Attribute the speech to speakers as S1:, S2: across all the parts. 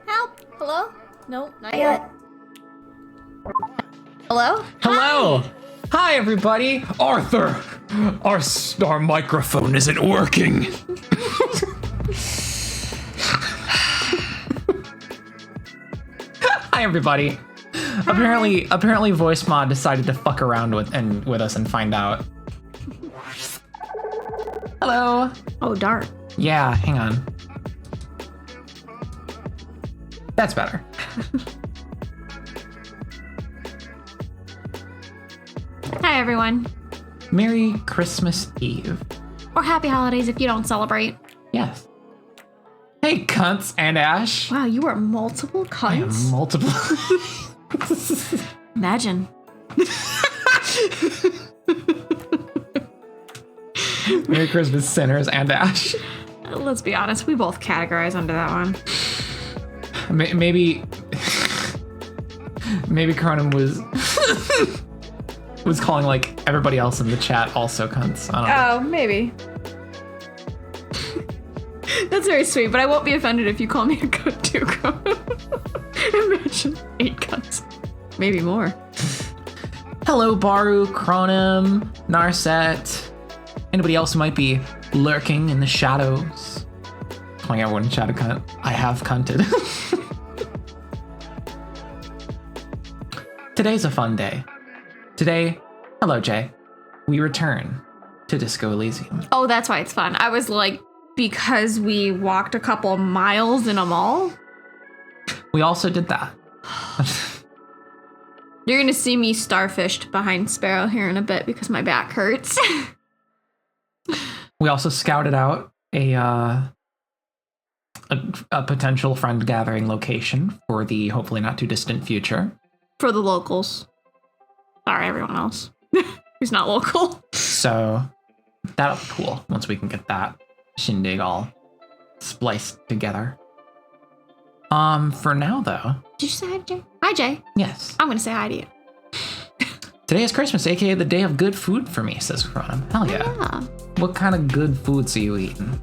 S1: Help! Hello? Nope, not yet. Hello?
S2: Hello! Hi, everybody! Arthur! Our microphone isn't working. Hi, everybody. Apparently Voice Mod decided to fuck around with us and find out. Hello.
S1: Oh, darn.
S2: Yeah, hang on. That's better.
S1: Hi, everyone.
S2: Merry Christmas Eve.
S1: Or happy holidays if you don't celebrate.
S2: Yes. Hey, cunts and Ash.
S1: Wow, you are multiple
S2: I am
S1: cunts?
S2: multiple.
S1: Imagine.
S2: Merry Christmas, sinners and Ash.
S1: Let's be honest, we both categorize under that one.
S2: Maybe Cronin was calling like everybody else in the chat also cunts. I don't know.
S1: Oh, maybe. That's very sweet, but I won't be offended if you call me a cunt too. Imagine 8 cunts. Maybe more.
S2: Hello, Baru, Cronim, Narset, anybody else who might be lurking in the shadows. Calling everyone in chat a cunt. I have cunted. Today's a fun day. Today, hello Jay, we return to Disco Elysium.
S1: Oh, that's why it's fun. I was like, because we walked a couple miles in a mall?
S2: We also did that.
S1: You're gonna see me starfished behind Sparrow here in a bit because my back hurts.
S2: We also scouted out a potential friend gathering location for the hopefully not too distant future.
S1: For the locals. Sorry, everyone else who's not local.
S2: So that'll be cool once we can get that shindig all spliced together. For now though.
S1: Did you say hi to Jay? Hi, Jay.
S2: Yes.
S1: I'm gonna say hi to you.
S2: Today is Christmas, aka the day of good food for me, says Cronin. Hell yeah.
S1: Yeah.
S2: What kind of good foods are you eating?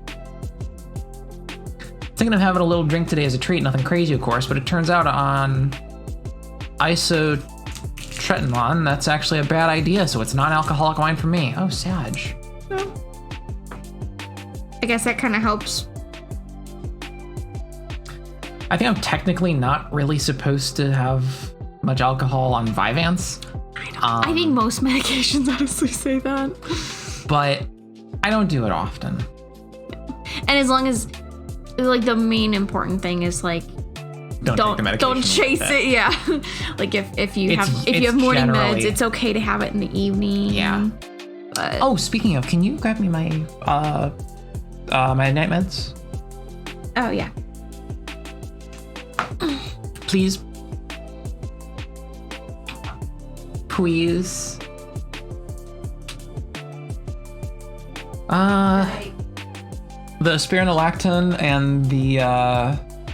S2: Thinking of having a little drink today as a treat, nothing crazy of course, but it turns out on isotretinoin, that's actually a bad idea, so it's non-alcoholic wine for me. Oh, Sag.
S1: I guess that kind of helps.
S2: I think I'm technically not really supposed to have much alcohol on Vyvanse.
S1: I think most medications honestly say that.
S2: But I don't do it often.
S1: And as long as, like, the main important thing is, like,
S2: Don't take the medication.
S1: Don't chase
S2: with
S1: it. Yeah. Like if you have morning meds, it's okay to have it in the evening.
S2: Yeah.
S1: But
S2: Oh, speaking of, can you grab me my my night meds,
S1: oh yeah.
S2: please? Please. The spironolactone and the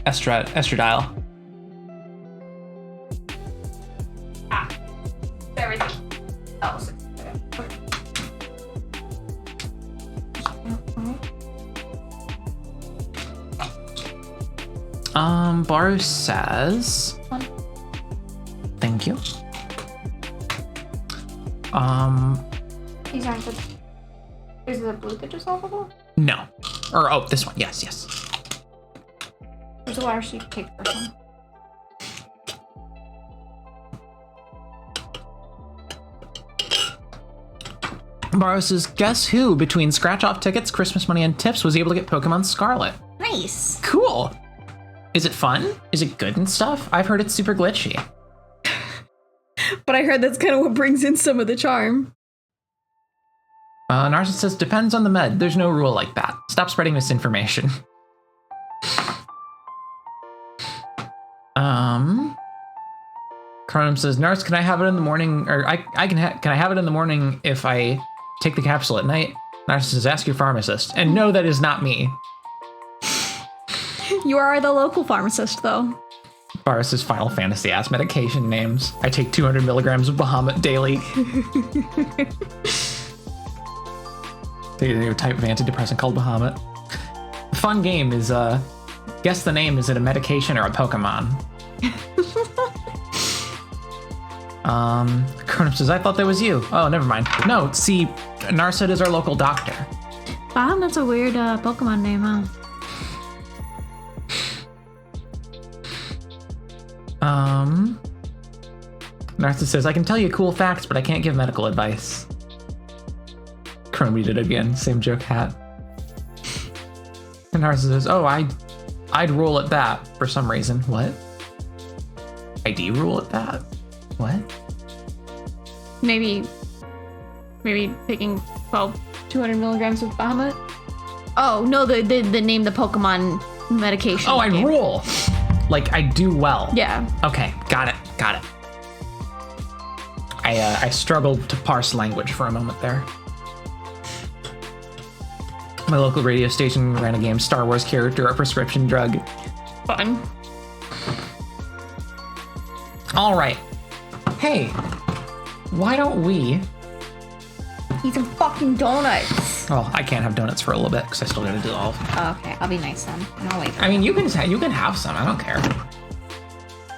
S2: estradiol.
S1: Everything else.
S2: Baru says, thank you.
S1: These aren't the. Is the blue that dissolvable?
S2: No. Or, oh, this one. Yes, yes.
S1: There's a water, so you can take the first one.
S2: Baru says, guess who, between scratch-off tickets, Christmas money, and tips, was able to get Pokemon Scarlet?
S1: Nice.
S2: Cool. Is it fun? Is it good and stuff? I've heard it's super glitchy.
S1: But I heard that's kind of what brings in some of the charm.
S2: Narcissus says, depends on the med. There's no rule like that. Stop spreading misinformation. Cronim says, Nars, can I have it in the morning? Or can I have it in the morning if I take the capsule at night? Narcissus says, ask your pharmacist. And no, that is not me.
S1: You are the local pharmacist, though.
S2: Varus's Final Fantasy ass medication names. I take 200 milligrams of Bahamut daily. Take a new type of antidepressant called Bahamut. The fun game is, guess the name. Is it a medication or a Pokemon? Cronin says, I thought that was you. Oh, never mind. No, see, Narset is our local doctor.
S1: Wow, that's a weird Pokemon name, huh?
S2: Narcissus says, I can tell you cool facts, but I can't give medical advice. Chromie did it again. Same joke hat. And Narcissus says, oh, I'd roll at that for some reason. What? ID rule at that? What?
S1: Maybe taking 200 milligrams of Bahamut. Oh no, the name the Pokemon medication.
S2: Oh, I rule. Like I do well.
S1: Yeah.
S2: Okay, got it. I struggled to parse language for a moment there. My local radio station ran a game Star Wars character, a prescription drug.
S1: Fun.
S2: All right. Hey, why don't we...
S1: Eat some fucking donuts.
S2: Well, I can't have donuts for a little bit because I still gotta dissolve.
S1: Oh, okay, I'll be nice then. And I'll wait for
S2: I mean, you can have some. I don't care.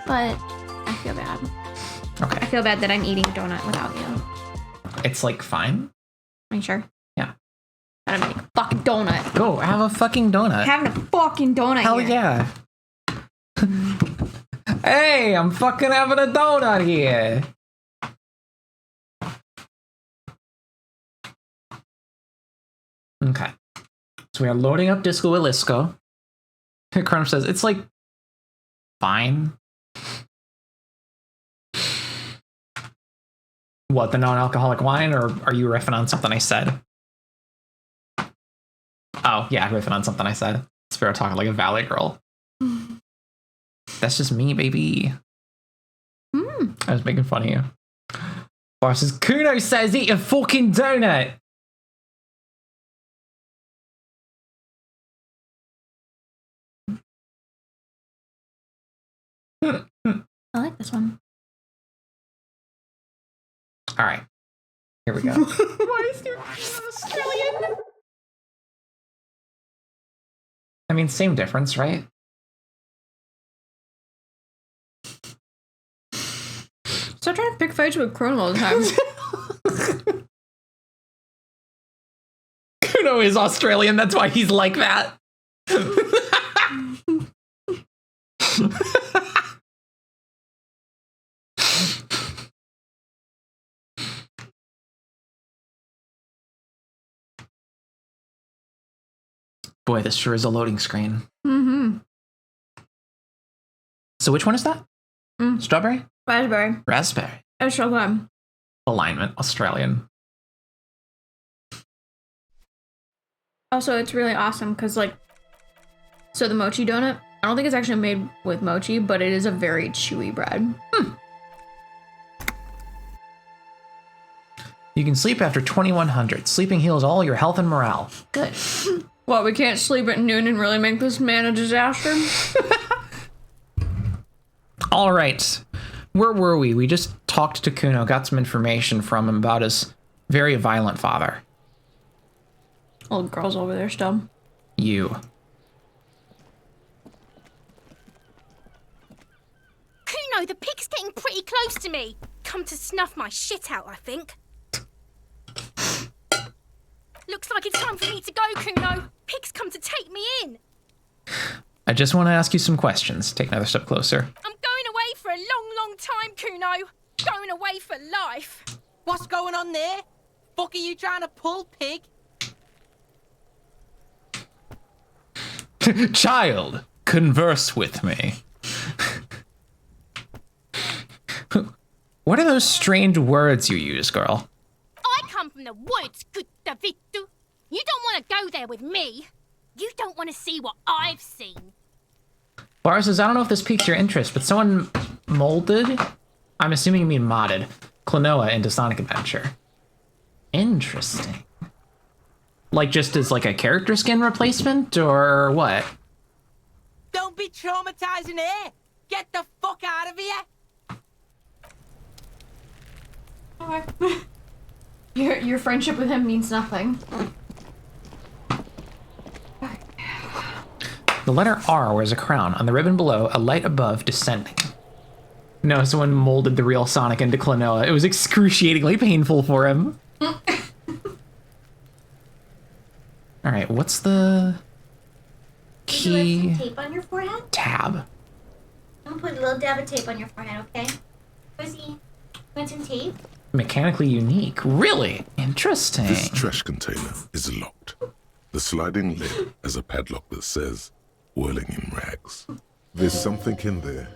S1: But I feel bad.
S2: Okay.
S1: I feel bad that I'm eating a donut without you.
S2: It's like fine.
S1: Are you sure?
S2: Yeah.
S1: I'm gonna make a fucking donut.
S2: Go have a fucking donut.
S1: Having a fucking donut.
S2: Hell
S1: here.
S2: yeah. Hey, I'm fucking having a donut here. Okay. So we are loading up Disco Elysium. Cronum says, it's like fine. What, the non-alcoholic wine, or are you riffing on something I said? Oh, yeah, riffing on something I said. Spirit talking like a valley girl. That's just me, baby. I was making fun of you. Bar says, Kuno says, eat a fucking donut.
S1: I like this one.
S2: All right. Here we go.
S1: Why is there Australian?
S2: I mean, same difference, right?
S1: Stop trying to pick fights with Chrono all the time.
S2: Kuno is Australian, that's why he's like that. Boy, this sure is a loading screen.
S1: Mm-hmm.
S2: So which one is that? Strawberry?
S1: Raspberry.
S2: Raspberry.
S1: It's so good.
S2: Alignment, Australian.
S1: Also, it's really awesome because, like, so the mochi donut, I don't think it's actually made with mochi, but it is a very chewy bread.
S2: You can sleep after 2100. Sleeping heals all your health and morale.
S1: Good. What, we can't sleep at noon and really make this man a disaster?
S2: All right. Where were we? We just talked to Kuno, got some information from him about his very violent father.
S1: Old girl's over there still.
S2: You.
S3: Kuno, the pig's getting pretty close to me. Come to snuff my shit out, I think. Looks like it's time for me to go, Kuno. Pig's come to take me in.
S2: I just want to ask you some questions. Take another step closer.
S3: I'm going away for a long, long time, Kuno. Going away for life.
S4: What's going on there? Fuck are you trying to pull, pig?
S2: Child, converse with me. What are those strange words you use, girl?
S3: I come from the woods, good Davidu. You don't want to go there with me. You don't want to see what I've seen.
S2: Bar says, I don't know if this piques your interest, but someone molded, I'm assuming you mean modded, Klonoa into Sonic Adventure. Interesting. Like just as like a character skin replacement, or what?
S4: Don't be traumatizing here. Get the fuck out of here.
S1: Your friendship with him means nothing.
S2: The letter R wears a crown. On the ribbon below, a light above descending. No, someone molded the real Sonic into Klonoa. It was excruciatingly painful for him. Alright, what's the key?
S5: Would you like some tape on your forehead?
S2: Tab.
S5: I'm gonna put a little dab of tape on your forehead, okay? Pussy, want some tape?
S2: Mechanically unique. Really? Interesting.
S6: This trash container is locked. The sliding lid has a padlock that says, whirling in rags. There's something in there.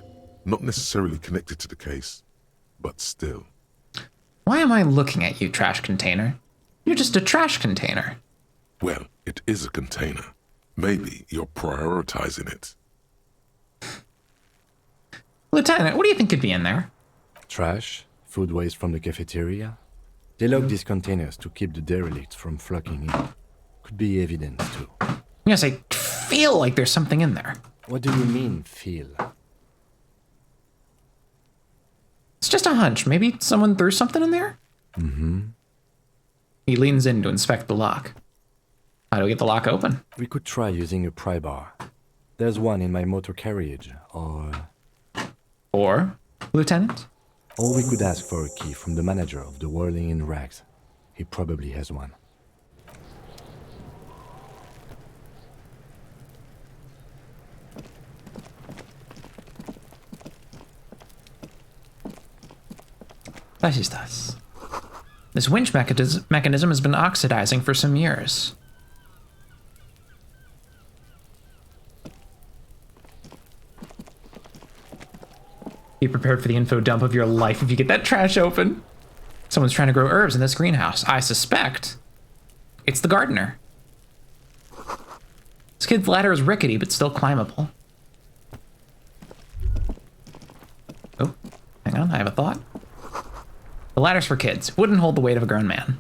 S6: Not necessarily connected to the case, but still.
S2: Why am I looking at you, trash container? You're just a trash container.
S6: Well, it is a container. Maybe you're prioritizing it.
S2: Lieutenant, what do you think could be in there?
S7: Trash, food waste from the cafeteria. They lock these containers to keep the derelicts from flocking in. Could be evidence too.
S2: Yes, I feel like there's something in there.
S7: What do you mean, feel?
S2: It's just a hunch. Maybe someone threw something in there?
S7: Mm-hmm.
S2: He leans in to inspect the lock. How do we get the lock open?
S7: We could try using a pry bar. There's one in my motor carriage,
S2: Or, Lieutenant?
S7: Or we could ask for a key from the manager of the Whirling in Rags. He probably has one.
S2: That is this. This winch mechanism has been oxidizing for some years. Be prepared for the info dump of your life if you get that trash open. Someone's trying to grow herbs in this greenhouse. I suspect it's the gardener. This kid's ladder is rickety, but still climbable. Oh, hang on, I have a thought. The ladder's for kids. Wouldn't hold the weight of a grown man.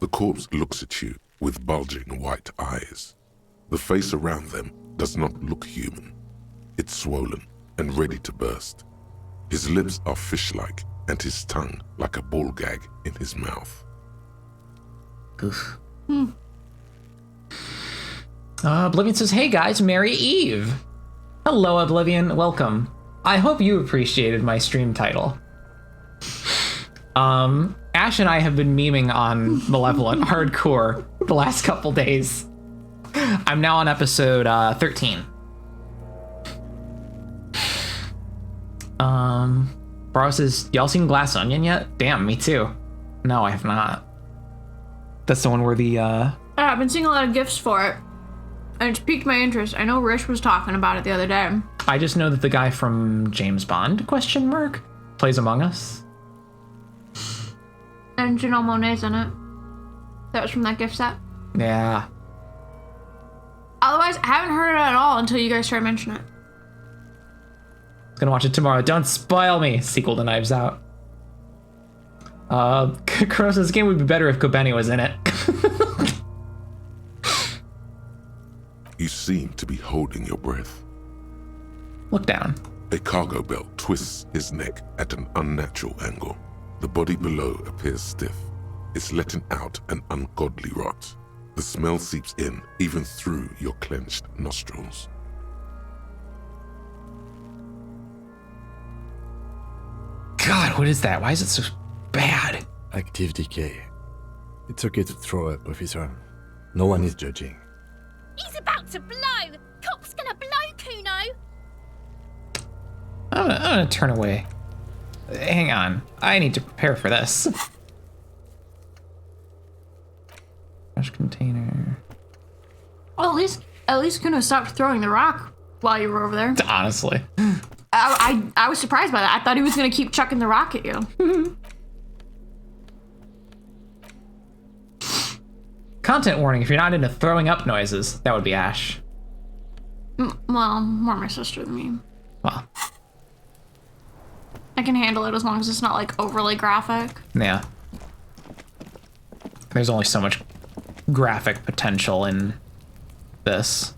S6: The corpse looks at you with bulging white eyes. The face around them does not look human. It's swollen and ready to burst. His lips are fish-like and his tongue like a ball gag in his mouth.
S2: Oof. Oblivion says, hey guys, Merry Eve. Hello, Oblivion, welcome. I hope you appreciated my stream title. Ash and I have been memeing on Malevolent hardcore the last couple days. I'm now on episode 13. Bro says, y'all seen Glass Onion yet? Damn, me too. No, I have not. That's the one where the
S1: I've been seeing a lot of gifs for it, and it's piqued my interest. I know Rish was talking about it the other day.
S2: I just know that the guy from James Bond, plays Among Us.
S1: And Janelle Monáe's in it. That was from that gift set.
S2: Yeah.
S1: Otherwise, I haven't heard it at all until you guys started mentioning it.
S2: Gonna watch it tomorrow. Don't spoil me. Sequel to Knives Out. Crow says, this game would be better if Kobeni was in it.
S6: You seem to be holding your breath.
S2: Look down.
S6: A cargo belt twists his neck at an unnatural angle. The body below appears stiff. It's letting out an ungodly rot. The smell seeps in, even through your clenched nostrils.
S2: God, what is that? Why is it so bad?
S7: Active decay. It's okay to throw up, officer. No one is judging.
S3: He's about to blow! Cop's gonna blow, Kuno!
S2: I'm gonna turn away. Hang on. I need to prepare for this. Trash container.
S1: Well, at least Kuno stopped throwing the rock while you were over there.
S2: Honestly.
S1: I was surprised by that. I thought he was gonna keep chucking the rock at you.
S2: Content warning, if you're not into throwing up noises, that would be Ash.
S1: Well, more my sister than me.
S2: Well,
S1: I can handle it as long as it's not like overly graphic.
S2: yeah. There's only so much graphic potential in this.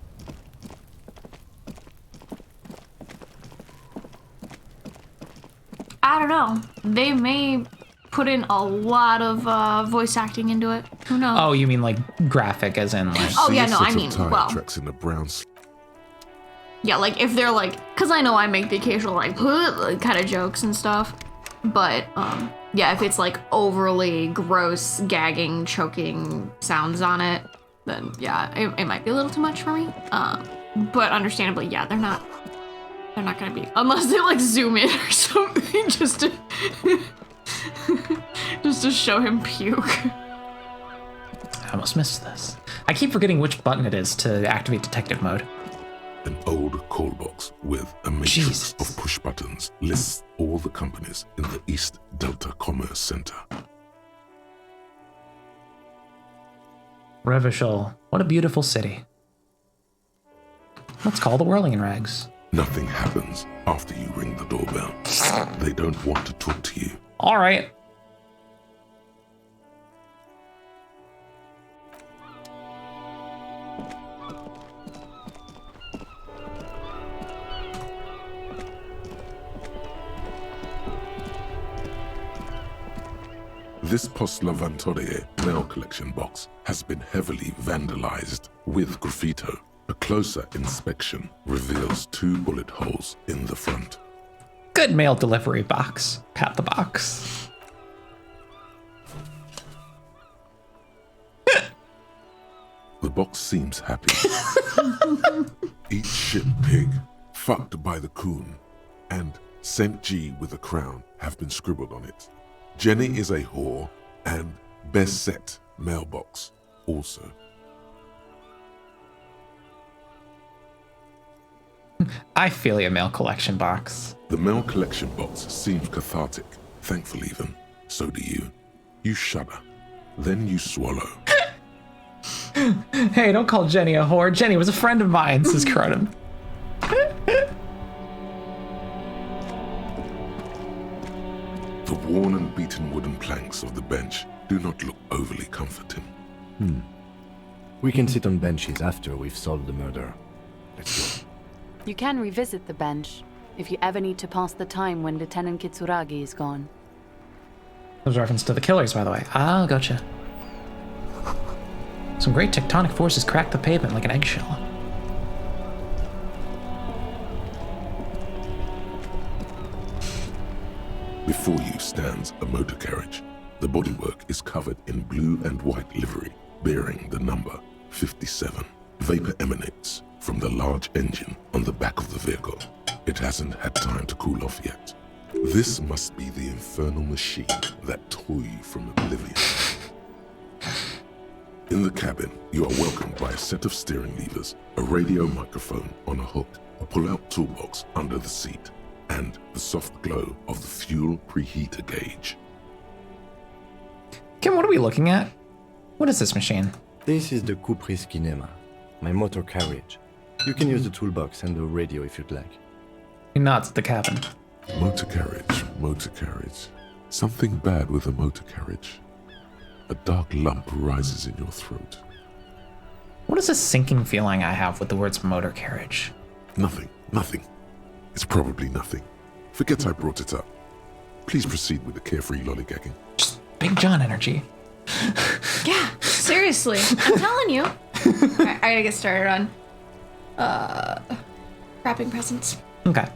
S1: I don't know. They may put in a lot of voice acting into it. Who knows?
S2: Oh, you mean like graphic as in like...
S1: Oh,
S6: See
S1: yeah,
S6: a
S1: no,
S6: set
S1: I
S6: of
S1: mean,
S6: tire
S1: well.
S6: tracks in a brown
S1: Yeah, like if they're like, because I know I make the occasional like kind of jokes and stuff, but yeah, if it's like overly gross, gagging, choking sounds on it, then yeah, it might be a little too much for me. But understandably, yeah, they're not gonna be, unless they like zoom in or something just to just to show him puke.
S2: I almost missed this. I keep forgetting which button it is to activate detective mode.
S6: an old call box with a matrix
S2: Jesus.
S6: of push buttons lists all the companies in the East Delta Commerce Center.
S2: Revachol. What a beautiful city. Let's call the Whirling in Rags.
S6: Nothing happens after you ring the doorbell. They don't want to talk to you.
S2: All right.
S6: This Post Lavantorie mail collection box has been heavily vandalized with graffito. A closer inspection reveals 2 bullet holes in the front.
S2: Good mail delivery box. Pat the box.
S6: The box seems happy. Eat shit pig, fucked by the coon, and St. G with a crown have been scribbled on it. Jenny is a whore, and best set mailbox also.
S2: I feel your mail collection box.
S6: The mail collection box seems cathartic, thankful even. So do you. You shudder. Then you swallow.
S2: Hey, don't call Jenny a whore. Jenny was a friend of mine, says Cronin.
S6: The worn and beaten wooden planks of the bench do not look overly comforting.
S7: We can sit on benches after we've solved the murder. Let's go.
S8: You can revisit the bench if you ever need to pass the time when Lieutenant Kitsuragi is gone.
S2: There's a reference to the killers, by the way. Ah, gotcha. Some great tectonic forces cracked the pavement like an eggshell.
S6: Before you stands a motor carriage. The bodywork is covered in blue and white livery, bearing the number 57. Vapor emanates from the large engine on the back of the vehicle. It hasn't had time to cool off yet. This must be the infernal machine that tore you from oblivion. In the cabin, you are welcomed by a set of steering levers, a radio microphone on a hook, a pull-out toolbox under the seat, and the soft glow of the fuel preheater gauge.
S2: Kim, what are we looking at? What is this machine?
S7: This is the Kupris Kinema, my motor carriage. You can use the toolbox and the radio if you'd like.
S2: He nods at the cabin.
S6: Motor carriage, motor carriage. Something bad with a motor carriage. A dark lump rises in your throat.
S2: What is this sinking feeling I have with the words motor carriage?
S6: Nothing, nothing. It's probably nothing. Forget I brought it up. Please proceed with the carefree lollygagging.
S2: Just Big John energy.
S1: Yeah, seriously. I'm telling you. Alright, I gotta get started on wrapping presents.
S2: Okay.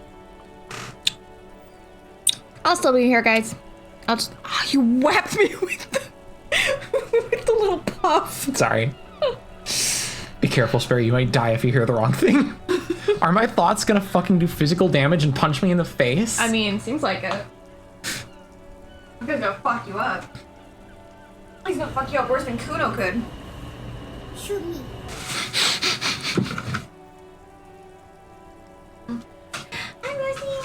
S1: I'll still be here, guys. I'll just. Oh, you whapped me with the little puff.
S2: Sorry. Be careful, Sperry. You might die if you hear the wrong thing. Are my thoughts gonna fucking do physical damage and punch me in the face?
S1: I mean, seems like it. I'm gonna fuck you up. He's gonna fuck you up worse than Kuno could.
S5: Shoot me. Hi, Rosie.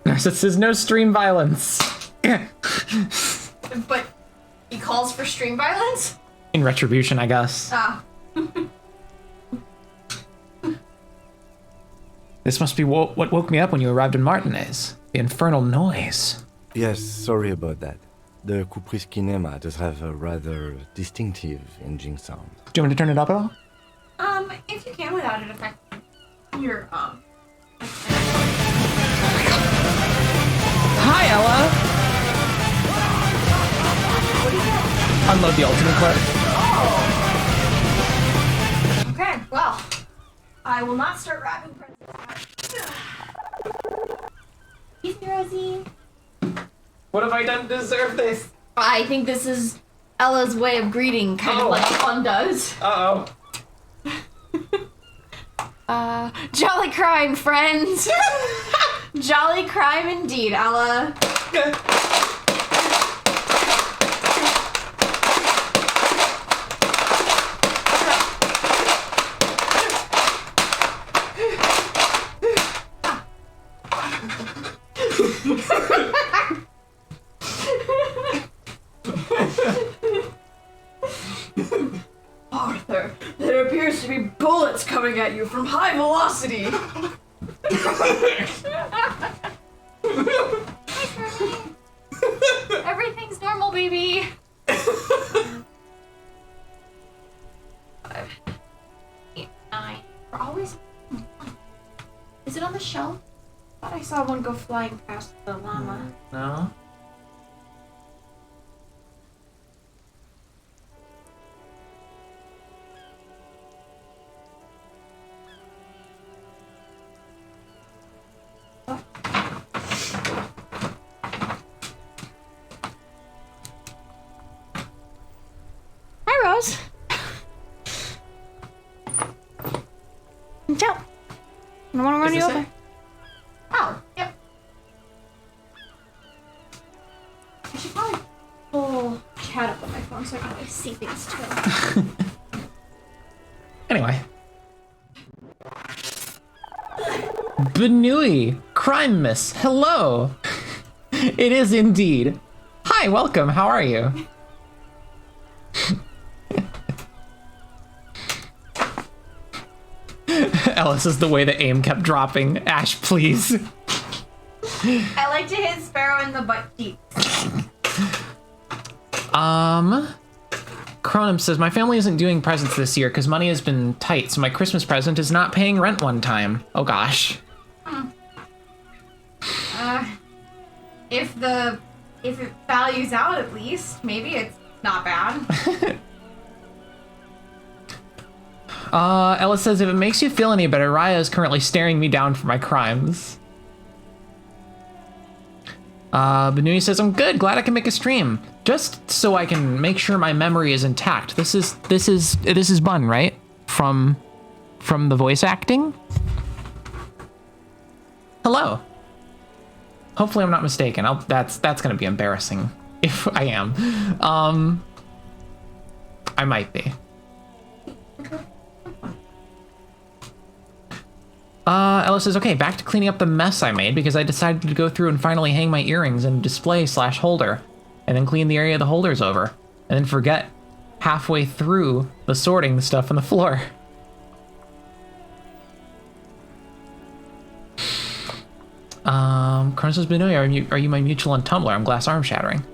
S2: Narcissus says no stream violence.
S1: But he calls for stream violence?
S2: In retribution, I guess.
S1: Ah.
S2: This must be what woke me up when you arrived in Martinez. The infernal noise.
S7: Yes, sorry about that. The Kupris Kinema does have a rather distinctive engine sound.
S2: Do you want me to turn it up at all?
S1: If you can without it affecting your,
S2: Hi, Ella! Unload the ultimate clip.
S1: Okay, well, I will not start wrapping presents.
S5: Excuse me, Rosie.
S2: What have I done to deserve this?
S1: I think this is Ella's way of greeting, kind of like fun does.
S2: Uh-oh.
S1: Jolly crime, friends. Jolly crime indeed, Ella. coming at you from high velocity. Everything's normal, baby. 5, 8, 9. We're always. Is it on the shelf? I thought I saw one go flying past the llama.
S2: No.
S1: Hi, Rose. Ciao. I don't want to run
S2: Is
S1: you
S2: this
S1: over.
S2: it?
S1: Oh, yep. I should probably pull chat up on my phone so I can see things too.
S2: Anyway. Benui, Crime Miss, hello. It is indeed. Hi, welcome, how are you? Ellis is the way the aim kept dropping. Ash, please.
S1: I like to hit Sparrow in the butt cheeks.
S2: Cronum says, my family isn't doing presents this year because money has been tight, so my Christmas present is not paying rent one time. Oh gosh.
S1: If it values out at least, maybe it's not bad.
S2: Ella says, if it makes you feel any better, Raya is currently staring me down for my crimes. Benui says, I'm good, glad I can make a stream. Just so I can make sure my memory is intact. This is Bun, right? From the voice acting? Hello. Hopefully I'm not mistaken. That's gonna be embarrassing if I am. I might be. Ella says, okay, back to cleaning up the mess I made because I decided to go through and finally hang my earrings in a display/holder and then clean the area the holder's over and then forget halfway through the sorting the stuff on the floor. Cronos says, Benui, are you my mutual on Tumblr? I'm glass arm shattering.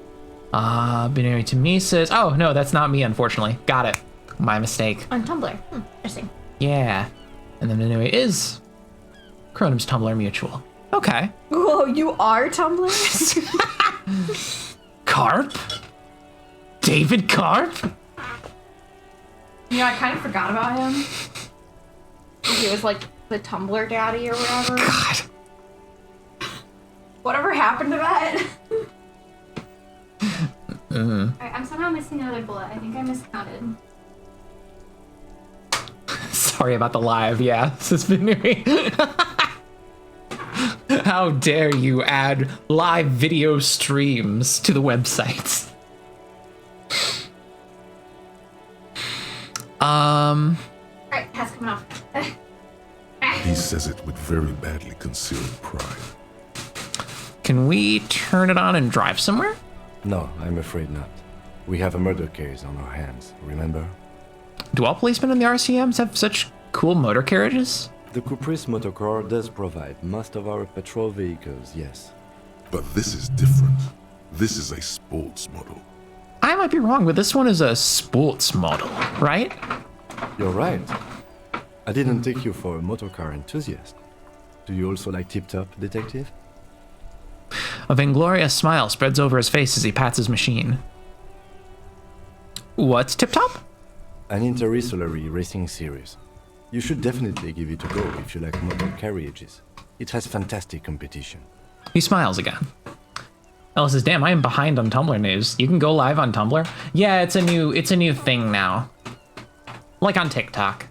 S2: Benui to me says, oh, no, that's not me, unfortunately. Got it. My mistake.
S1: On Tumblr. Interesting.
S2: Yeah. And then Benui is Cronum's Tumblr mutual. Okay.
S1: Whoa, you are Tumblr?
S2: Carp? David Carp?
S1: You know, I kind of forgot about him. He was like the Tumblr daddy or whatever.
S2: God.
S1: Whatever happened to that? Alright, I'm somehow missing another bullet. I think I miscounted.
S2: Sorry about the live, yeah. Says Benui. How dare you add live video streams to the websites?
S1: Alright, pass coming off.
S6: He says it with very badly concealed pride.
S2: Can we turn it on and drive somewhere?
S7: No, I'm afraid not. We have a murder case on our hands, remember?
S2: Do all policemen in the RCMs have such cool motor carriages?
S7: The Caprice Motorcar does provide most of our patrol vehicles, yes.
S6: But this is different. This is a sports model.
S2: I might be wrong, but this one is a sports model, right?
S7: You're right. I didn't take you for a motorcar enthusiast. Do you also like tip-top, detective?
S2: A vainglorious smile spreads over his face as he pats his machine. What's tip-top?
S7: An interstellary racing series. You should definitely give it a go if you like motor carriages. It has fantastic competition.
S2: He smiles again. Ella says, damn, I am behind on Tumblr news. You can go live on Tumblr? Yeah, it's a new thing now. Like on TikTok.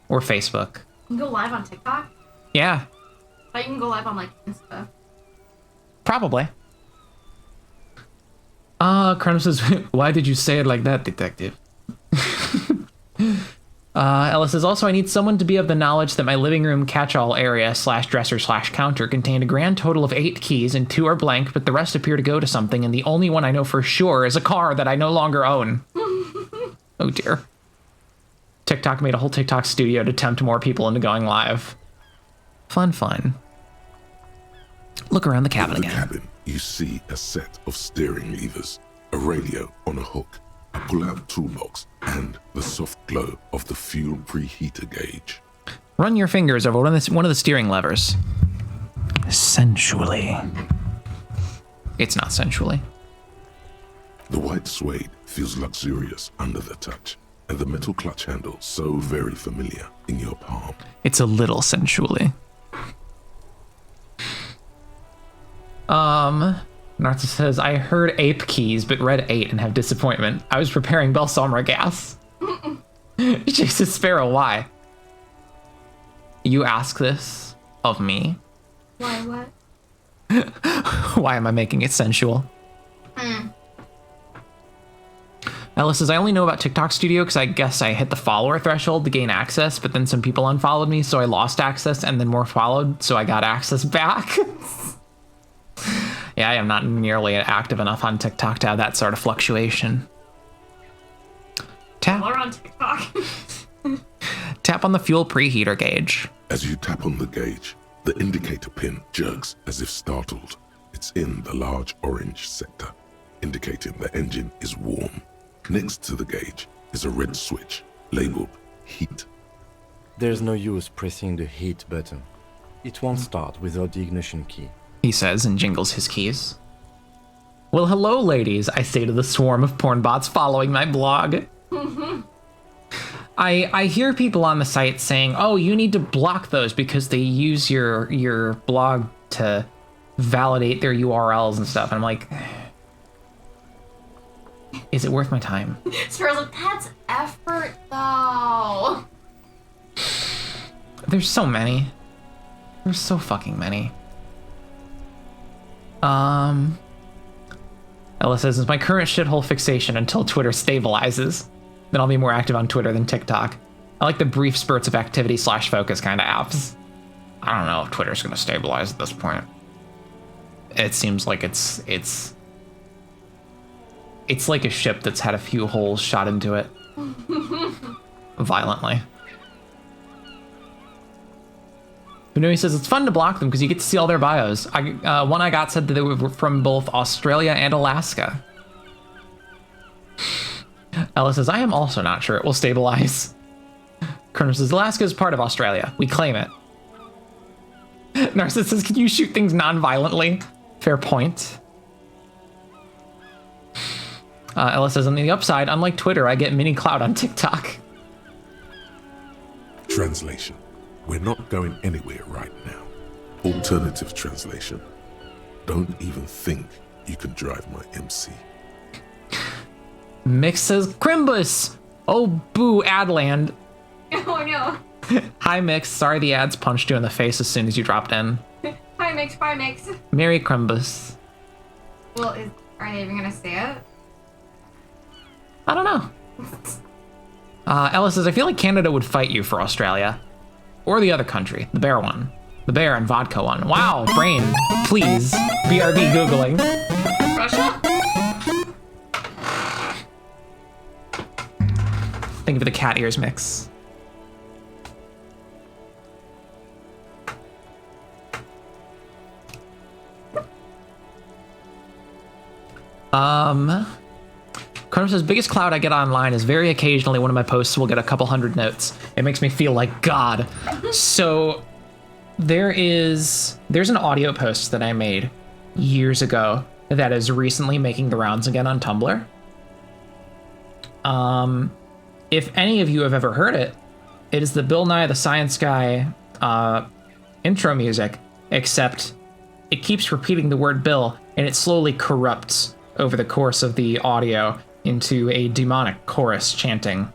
S2: Or Facebook.
S1: You can go live on TikTok?
S2: Yeah,
S1: I thought you can go live on like Insta.
S2: probably. Cronos says, why did you say it like that, detective? Ella says, also, I need someone to be of the knowledge that my living room catch-all area /dresser/counter contained a grand total of 8 keys and 2 are blank, but the rest appear to go to something, and the only one I know for sure is a car that I no longer own. Oh dear. TikTok made a whole TikTok studio to tempt more people into going live. Fun, fun. Look around the cabin
S6: In the
S2: again.
S6: cabin, you see a set of steering levers, a radio on a hook, a pull-out toolbox, and the soft glow of the fuel preheater gauge.
S2: Run your fingers over one of the steering levers. Sensually. It's not sensually.
S6: The white suede feels luxurious under the touch, and the metal clutch handle so very familiar in your palm.
S2: It's a little sensually. Narcissus says, I heard ape keys, but read 8 and have disappointment. I was preparing Balsamra gas. Jesus Sparrow, why? You ask this of me?
S5: Why, what?
S2: Why am I making it sensual? Ella says, I only know about TikTok Studio because I guess I hit the follower threshold to gain access, but then some people unfollowed me, so I lost access, and then more followed, so I got access back. Yeah, I am not nearly active enough on TikTok to have that sort of fluctuation.
S1: While we're on TikTok.
S2: Tap on the fuel preheater gauge.
S6: As you tap on the gauge, the indicator pin jerks as if startled. It's in the large orange sector, indicating the engine is warm. Next to the gauge is a red switch labeled heat.
S7: There's no use pressing the heat button. It won't start without the ignition key.
S2: He says and jingles his keys. Well, hello, ladies, I say to the swarm of porn bots following my blog. I hear people on the site saying, oh, you need to block those because they use your blog to validate their URLs and stuff. And I'm like, is it worth my time?
S1: Sparrow's like, that's effort, though.
S2: There's so many. There's so fucking many. Ella says, it's my current shithole fixation until Twitter stabilizes. Then I'll be more active on Twitter than TikTok. I like the brief spurts of activity / focus kind of apps. I don't know if Twitter's gonna stabilize at this point. It seems like it's like a ship that's had a few holes shot into it. Violently. Bunui says it's fun to block them because you get to see all their bios. One I got said that they were from both Australia and Alaska. Ella says, I am also not sure it will stabilize. Colonel says, Alaska is part of Australia. We claim it. Narcissus says, can you shoot things non-violently? Fair point. Ella says, on the upside, unlike Twitter, I get mini clout on TikTok.
S6: Translation. We're not going anywhere right now. Alternative translation. Don't even think you can drive my MC.
S2: Mix says, Crimbus! Oh, boo, Adland.
S1: Oh, no.
S2: Hi, Mix. Sorry the ads punched you in the face as soon as you dropped in.
S1: Hi, Mix. Bye, Mix.
S2: Merry Crimbus.
S1: Well, are they even gonna say it?
S2: I don't know. Ella says, I feel like Canada would fight you for Australia. Or the other country, the bear one. The bear and vodka one. Wow, brain. Please. BRB Googling.
S1: Russia?
S2: Thank you for the cat ears mix. Carter says, biggest cloud I get online is very occasionally one of my posts will get a couple hundred notes. It makes me feel like God. So there's an audio post that I made years ago that is recently making the rounds again on Tumblr. If any of you have ever heard it, it is the Bill Nye the Science Guy intro music, except it keeps repeating the word Bill and it slowly corrupts over the course of the audio into a demonic chorus chanting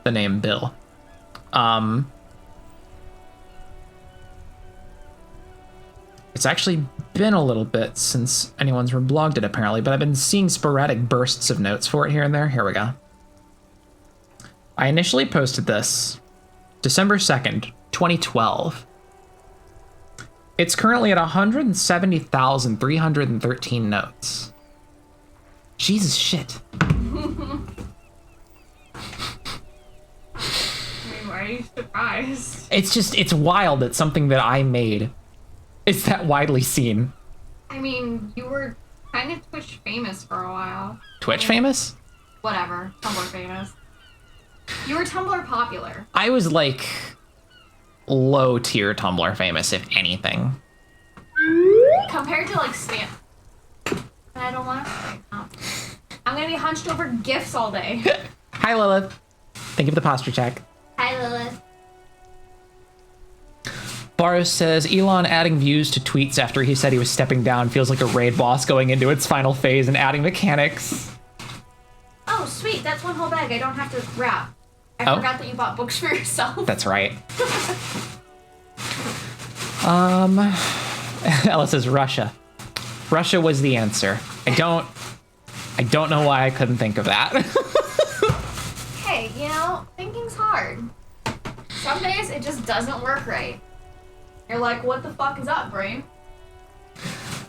S2: the name Bill. It's actually been a little bit since anyone's reblogged it apparently, but I've been seeing sporadic bursts of notes for it here and there. Here we go. I initially posted this December 2nd, 2012. It's currently at 170,313 notes. Jesus shit.
S1: surprised.
S2: It's wild that something that I made is that widely seen.
S1: I mean, you were kind of Twitch famous for a while.
S2: Twitch famous?
S1: Whatever. Tumblr famous. You were Tumblr popular.
S2: I was like low tier Tumblr famous, if anything.
S1: Compared to like Stan. I don't want to say. Oh. I'm gonna be hunched over GIFs all day.
S2: Hi, Lilith. Thank you for the posture check.
S5: Hi, Lilith.
S2: Baros says, Elon adding views to tweets after he said he was stepping down feels like a raid boss going into its final phase and adding mechanics.
S1: Oh, sweet. That's one whole bag. I don't have to wrap. I forgot that you bought books for yourself.
S2: That's right. Ella says Russia. Russia was the answer. I don't know why I couldn't think of that.
S1: Hey, you know, thinking's hard. Some days it just doesn't work right. You're like, what the fuck is up, brain?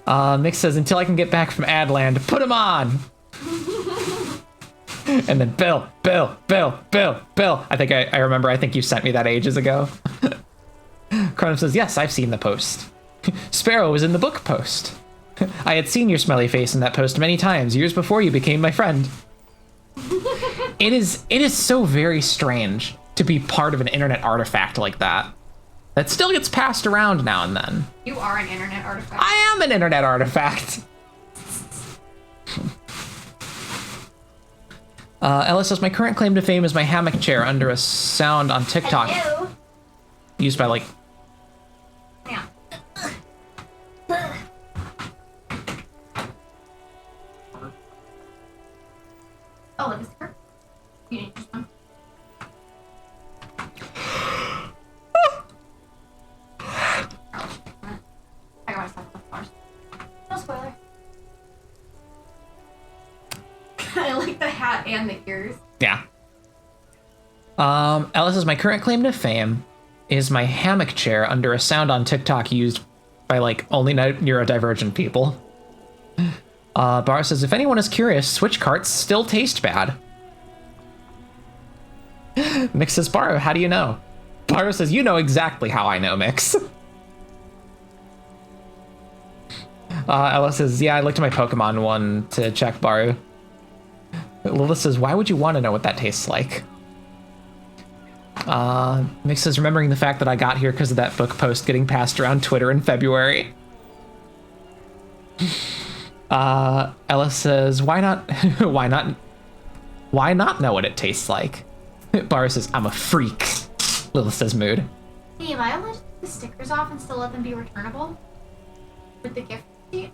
S2: Mick says, until I can get back from Adland, put him on! And then Bill. I think you sent me that ages ago. Cronum says, yes, I've seen the post. Sparrow was in the book post. I had seen your smelly face in that post many times, years before you became my friend. It is so very strange to be part of an internet artifact like that. That still gets passed around now and then.
S1: You are an internet artifact.
S2: I am an internet artifact. Ella says, my current claim to fame is my hammock chair under a sound on TikTok.
S5: Hello.
S2: Used by like...
S1: Yeah. Oh, look, it's her. You didn't use one. I gotta stop the flowers. No spoiler. I like the hat and the ears.
S2: Yeah. Ella says, my current claim to fame is my hammock chair under a sound on TikTok used by like only neurodivergent people. Bar says, if anyone is curious, Switch carts still taste bad. Mix says, Baro, how do you know? Baro says, you know exactly how I know, Mix. Ella says, yeah, I looked at my Pokemon one to check Baru. Lilith says, why would you want to know what that tastes like? Mix says, remembering the fact that I got here because of that book post getting passed around Twitter in February. Ella says, why not know what it tastes like? Baru says, I'm a freak. Lilith says, mood.
S1: Hey, am I allowed to take the stickers off and still let them be returnable? With the gift receipt?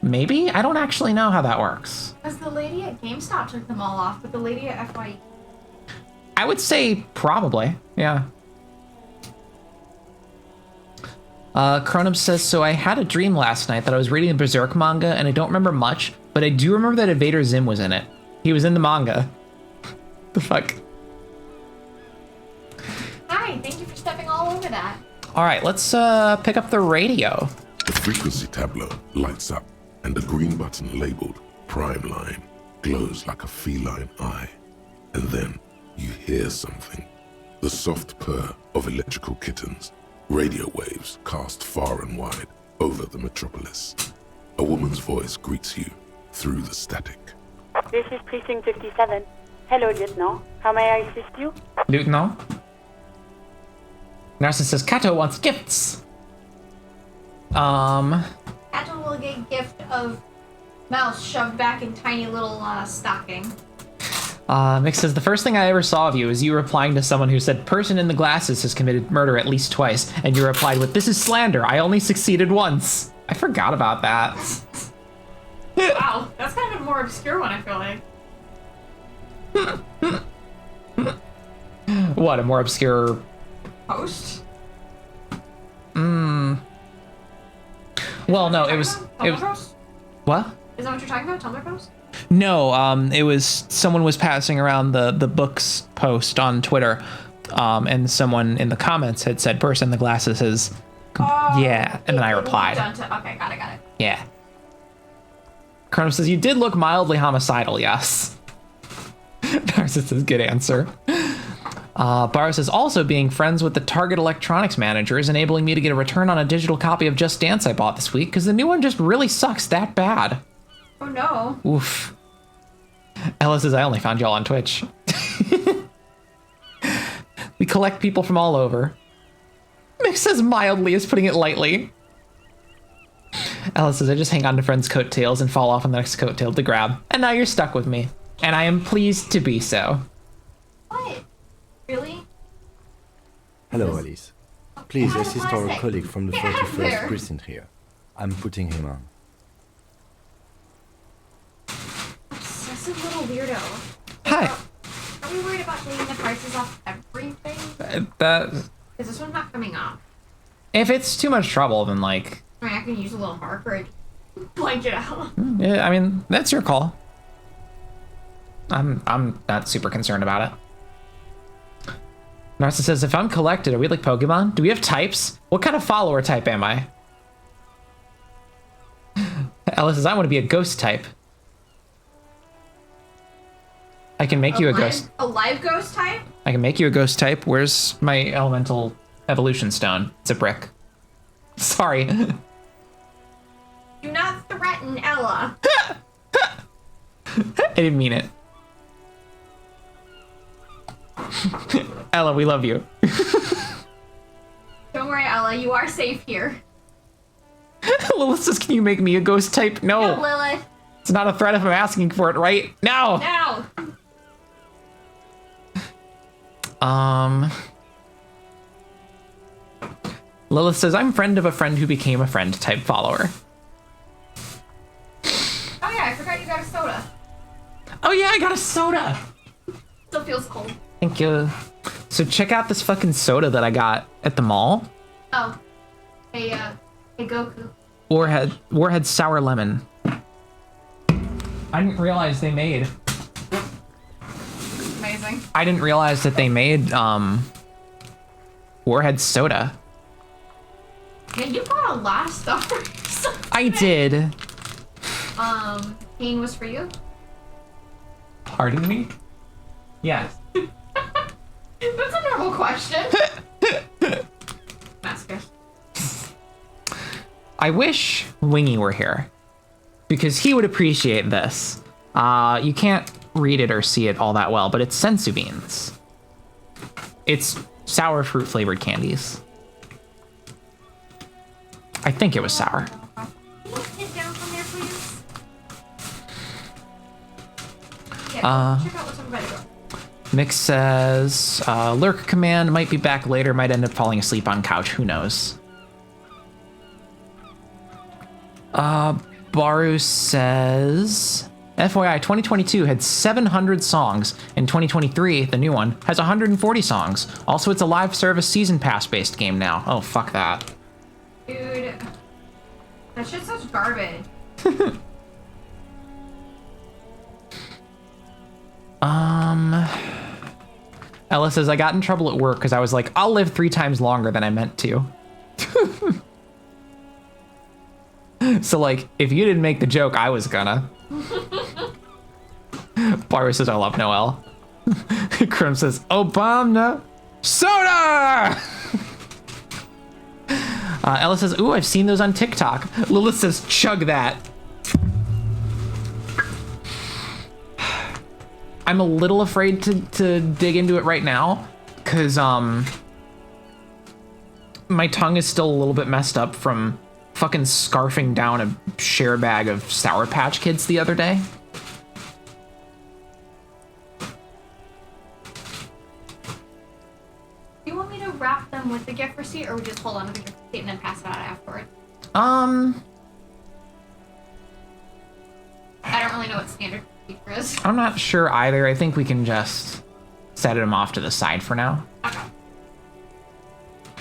S2: Maybe? I don't actually know how that works.
S1: Because the lady at GameStop took them all off, but the lady at FYE...
S2: I would say probably, yeah. Cronum says, so I had a dream last night that I was reading the Berserk manga, and I don't remember much, but I do remember that Evader Zim was in it. He was in the manga. The fuck?
S1: Hi, thank you for stepping all over that.
S2: All right, let's pick up the radio.
S6: The frequency tableau lights up, and a green button labeled Prime Line glows like a feline eye. And then you hear something. The soft purr of electrical kittens. Radio waves cast far and wide over the metropolis. A woman's voice greets you through the static.
S9: This is Precinct 57. Hello, Lieutenant. How may I assist you?
S2: Lieutenant? Narcissus says, Kato wants gifts.
S1: Kato will get a gift of mouse shoved back in tiny little stocking.
S2: Mick says, the first thing I ever saw of you is you replying to someone who said, person in the glasses has committed murder at least twice, and you replied with, this is slander, I only succeeded once. I forgot about that.
S1: Wow, that's kind of a more obscure one, I feel like.
S2: What, a more obscure...
S1: Post?
S2: Well, no, it was...
S1: Tumblr post?
S2: What?
S1: Is that what you're talking about, Tumblr post?
S2: No, it was someone was passing around the books post on Twitter, and someone in the comments had said, person in the glasses has... yeah, and then I replied.
S1: Okay, got it.
S2: Yeah. Cronum says, you did look mildly homicidal, yes. Narcissus says, good answer. Barrow says, also being friends with the Target Electronics manager is enabling me to get a return on a digital copy of Just Dance I bought this week because the new one just really sucks that bad.
S1: Oh no.
S2: Oof. Ella says, I only found y'all on Twitch. We collect people from all over. Mick says mildly is putting it lightly. Ella says, I just hang on to friends' coattails and fall off on the next coattail to grab. And now you're stuck with me. And I am pleased to be so.
S1: What? Really?
S7: Hello, Alice. Please
S1: Get out of
S7: assist
S1: my
S7: our
S1: sight.
S7: colleague from the
S1: Get out of
S7: 41st
S1: there.
S7: precinct here. I'm putting him on.
S1: Obsessive little weirdo.
S2: Hi.
S1: Are we worried about taking the prices off everything?
S2: That
S1: Because this one's not coming up.
S2: if it's too much trouble, then like,
S1: I mean, I can use a little marker and blank it out.
S2: yeah, I mean, that's your call. I'm not super concerned about it. Narcissus says, if I'm collected, are we like Pokemon? Do we have types? What kind of follower type am I? Ella says, I want to be a ghost type. I can make you a ghost.
S1: A live ghost type?
S2: I can make you a ghost type. Where's my elemental evolution stone? It's a brick. Sorry.
S1: Do not threaten Ella.
S2: I didn't mean it. Ella, we love you.
S1: Don't worry, Ella. You are safe here.
S2: Lilith says, can you make me a ghost type? No.
S1: No, Lilith.
S2: It's not a threat if I'm asking for it, right? No.
S1: Now.
S2: Lilith says, I'm friend of a friend who became a friend type follower.
S1: Oh yeah, I forgot you got a soda.
S2: Oh yeah, I got a soda.
S1: Still feels cold.
S2: Thank you. So check out this fucking soda that I got at the mall.
S1: Oh. Hey Goku.
S2: Warhead Sour Lemon. I didn't realize they made.
S1: Amazing.
S2: I didn't realize that they made Warhead soda.
S1: Man, you bought a lot of stuff for yourself.
S2: I did.
S1: Pain was for you?
S2: Pardon me? Yes.
S1: That's a normal question. Masker.
S2: I wish Wingy were here because he would appreciate this. You can't read it or see it all that well, but it's sensu beans. It's sour fruit flavored candies. I think it was sour.
S1: Can you sit down from there, please? Yeah, check out what's over by the door.
S2: Mick says, lurk command might be back later, might end up falling asleep on couch, who knows. Baru says, FYI, 2022 had 700 songs, and 2023, the new one, has 140 songs. Also, it's a live service season pass based game now. Oh, fuck that.
S1: Dude. That shit's such garbage.
S2: Ella says, I got in trouble at work because I was like, I'll live 3 times longer than I meant to. So, like, if you didn't make the joke, I was gonna. Barbara says, I love Noel. Chrome says, Obama soda! Ella says, ooh, I've seen those on TikTok. Lilith says, chug that. I'm a little afraid to dig into it right now because my tongue is still a little bit messed up from fucking scarfing down a share bag of Sour Patch Kids the other day.
S1: Do you want me to wrap them with the gift receipt, or we just hold on to the gift receipt and then pass it out afterward?
S2: I
S1: I don't really know what standard procedure is.
S2: I'm not sure either. I think we can just set them off to the side for now.
S1: Okay.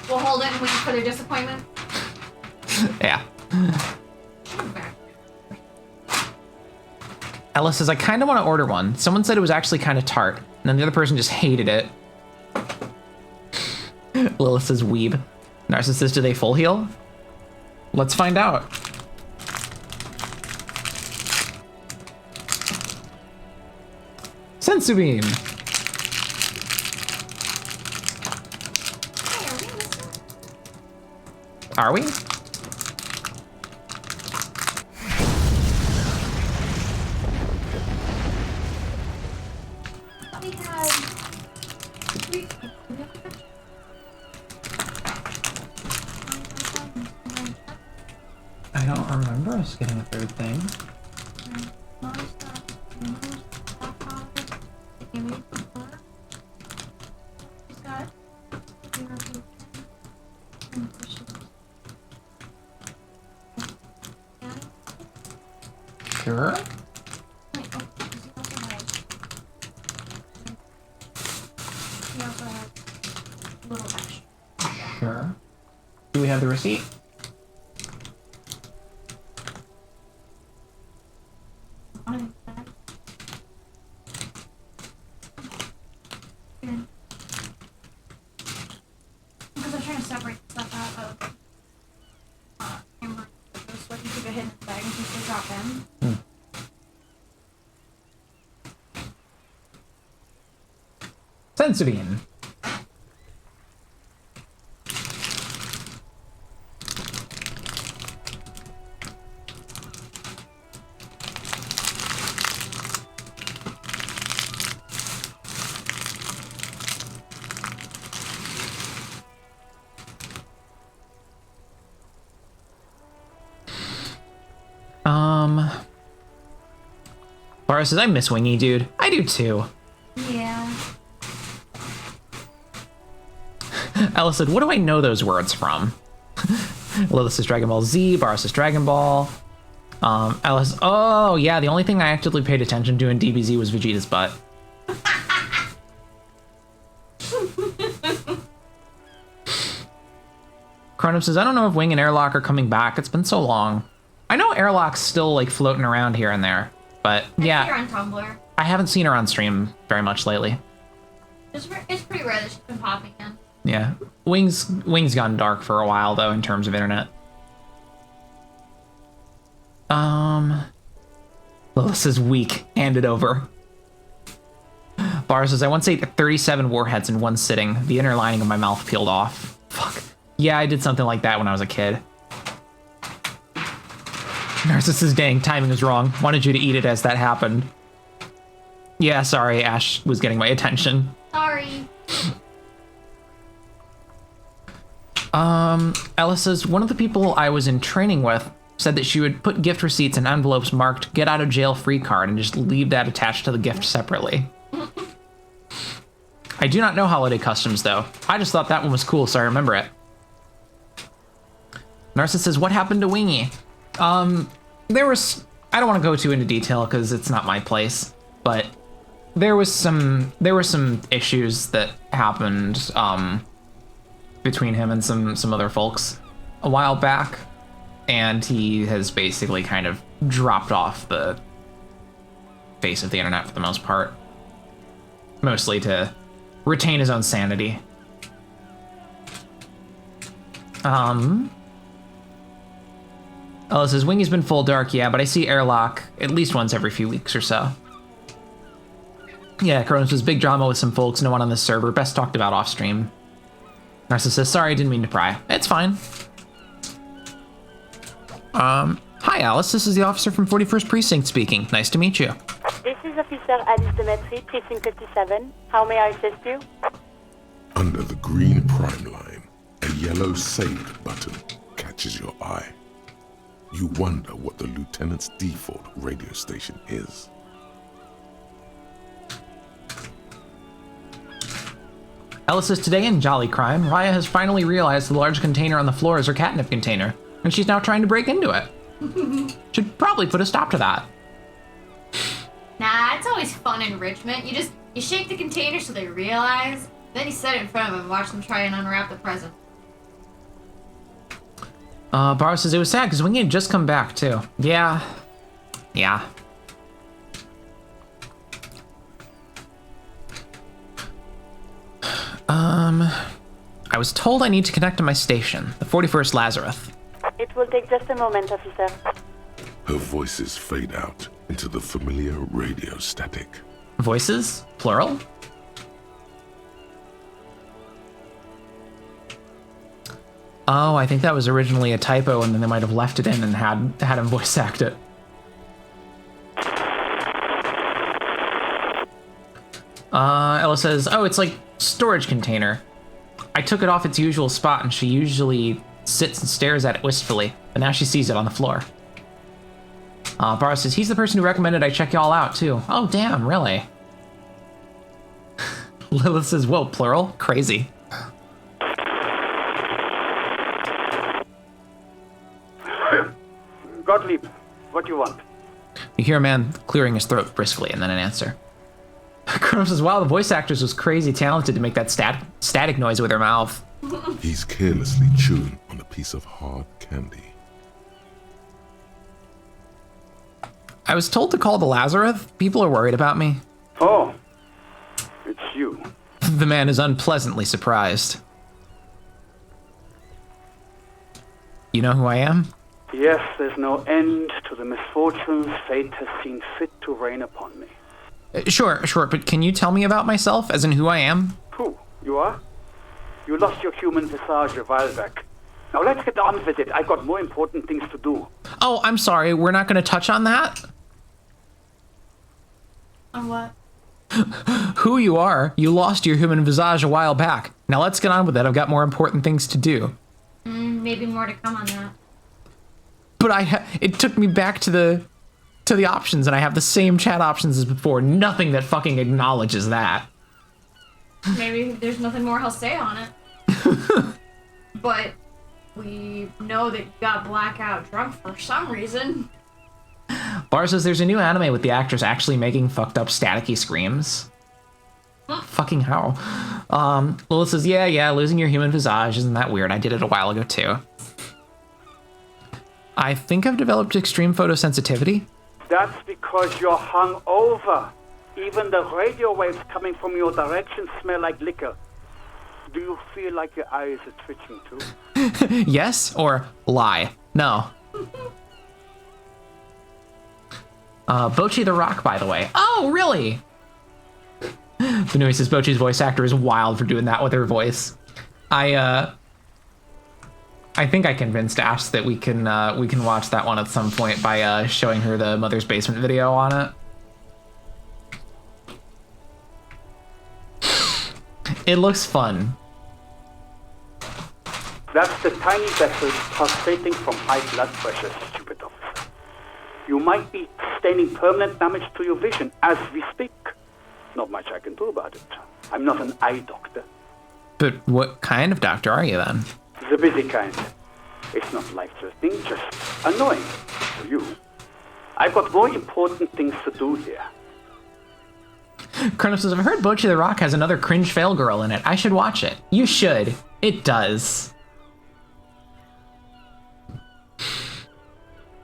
S1: We'll hold it and wait for their disappointment.
S2: Yeah. Ella says, I kind of want to order one. Someone said it was actually kind of tart, and then the other person just hated it. Lilith says, weeb. Narcissus, do they full heal? Let's find out. Sensu beam. Are we?
S5: We had...
S2: I don't remember us getting a third thing. Sure. Sure. Do we have the receipt?
S1: Because I'm trying to separate stuff out of hamburgers so I can keep it hidden in the bag in case they drop in.
S2: Sensodyne. Bara says, I miss Wingy, dude. I do too.
S5: Yeah.
S2: Ella said, what do I know those words from? Lilith says Dragon Ball Z, Bara says Dragon Ball. Ella says, oh yeah, the only thing I actively paid attention to in DBZ was Vegeta's butt. Chrono says, I don't know if Wing and Airlock are coming back. It's been so long. I know Airlock's still like floating around here and there, but yeah.
S5: You're on Tumblr.
S2: I haven't seen her on stream very much lately.
S5: It's pretty rare that she's been popping in.
S2: Yeah. Wing's gone dark for a while though in terms of internet. Lilith says weak. Hand it over. Bar says, I once ate 37 warheads in one sitting. The inner lining of my mouth peeled off. Fuck. Yeah, I did something like that when I was a kid. Narcissus says, dang, timing was wrong. Wanted you to eat it as that happened. Yeah, sorry, Ash was getting my attention.
S5: Sorry.
S2: Ella says, one of the people I was in training with said that she would put gift receipts in envelopes marked get out of jail free card and just leave that attached to the gift separately. I do not know holiday customs though. I just thought that one was cool, so I remember it. Narcissus says, what happened to Wingy? There was, I don't want to go too into detail because it's not my place, but there were some issues that happened, between him and some other folks a while back, and he has basically kind of dropped off the face of the internet for the most part, mostly to retain his own sanity. Ella says, Wingy's been full dark, yeah, but I see Airlock at least once every few weeks or so. Yeah, Cronus was big drama with some folks, no one on this server, best talked about off stream. Narcissus says, sorry, didn't mean to pry. It's fine. Hi Alice, this is the officer from 41st Precinct speaking. Nice to meet you.
S9: This is Officer Alice Demetri, Precinct 57. How may I assist you?
S6: Under the green prime line, a yellow saved button catches your eye. You wonder what the lieutenant's default radio station is.
S2: Ella says, today in Jolly Crime, Raya has finally realized the large container on the floor is her catnip container, and she's now trying to break into it. Should probably put a stop to that.
S5: Nah, it's always fun enrichment. You shake the container so they realize, then you set it in front of them and watch them try and unwrap the present.
S2: Bar says it was sad because Wingy had just come back too. Yeah. I was told I need to connect to my station, the 41st Lazarus.
S9: It will take just a moment, officer.
S6: Her voices fade out into the familiar radio static.
S2: Voices? Plural? Oh, I think that was originally a typo, and then they might have left it in and had him voice act it. Ella says, oh, it's like storage container. I took it off its usual spot, and she usually sits and stares at it wistfully, but now she sees it on the floor. Barra says, he's the person who recommended I check y'all out, too. Oh, damn, really? Lilith says, whoa, plural? Crazy.
S10: Gottlieb, what do you want?
S2: You hear a man clearing his throat briskly, and then an answer. Kronos says, wow, the voice actress was crazy talented to make that static noise with her mouth.
S6: He's carelessly chewing on a piece of hard candy.
S2: I was told to call the Lazarus. People are worried about me.
S10: Oh, it's you.
S2: The man is unpleasantly surprised. You know who I am?
S10: Yes, there's no end to the misfortunes fate has seen fit to rain upon me.
S2: Sure, but can you tell me about myself, as in who I am?
S10: Who? You are? You lost your human visage a while back. Now let's get on with it. I've got more important things to do.
S2: Oh, I'm sorry, we're not going to touch on that?
S5: On what?
S2: Who you are, you lost your human visage a while back. Now let's get on with it, I've got more important things to do.
S5: Maybe more to come on that.
S2: But it took me back to the options, and I have the same chat options as before. Nothing that fucking acknowledges that.
S5: Maybe there's nothing more he'll say on it. But we know that you got blackout drunk for some reason.
S2: Bar says there's a new anime with the actress actually making fucked up staticky screams. Fucking how? Lilith says, yeah, losing your human visage, isn't that weird? I did it a while ago too. I think I've developed extreme photosensitivity.
S10: That's because you're hungover. Even the radio waves coming from your direction smell like liquor. Do you feel like your eyes are twitching too?
S2: Yes or lie? No. Bochi the Rock, by the way. Oh, really? Benui says Bochi's voice actor is wild for doing that with her voice. I think I convinced Ash that we can watch that one at some point by showing her the Mother's Basement video on it. It looks fun.
S10: That's the tiny vessel pulsating from high blood pressure, stupid officer. You might be sustaining permanent damage to your vision as we speak. Not much I can do about it. I'm not an eye doctor.
S2: But what kind of doctor are you then?
S10: The busy kind. It's not life-threatening, just annoying for you. I've got more important things to do here.
S2: Kronos says, I've heard Bochi the Rock has another cringe fail girl in it. I should watch it. You should. It does.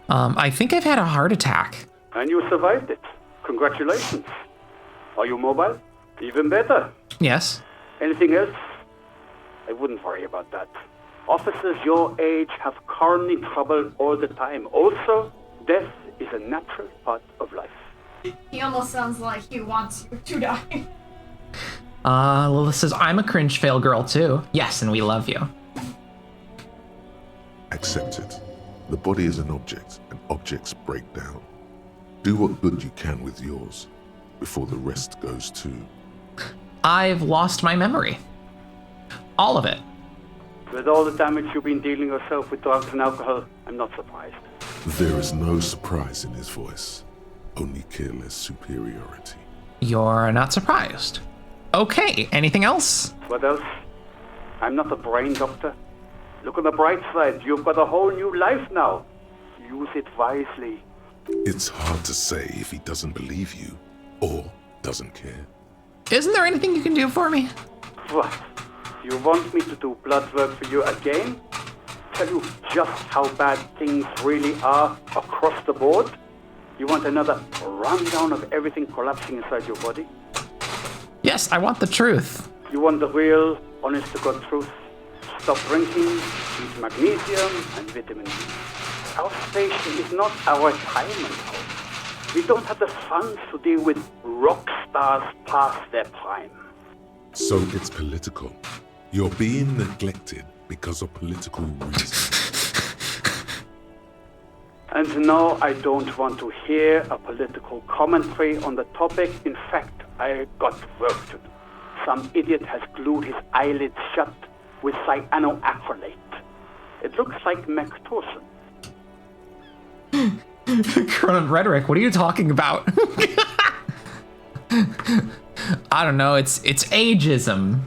S2: I think I've had a heart attack.
S10: And you survived it. Congratulations. Are you mobile? Even better.
S2: Yes.
S10: Anything else? I wouldn't worry about that. Officers your age have coronary trouble all the time. Also, death is a natural part of life.
S5: He almost sounds like he wants you to die.
S2: Lilith says, I'm a cringe fail girl too. Yes, and we love you.
S6: Accept it. The body is an object, and objects break down. Do what good you can with yours, before the rest goes too.
S2: I've lost my memory. All of it.
S10: With all the damage you've been dealing yourself with drugs and alcohol, I'm not surprised.
S6: There is no surprise in his voice, only careless superiority.
S2: You're not surprised. Okay, anything else?
S10: What else? I'm not a brain doctor. Look on the bright side, you've got a whole new life now. Use it wisely.
S6: It's hard to say if he doesn't believe you, or doesn't care.
S2: Isn't there anything you can do for me?
S10: What? You want me to do blood work for you again? Tell you just how bad things really are across the board? You want another rundown of everything collapsing inside your body?
S2: Yes, I want the truth.
S10: You want the real, honest-to-God truth? Stop drinking, eat magnesium and vitamin D. Our station is not our retirement home. We don't have the funds to deal with rock stars past their prime.
S6: So it's political. You're being neglected because of political reasons.
S10: And no, I don't want to hear a political commentary on the topic. In fact, I got work to do. Some idiot has glued his eyelids shut with cyanoacrylate. It looks like McTorson.
S2: Cronin rhetoric, what are you talking about? I don't know, it's ageism.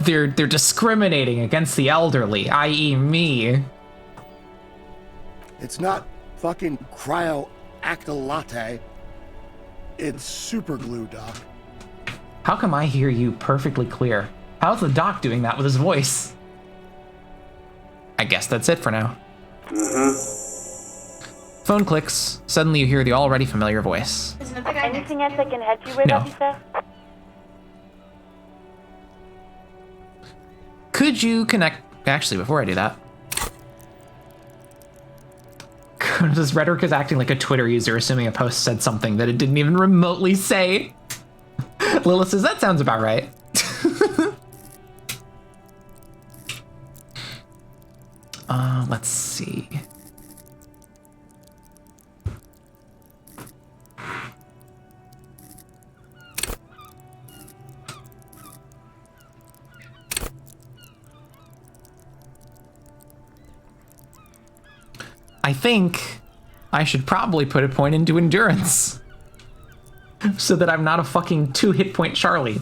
S2: They're discriminating against the elderly, i.e. me.
S11: It's not fucking cryo-actylate. It's super glue, Doc.
S2: How come I hear you perfectly clear? How's the doc doing that with his voice? I guess that's it for now. Phone clicks. Suddenly you hear the already familiar voice.
S5: Isn't it the guy next
S9: Anything else I can help you with,
S2: No.
S9: officer?
S2: Could you connect... Actually, before I do that... This rhetoric is acting like a Twitter user, assuming a post said something that it didn't even remotely say. Lilith says, that sounds about right. Let's see. I think I should probably put a point into endurance so that I'm not a fucking 2 hit point Charlie.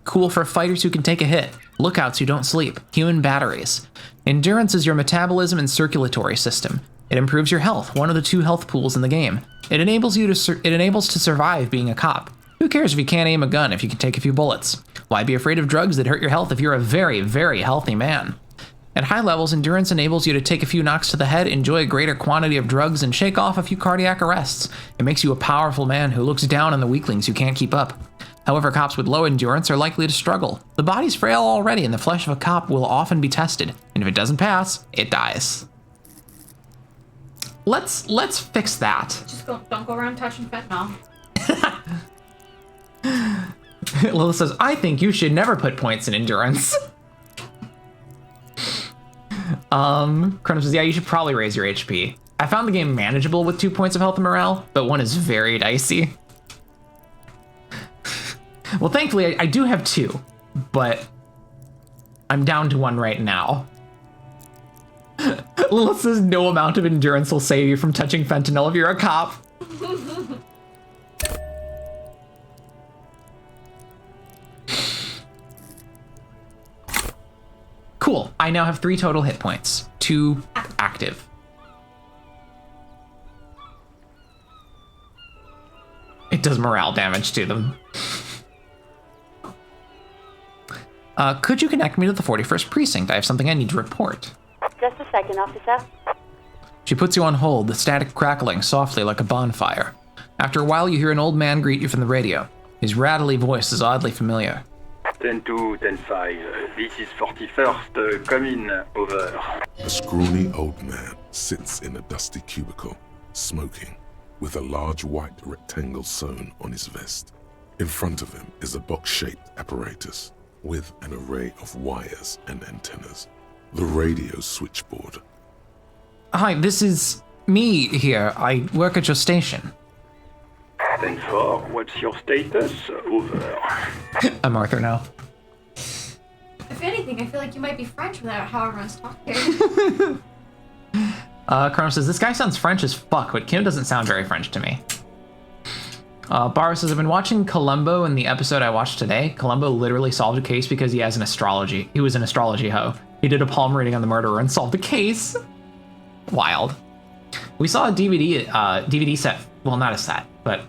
S2: Cool for fighters who can take a hit, lookouts who don't sleep, human batteries. Endurance is your metabolism and circulatory system. It improves your health, one of the 2 health pools in the game. It enables to survive being a cop. Who cares if you can't aim a gun if you can take a few bullets? Why be afraid of drugs that hurt your health if you're a very, very healthy man? At high levels, endurance enables you to take a few knocks to the head, enjoy a greater quantity of drugs, and shake off a few cardiac arrests. It makes you a powerful man who looks down on the weaklings who can't keep up. However, cops with low endurance are likely to struggle. The body's frail already, and the flesh of a cop will often be tested. And if it doesn't pass, it dies. Let's fix that.
S5: Just don't go around touching fentanyl.
S2: Lilith says, I think you should never put points in endurance. Chronos says, yeah, you should probably raise your HP. I found the game manageable with 2 points of health and morale, but 1 is very dicey. Well, thankfully, I do have 2, but I'm down to 1 right now. Lilith says, no amount of endurance will save you from touching fentanyl if you're a cop. Cool, I now have 3 total hit points, 2 active. It does morale damage to them. Could you connect me to the 41st Precinct? I have something I need to report.
S9: Just a second, officer.
S2: She puts you on hold, the static crackling softly like a bonfire. After a while, you hear an old man greet you from the radio. His rattly voice is oddly familiar.
S12: 10-2, 10-5, this is 41st, come in, over.
S6: A scrawny old man sits in a dusty cubicle, smoking, with a large white rectangle sewn on his vest. In front of him is a box-shaped apparatus with an array of wires and antennas. The radio switchboard.
S2: Hi, this is me here. I work at your station.
S12: 10-4, what's your status? Over.
S2: I'm Arthur now.
S5: If anything, I feel like you might be French without how everyone's talking.
S2: Chronos says, this guy sounds French as fuck, but Kim doesn't sound very French to me. Barra says, I've been watching Columbo in the episode I watched today. Columbo literally solved a case because he was an astrology hoe. He did a palm reading on the murderer and solved the case. Wild. We saw a DVD set, well, not a set, but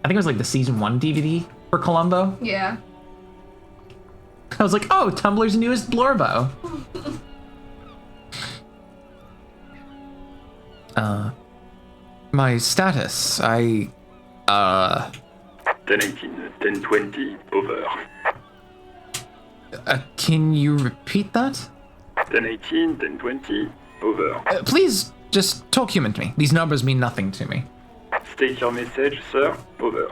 S2: I think it was like the season 1 DVD for Columbo.
S5: Yeah.
S2: I was like, oh, Tumblr's newest Blorbo. My status,
S12: 10-18, 10-20, over.
S2: Can you repeat that?
S12: 10-18, 10-20, over.
S2: Please, just talk human to me. These numbers mean nothing to me.
S12: State your message, sir, over.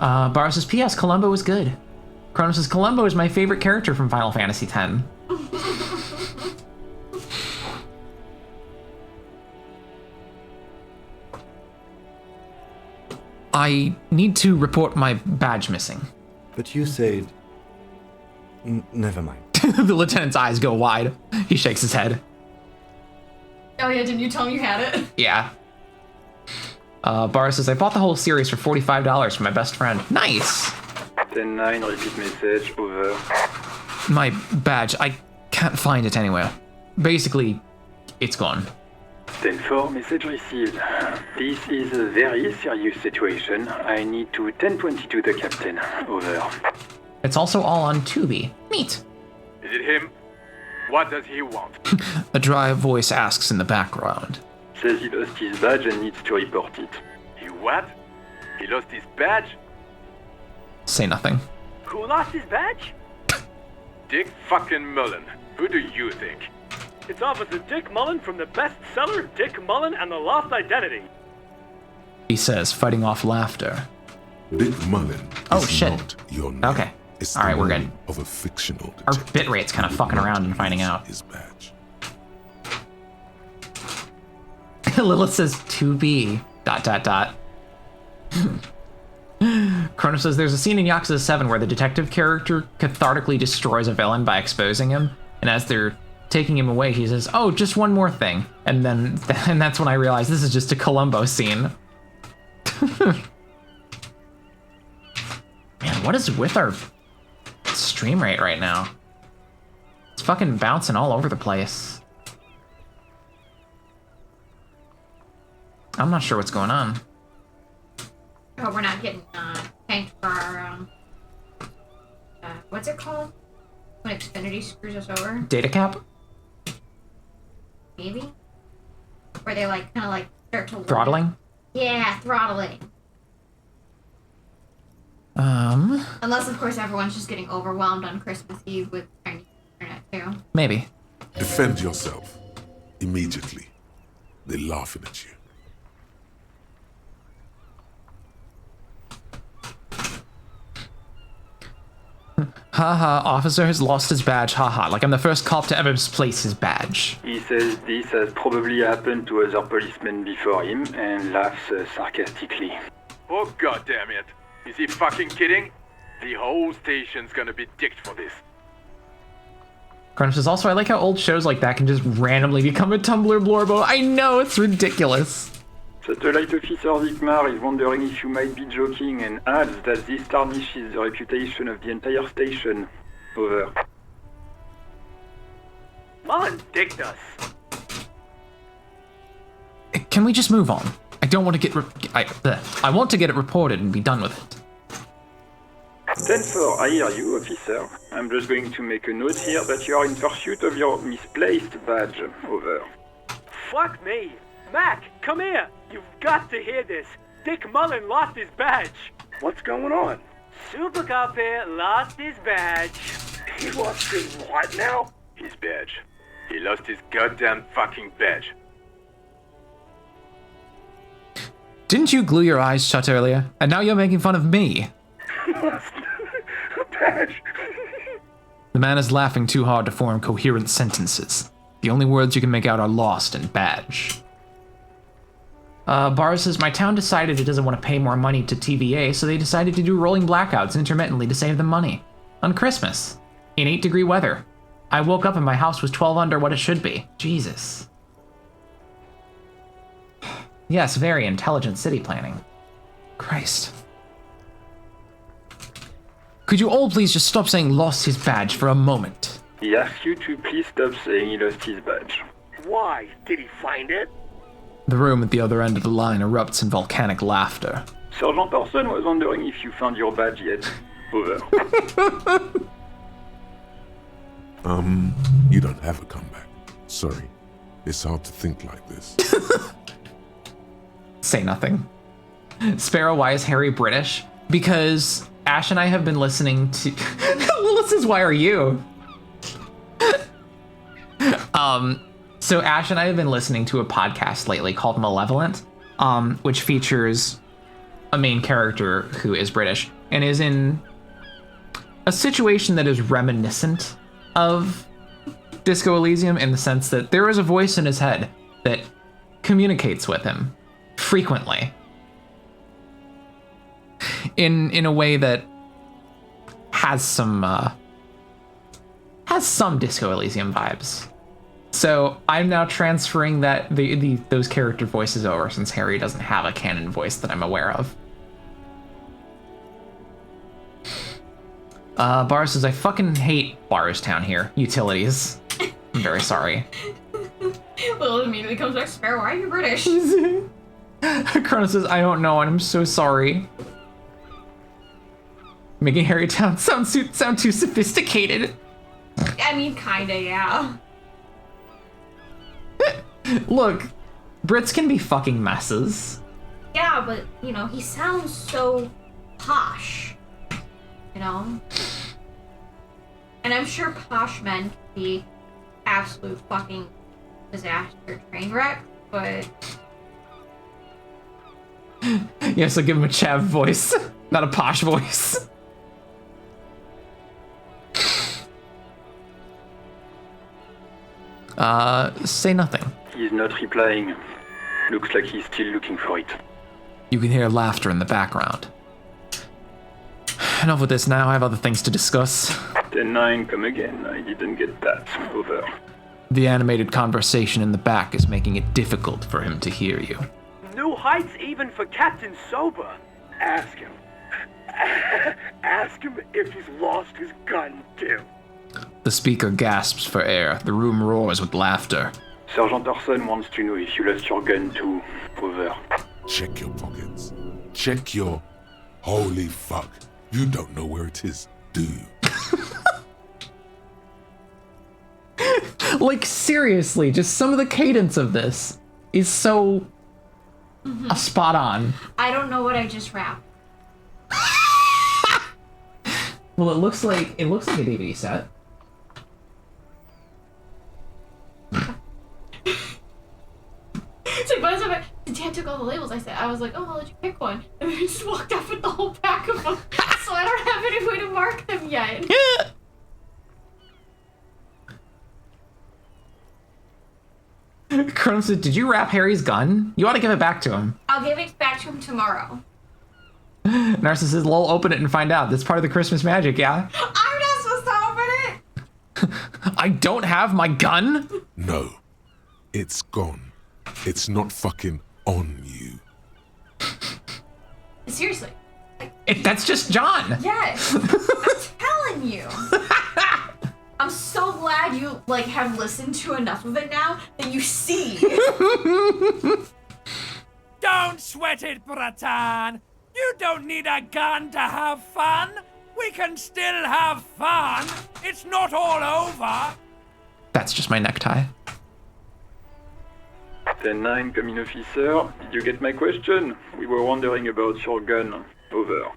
S2: Barra says, P.S. Columbo was good. Kronos says, Columbo is my favorite character from Final Fantasy X. I need to report my badge missing.
S7: But you said... never mind.
S2: The lieutenant's eyes go wide. He shakes his head.
S5: Oh yeah, didn't you tell me you had it?
S2: Yeah. Barra says, I bought the whole series for $45 for my best friend. Nice!
S12: 10-9, repeat message, over.
S2: My badge, I can't find it anywhere. Basically, it's gone.
S12: 10-4, message received. This is a very serious situation. I need to 1022 the captain. Over.
S2: It's also all on Tubi. Neat.
S13: Is it him? What does he want?
S2: A dry voice asks in the background.
S12: Says he lost his badge and needs to report it.
S13: He what? He lost his badge?
S2: Say nothing.
S13: Who lost his badge? Dick fucking Mullen. Who do you think?
S14: It's Officer Dick Mullen from the bestseller Dick Mullen and the Lost Identity.
S2: He says, fighting off laughter.
S6: Dick Mullen
S2: Oh,
S6: is
S2: shit.
S6: not your name.
S2: Okay.
S6: It's
S2: All right,
S6: the
S2: we're
S6: name
S2: good.
S6: Of a fictional
S2: Our
S6: detective
S2: bit rate's kind of
S6: who
S2: fucking
S6: did
S2: around
S6: not
S2: and finding
S6: use
S2: out.
S6: his badge.
S2: Lilith says, to be, ... Kronos says, there's a scene in Yakuza 7 where the detective character cathartically destroys a villain by exposing him, and as they're taking him away, he says, oh, just one more thing. And then, and that's when I realized this is just a Columbo scene. Man, what is with our stream rate right now? It's fucking bouncing all over the place. I'm not sure what's going on.
S5: Oh, we're not getting tanked for our what's it called? When Xfinity screws us over?
S2: Data cap?
S5: Maybe? Where they like kind of like start to
S2: Throttling?
S5: Yeah, throttling. Unless of course everyone's just getting overwhelmed on Christmas Eve with Chinese internet too.
S2: Maybe.
S6: Defend yourself. Immediately. They're laughing at you.
S2: Haha, officer has lost his badge, haha. Like I'm the first cop to ever misplace his badge.
S12: He says this has probably happened to other policemen before him and laughs sarcastically.
S13: Oh god damn it. Is he fucking kidding? The whole station's gonna be dicked for this.
S2: Kronos says, also, I like how old shows like that can just randomly become a Tumblr blorbo. I know, it's ridiculous.
S12: Satellite Officer Vikmar is wondering if you might be joking and adds that this tarnishes the reputation of the entire station. Over.
S14: Mullen dicked us.
S2: Can we just move on? I don't want to get I want to get it reported and be done with it.
S12: 10-4, I hear you, officer. I'm just going to make a note here that you are in pursuit of your misplaced badge. Over.
S14: Fuck me. Mac, come here. You've got to hear this. Dick Mullen lost his badge.
S11: What's going on?
S14: Super Cop here lost his badge.
S11: He lost his what now?
S13: His badge. He lost his goddamn fucking badge.
S2: Didn't you glue your eyes shut earlier? And now you're making fun of me.
S11: Badge.
S2: The man is laughing too hard to form coherent sentences. The only words you can make out are lost and badge. Barra says, my town decided it doesn't want to pay more money to TVA, so they decided to do rolling blackouts intermittently to save them money. On Christmas. In 8-degree weather. I woke up and my house was 12 under what it should be. Jesus. Yes, very intelligent city planning. Christ. Could you all please just stop saying lost his badge for a moment?
S12: He asks you to please stop saying he lost his badge.
S11: Why? Did he find it?
S2: The room at the other end of the line erupts in volcanic laughter.
S12: Sergeant Person was wondering if you found your badge yet. Over.
S6: You don't have a comeback. Sorry. It's hard to think like this.
S2: Say nothing. Sparrow, why is Harry British? Because Ash and I have been listening to... Lilith says, why are you? So Ash and I have been listening to a podcast lately called Malevolent, which features a main character who is British and is in a situation that is reminiscent of Disco Elysium in the sense that there is a voice in his head that communicates with him frequently in a way that has some Disco Elysium vibes. So I'm now transferring those character voices over since Harry doesn't have a canon voice that I'm aware of. Bar says, I fucking hate Barstown here. Utilities. I'm very sorry.
S5: Will immediately comes back, Sparrow, why are you British?
S2: Chrono says, I don't know, and I'm so sorry. Making Harry Town sound too sophisticated.
S5: I mean, kinda, yeah.
S2: Look, Brits can be fucking messes.
S5: Yeah, but, you know, he sounds so posh. You know? And I'm sure posh men can be absolute fucking disaster train wreck, but...
S2: Yeah, so give him a chav voice, not a posh voice. Say nothing.
S12: He's not replying. Looks like he's still looking for it.
S2: You can hear laughter in the background. Enough with this now, I have other things to discuss.
S12: 10-9, come again. I didn't get that. Over.
S2: The animated conversation in the back is making it difficult for him to hear you.
S14: New heights even for Captain Sober.
S11: Ask him. Ask him if he's lost his gun, too.
S2: The speaker gasps for air. The room roars with laughter.
S12: Sergeant Orson wants to know if you lost your gun too. Over.
S6: Check your pockets. Check your... Holy fuck. You don't know where it is, do you?
S2: Like, seriously, just some of the cadence of this is so... spot on.
S5: I don't know what I just rapped.
S2: Well, it looks like a DVD set.
S5: It's like, by the time Dad took all the labels, I was like, oh, I'll let you pick one. And then I just walked off with the whole pack of them. So I don't have any way to mark them yet.
S2: Chrono said, did you wrap Harry's gun? You ought to give it back to him.
S5: I'll give it back to him tomorrow.
S2: Narcissus says, lol, open it and find out. That's part of the Christmas magic, yeah?
S5: I'm not supposed to open it!
S2: I don't have my gun?
S6: No. It's gone. It's not fucking on you.
S5: Seriously.
S2: That's just John.
S5: Yes. I'm telling you. I'm so glad you, like, have listened to enough of it now that you see.
S15: Don't sweat it, Bratan. You don't need a gun to have fun. We can still have fun. It's not all over.
S2: That's just my necktie.
S12: 10-9, come in, officer. Did you get my question? We were wondering about your gun. Over.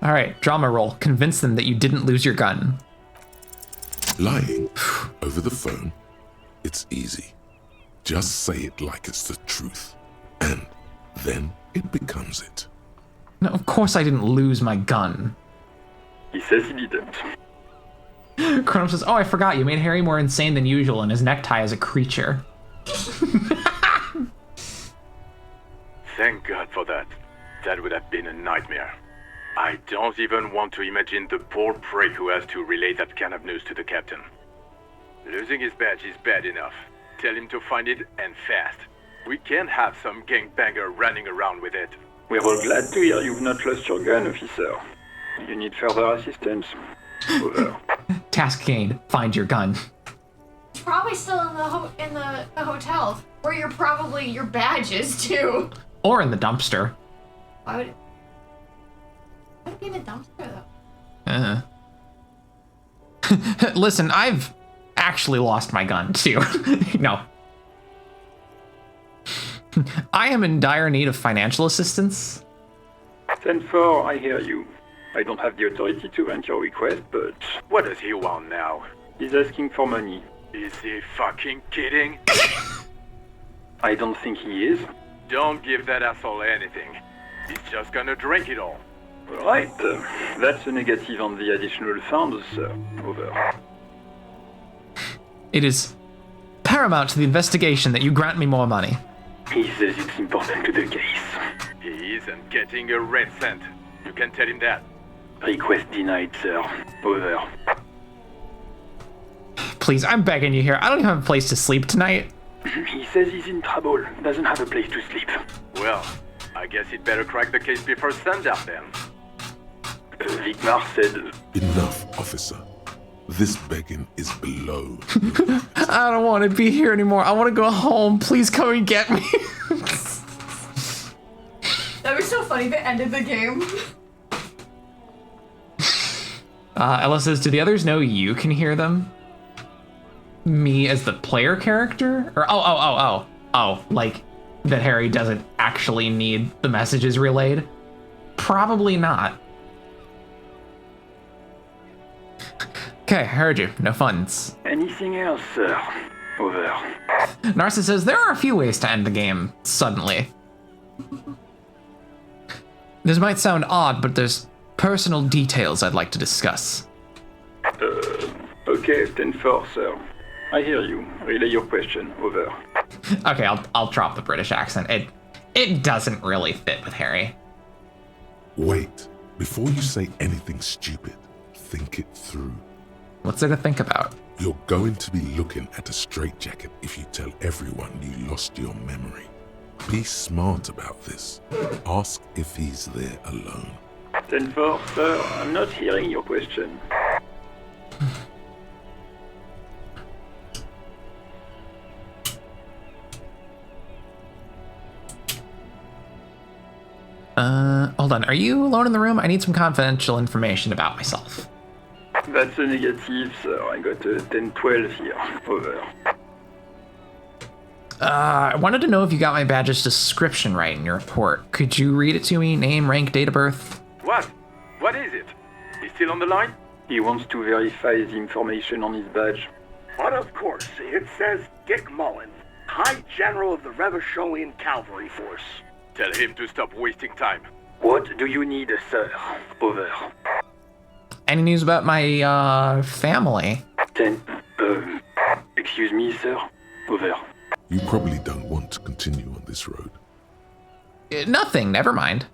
S2: All right, drama roll. Convince them that you didn't lose your gun.
S6: Lying over the phone, it's easy. Just say it like it's the truth, and then it becomes it.
S2: No, of course I didn't lose my gun.
S12: He says he didn't.
S2: Chrono says, oh, I forgot, you made Harry more insane than usual, and his necktie is a creature.
S13: Thank God for that. That would have been a nightmare. I don't even want to imagine the poor prick who has to relay that kind of news to the captain. Losing his badge is bad enough. Tell him to find it, and fast. We can't have some gangbanger running around with it.
S12: We're all glad to hear you've not lost your gun, officer. You need further assistance. Over.
S2: Task gained. Find your gun.
S5: It's probably still in the hotel, where your badge is too.
S2: Or in the dumpster.
S5: Why would it be in the dumpster though?
S2: Listen, I've actually lost my gun too. No. I am in dire need of financial assistance.
S12: 10-4, I hear you. I don't have the authority to grant your request, but...
S13: What does he want now?
S12: He's asking for money.
S13: Is he fucking kidding?
S12: I don't think he is.
S13: Don't give that asshole anything. He's just gonna drink it all.
S12: Right. That's a negative on the additional funds, sir. Over.
S2: It is paramount to the investigation that you grant me more money.
S12: He says it's important to the case.
S13: He isn't getting a red cent. You can tell him that.
S12: Request denied, sir. Over.
S2: Please, I'm begging you here. I don't even have a place to sleep tonight.
S12: He says he's in trouble. Doesn't have a place to sleep.
S13: Well, I guess he'd better crack the case before sundown then.
S12: Vicmar said...
S6: Enough, officer. This begging is below.
S2: I don't want to be here anymore. I want to go home. Please come and get me.
S1: That'd be so funny if it ended the game.
S2: Ella says, do the others know you can hear them? Me as the player character? Or, oh, like that Harry doesn't actually need the messages relayed? Probably not. Okay, heard you. No funds.
S12: Anything else, sir? Over.
S2: Narcissus says, there are a few ways to end the game suddenly. This might sound odd, but there's personal details I'd like to discuss.
S12: Okay, 10-4, sir. I hear you. Relay your question. Over.
S2: Okay, I'll drop the British accent. It doesn't really fit with Harry.
S6: Wait, before you say anything stupid, think it through.
S2: What's there to think about?
S6: You're going to be looking at a straitjacket if you tell everyone you lost your memory. Be smart about this. Ask if he's there alone.
S12: 10-4, sir. I'm not hearing your question.
S2: Hold on. Are you alone in the room? I need some confidential information about myself.
S12: That's a negative, sir. I got a 10-12 here. Over.
S2: I wanted to know if you got my badge's description right in your report. Could you read it to me? Name, rank, date of birth?
S13: What? What is it? He's still on the line?
S12: He wants to verify the information on his badge.
S11: But of course, it says Dick Mullen, High General of the Revacholian Cavalry Force.
S13: Tell him to stop wasting time.
S12: What do you need, sir? Over.
S2: Any news about my, family?
S12: 10. Excuse me, sir. Over.
S6: You probably don't want to continue on this road.
S2: Nothing, never mind.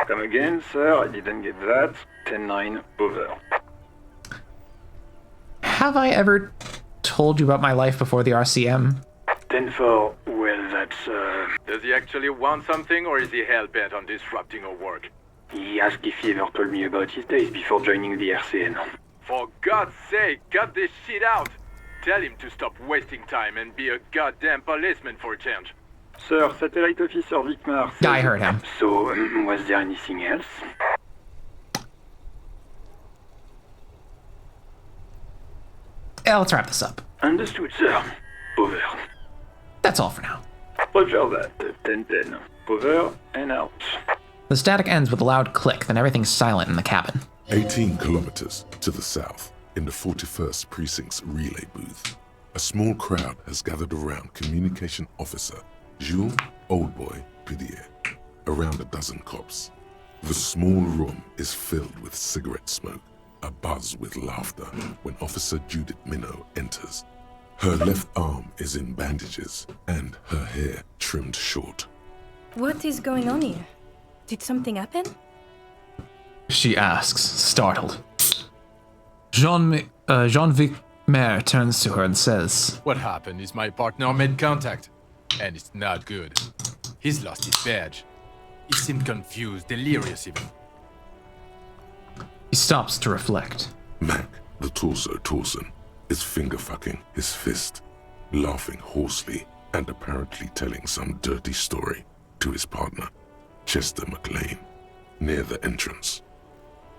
S12: Come again, sir. I didn't get that. 10-9. Over.
S2: Have I ever told you about my life before the RCM?
S12: 10-4. Well, that's,
S13: Does he actually want something, or is he hell-bent on disrupting our work?
S12: He asked if he ever told me about his days before joining the RCN.
S13: For God's sake, cut this shit out! Tell him to stop wasting time and be a goddamn policeman for a change.
S12: Sir, Satellite Officer Vicmar says...
S2: I heard him.
S12: So, was there anything else?
S2: Let's wrap this up.
S12: Understood, sir. Over.
S2: That's all for now.
S12: Roger that. 10-10. Over and out.
S2: The static ends with a loud click, then everything's silent in the cabin.
S6: 18 kilometers to the south, in the 41st Precinct's relay booth, a small crowd has gathered around Communication Officer Jules Oldboy Pidier, around a dozen cops. The small room is filled with cigarette smoke, abuzz with laughter when Officer Judith Minnow enters. Her left arm is in bandages and her hair trimmed short.
S16: What is going on here? Did something happen?
S2: She asks, startled. Jean-Vic Maire turns to her and says,
S17: What happened is my partner made contact, and it's not good. He's lost his badge. He seemed confused, delirious even.
S2: He stops to reflect.
S6: Mac, the torso Torson, is finger-fucking his fist, laughing hoarsely and apparently telling some dirty story to his partner, Chester McLean, near the entrance.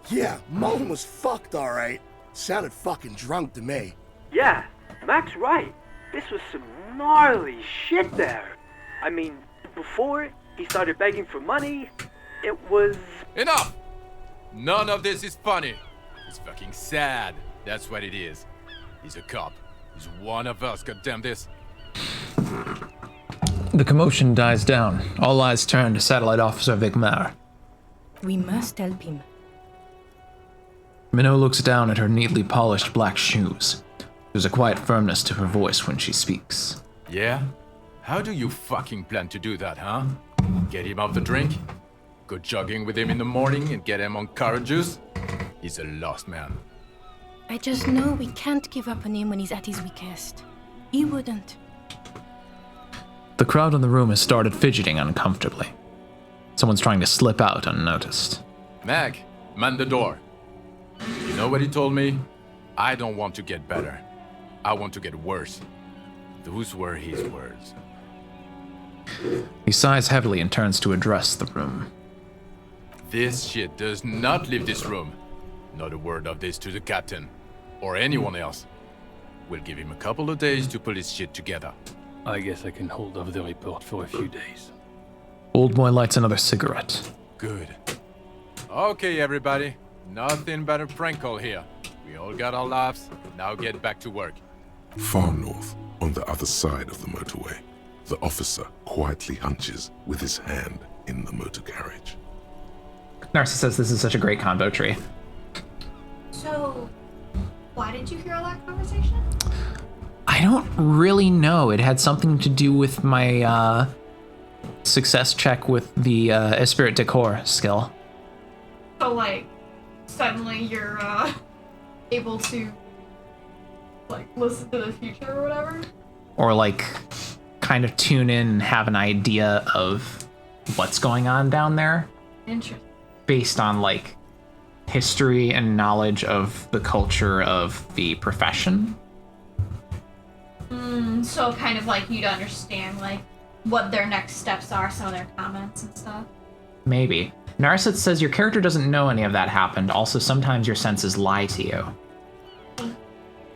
S18: Yeah, Mullen was fucked, alright. Sounded fucking drunk to me.
S14: Yeah, Mac's right. This was some gnarly shit there. I mean, before he started begging for money, it was...
S17: Enough! None of this is funny. It's fucking sad. That's what it is. He's a cop. He's one of us, goddamn this.
S2: The commotion dies down. All eyes turn to Satellite Officer Vic Maire.
S16: We must help him.
S2: Minnow looks down at her neatly polished black shoes. There's a quiet firmness to her voice when she speaks.
S17: Yeah? How do you fucking plan to do that, huh? Get him off the drink? Go jogging with him in the morning and get him on carrot juice? He's a lost man.
S16: I just know we can't give up on him when he's at his weakest. He wouldn't.
S2: The crowd in the room has started fidgeting uncomfortably. Someone's trying to slip out unnoticed.
S17: Mag, man the door. You know what he told me? I don't want to get better. I want to get worse. Those were his words.
S2: He sighs heavily and turns to address the room.
S17: This shit does not leave this room. Not a word of this to the captain. Or anyone else. We'll give him a couple of days to put his shit together.
S19: I guess I can hold off the report for a few days.
S2: Old boy lights another cigarette.
S17: Good. Okay, everybody. Nothing but a prank call here. We all got our laughs. Now get back to work.
S6: Far north, on the other side of the motorway, the officer quietly hunches with his hand in the motor carriage.
S2: Narcissus says this is such a great convo tree.
S5: So, why did you hear all that conversation?
S2: I don't really know. It had something to do with my success check with the Esprit de Corps skill.
S1: So, like, suddenly you're able to, like, listen to the future or whatever?
S2: Or, like, kind of tune in and have an idea of what's going on down there.
S1: Interesting.
S2: Based on, like, history and knowledge of the culture of the profession.
S5: So kind of like you'd understand, like, what their next steps are, some of their comments and stuff.
S2: Maybe. Narcissus says your character doesn't know any of that happened. Also, sometimes your senses lie to you.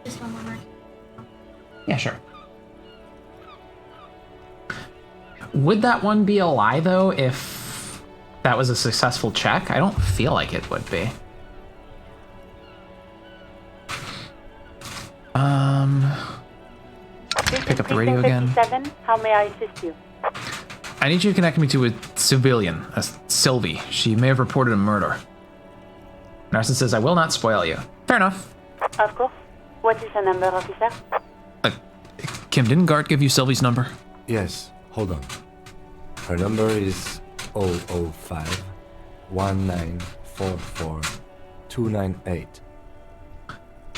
S5: Just one more.
S2: Yeah, sure. Would that one be a lie, though, if that was a successful check? I don't feel like it would be. Pick up the radio again.
S9: How may I assist you?
S2: I need you to connect me to a civilian, a Sylvie. She may have reported a murder. Narcissus says, I will not spoil you. Fair enough.
S9: Of course. What is the number, officer?
S2: Kim, didn't Gart give you Sylvie's number?
S7: Yes, hold on. Her number is 005 1944 298.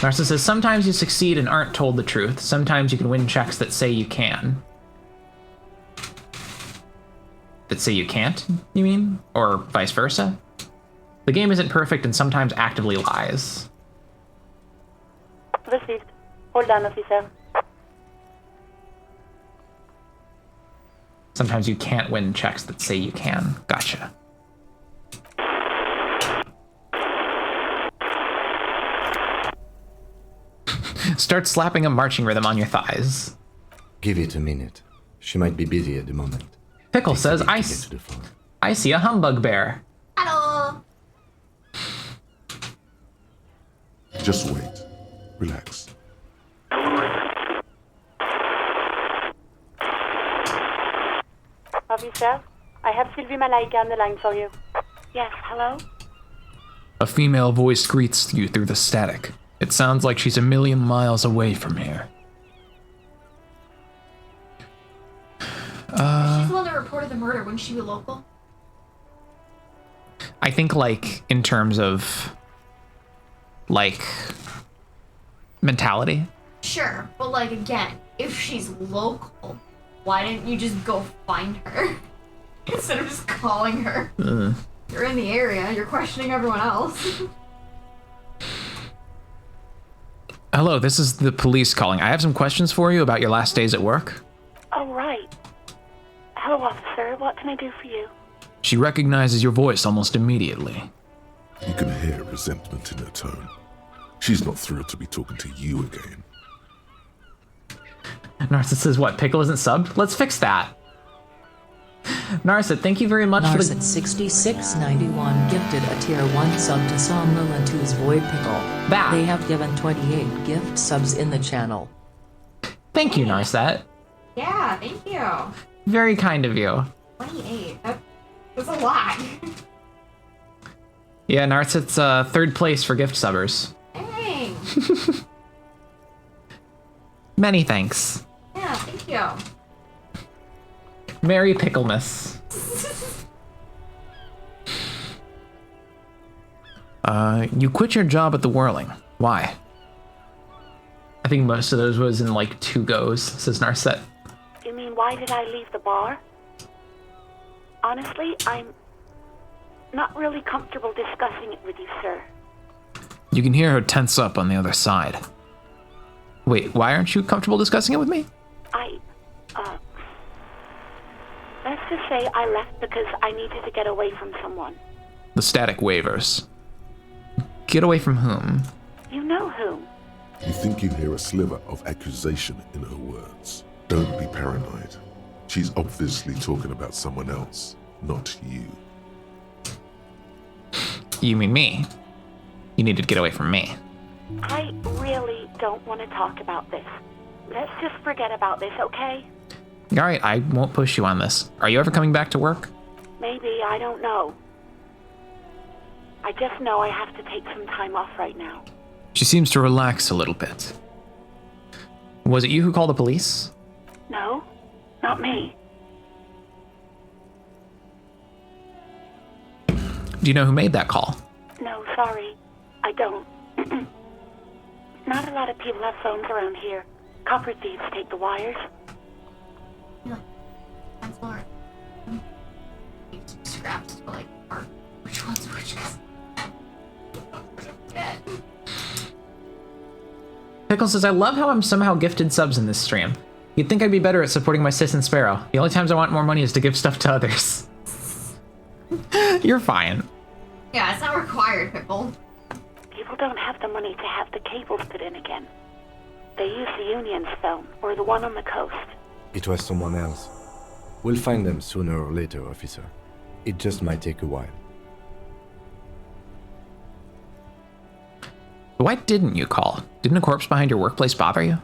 S2: Narcissus says, sometimes you succeed and aren't told the truth. Sometimes you can win checks that say you can. That say you can't, you mean? Or vice versa? The game isn't perfect and sometimes actively lies.
S9: Received. Hold on, officer.
S2: Sometimes you can't win checks that say you can. Gotcha. Start slapping a marching rhythm on your thighs.
S7: Give it a minute. She might be busy at the moment.
S2: Pickle says, I see a humbug bear.
S5: Hello.
S6: Just wait. Relax.
S9: Officer, I have Sylvie Malaika on the line for you. Yes, hello?
S2: A female voice greets you through the static. It sounds like she's a million miles away from here.
S5: She's the one that reported the murder. Wouldn't she be local?
S2: I think, like, in terms of, like, mentality.
S5: Sure, but like again, if she's local, why didn't you just go find her instead of just calling her? You're in the area. You're questioning everyone else.
S2: Hello, this is the police calling. I have some questions for you about your last days at work.
S9: Oh, right. Hello, officer. What can I do for you?
S2: She recognizes your voice almost immediately.
S6: You can hear resentment in her tone. She's not thrilled to be talking to you again.
S2: Narcissus says, what, Pickle isn't subbed? Let's fix that. Narcissus, thank you very much for the...
S20: Narcissus 6691 gifted a tier 1 sub to Somnolent 2's Void Pickle. They have given 28 gift subs in the channel.
S2: Thank you, Narcissus.
S5: Yeah, thank you.
S2: Very kind of you.
S5: 28. That's a lot.
S2: Yeah, Narset's third place for gift subbers.
S5: Dang.
S2: Many thanks.
S5: Yeah, thank you.
S2: Merry Picklemas. You quit your job at the Whirling. Why? I think most of those was in like 2 goes, says Narset.
S9: You mean, why did I leave the bar? Honestly, I'm not really comfortable discussing it with you, sir.
S2: You can hear her tense up on the other side. Wait, why aren't you comfortable discussing it with me?
S9: Let's just say I left because I needed to get away from someone.
S2: The static wavers. Get away from whom?
S9: You know whom.
S6: You think you hear a sliver of accusation in her words. Don't be paranoid. She's obviously talking about someone else, not you.
S2: You mean me? You need to get away from me.
S9: I really don't want to talk about this. Let's just forget about this, okay?
S2: Alright, I won't push you on this. Are you ever coming back to work?
S9: Maybe, I don't know. I just know I have to take some time off right now.
S2: She seems to relax a little bit. Was it you who called the police?
S9: No, not me.
S2: Do you know who made that call?
S9: No, sorry. I don't. Not a lot of people have phones around here. Copper thieves take the wires.
S5: That's more. Scraps to like, which one's which?
S2: Pickle says, I love how I'm somehow gifted subs in this stream. You'd think I'd be better at supporting my sis and Sparrow. The only times I want more money is to give stuff to others. You're fine.
S5: Yeah, it's not required, Pickle.
S9: People don't have the money to have the cables put in again. They use the Union's phone, or the one on the coast.
S7: It was someone else. We'll find them sooner or later, officer. It just might take a while.
S2: Why didn't you call? Didn't a corpse behind your workplace bother you?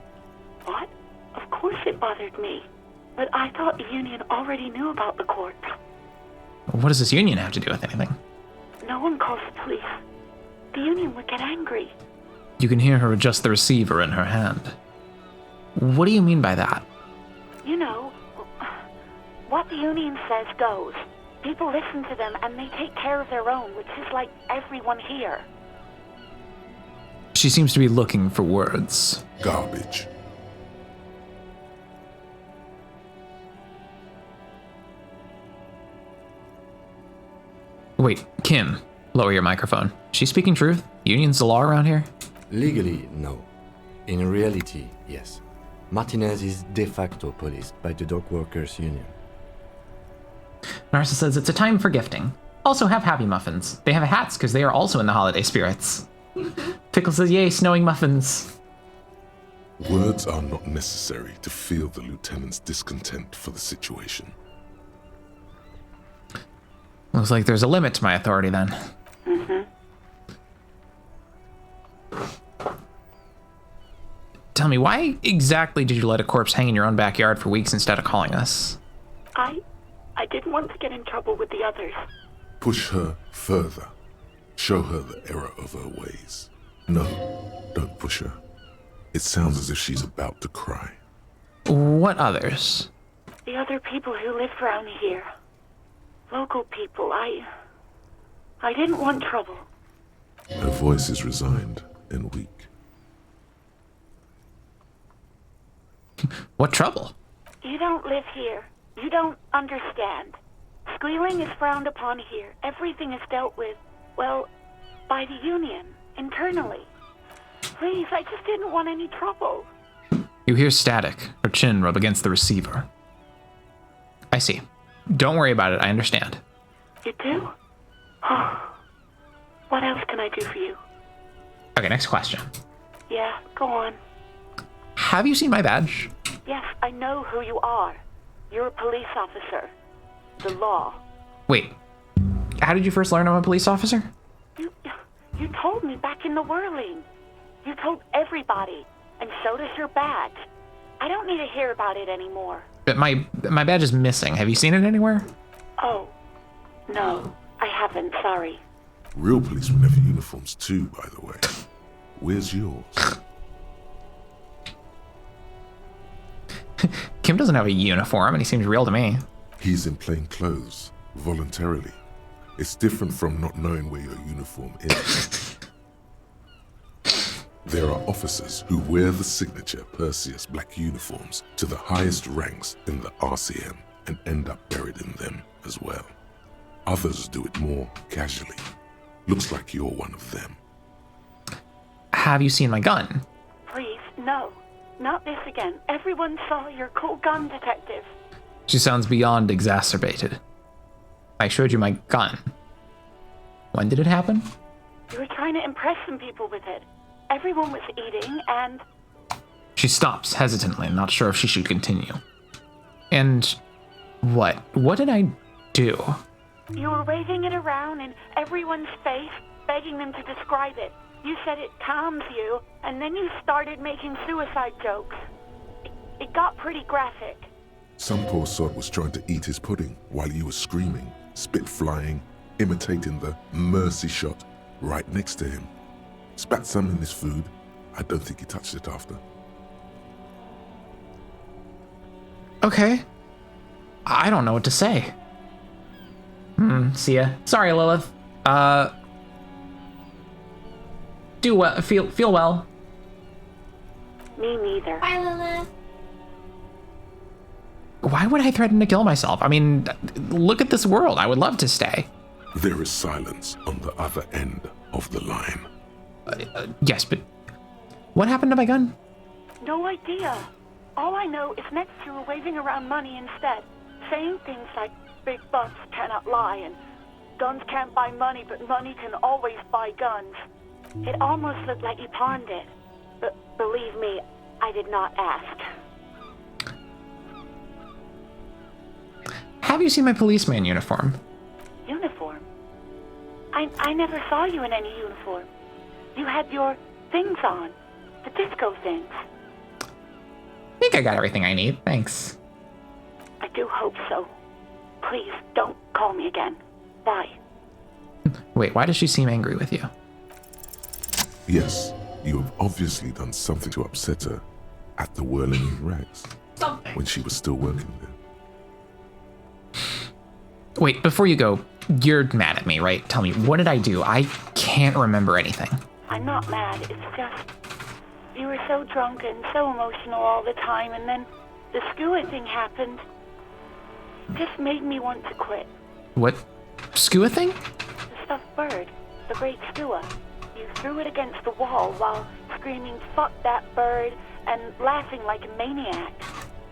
S9: What? Of course it bothered me. But I thought the Union already knew about the corpse.
S2: What does this union have to do with anything?
S9: No one calls the police. The Union would get angry.
S2: You can hear her adjust the receiver in her hand. What do you mean by that?
S9: You know, what the Union says goes. People listen to them and they take care of their own, which is like everyone here.
S2: She seems to be looking for words.
S6: Garbage.
S2: Wait, Kim, lower your microphone. She's speaking truth? Union's the law around here?
S7: Legally, no. In reality, yes. Martinez is de facto policed by the Dock Workers Union.
S2: Narsa says it's a time for gifting. Also have happy muffins. They have hats because they are also in the holiday spirits. Pickle says, yay, snowing muffins.
S6: Words are not necessary to feel the lieutenant's discontent for the situation.
S2: Looks like there's a limit to my authority then. Tell me, why exactly did you let a corpse hang in your own backyard for weeks instead of calling us?
S9: I didn't want to get in trouble with the others.
S6: Push her further. Show her the error of her ways. No, don't push her. It sounds as if she's about to cry.
S2: What others?
S9: The other people who live around here. Local people. I didn't want trouble.
S6: Her voice is resigned and weak.
S2: What trouble?
S9: You don't live here. You don't understand. Squealing is frowned upon here. Everything is dealt with, well, by the Union, internally. Please, I just didn't want any trouble.
S2: You hear static, her chin rub against the receiver. I see. Don't worry about it, I understand.
S9: You do? What else can I do for you?
S2: Okay, next question.
S9: Yeah, go on.
S2: Have you seen my badge?
S9: Yes, I know who you are. You're a police officer. The law.
S2: Wait, how did you first learn I'm a police officer?
S9: You told me back in the whirling. You told everybody, and so does your badge. I don't need to hear about it anymore.
S2: But my badge is missing. Have you seen it anywhere?
S9: Oh, no, I haven't, sorry.
S6: Real policemen have uniforms too, by the way. Where's yours?
S2: Kim doesn't have a uniform, and he seems real to me.
S6: He's in plain clothes, voluntarily. It's different from not knowing where your uniform is. There are officers who wear the signature Perseus black uniforms to the highest ranks in the RCM and end up buried in them as well. Others do it more casually. Looks like you're one of them.
S2: Have you seen my gun?
S9: Please, no. Not this again. Everyone saw your cool gun, detective.
S2: She sounds beyond exacerbated. I showed you my gun. When did it happen?
S9: You were trying to impress some people with it. Everyone was eating, and...
S2: She stops hesitantly, not sure if she should continue. And what? What did I do?
S9: You were waving it around in everyone's face, begging them to describe it. You said it calms you, and then you started making suicide jokes. It got pretty graphic.
S6: Some poor sod was trying to eat his pudding while you were screaming, spit flying, imitating the mercy shot right next to him. Spat some in his food. I don't think he touched it after.
S2: Okay. I don't know what to say. See ya. Sorry, Lilith. Do well. Feel well.
S9: Me neither.
S5: Bye, Lilith.
S2: Why would I threaten to kill myself? I mean, look at this world. I would love to stay.
S6: There is silence on the other end of the line.
S2: Yes, but what happened to my gun?
S9: No idea. All I know is next you were waving around money instead, saying things like big bucks cannot lie and guns can't buy money, but money can always buy guns. It almost looked like you pawned it, but believe me, I did not ask.
S2: Have you seen my policeman uniform?
S9: Uniform? I never saw you in any uniform. You had your things on, the disco things.
S2: I think I got everything I need, thanks.
S9: I do hope so. Please, don't call me again. Bye.
S2: Wait, why does she seem angry with you?
S6: Yes, you have obviously done something to upset her at the Whirling in Rags when she was still working there.
S2: Wait, before you go, you're mad at me, right? Tell me, what did I do? I can't remember anything.
S9: I'm not mad, it's just... You were so drunk and so emotional all the time, and then the skua thing happened. It just made me want to quit.
S2: What? Skua thing?
S9: The stuffed bird. The great skua. You threw it against the wall while screaming, "Fuck that bird," and laughing like a maniac.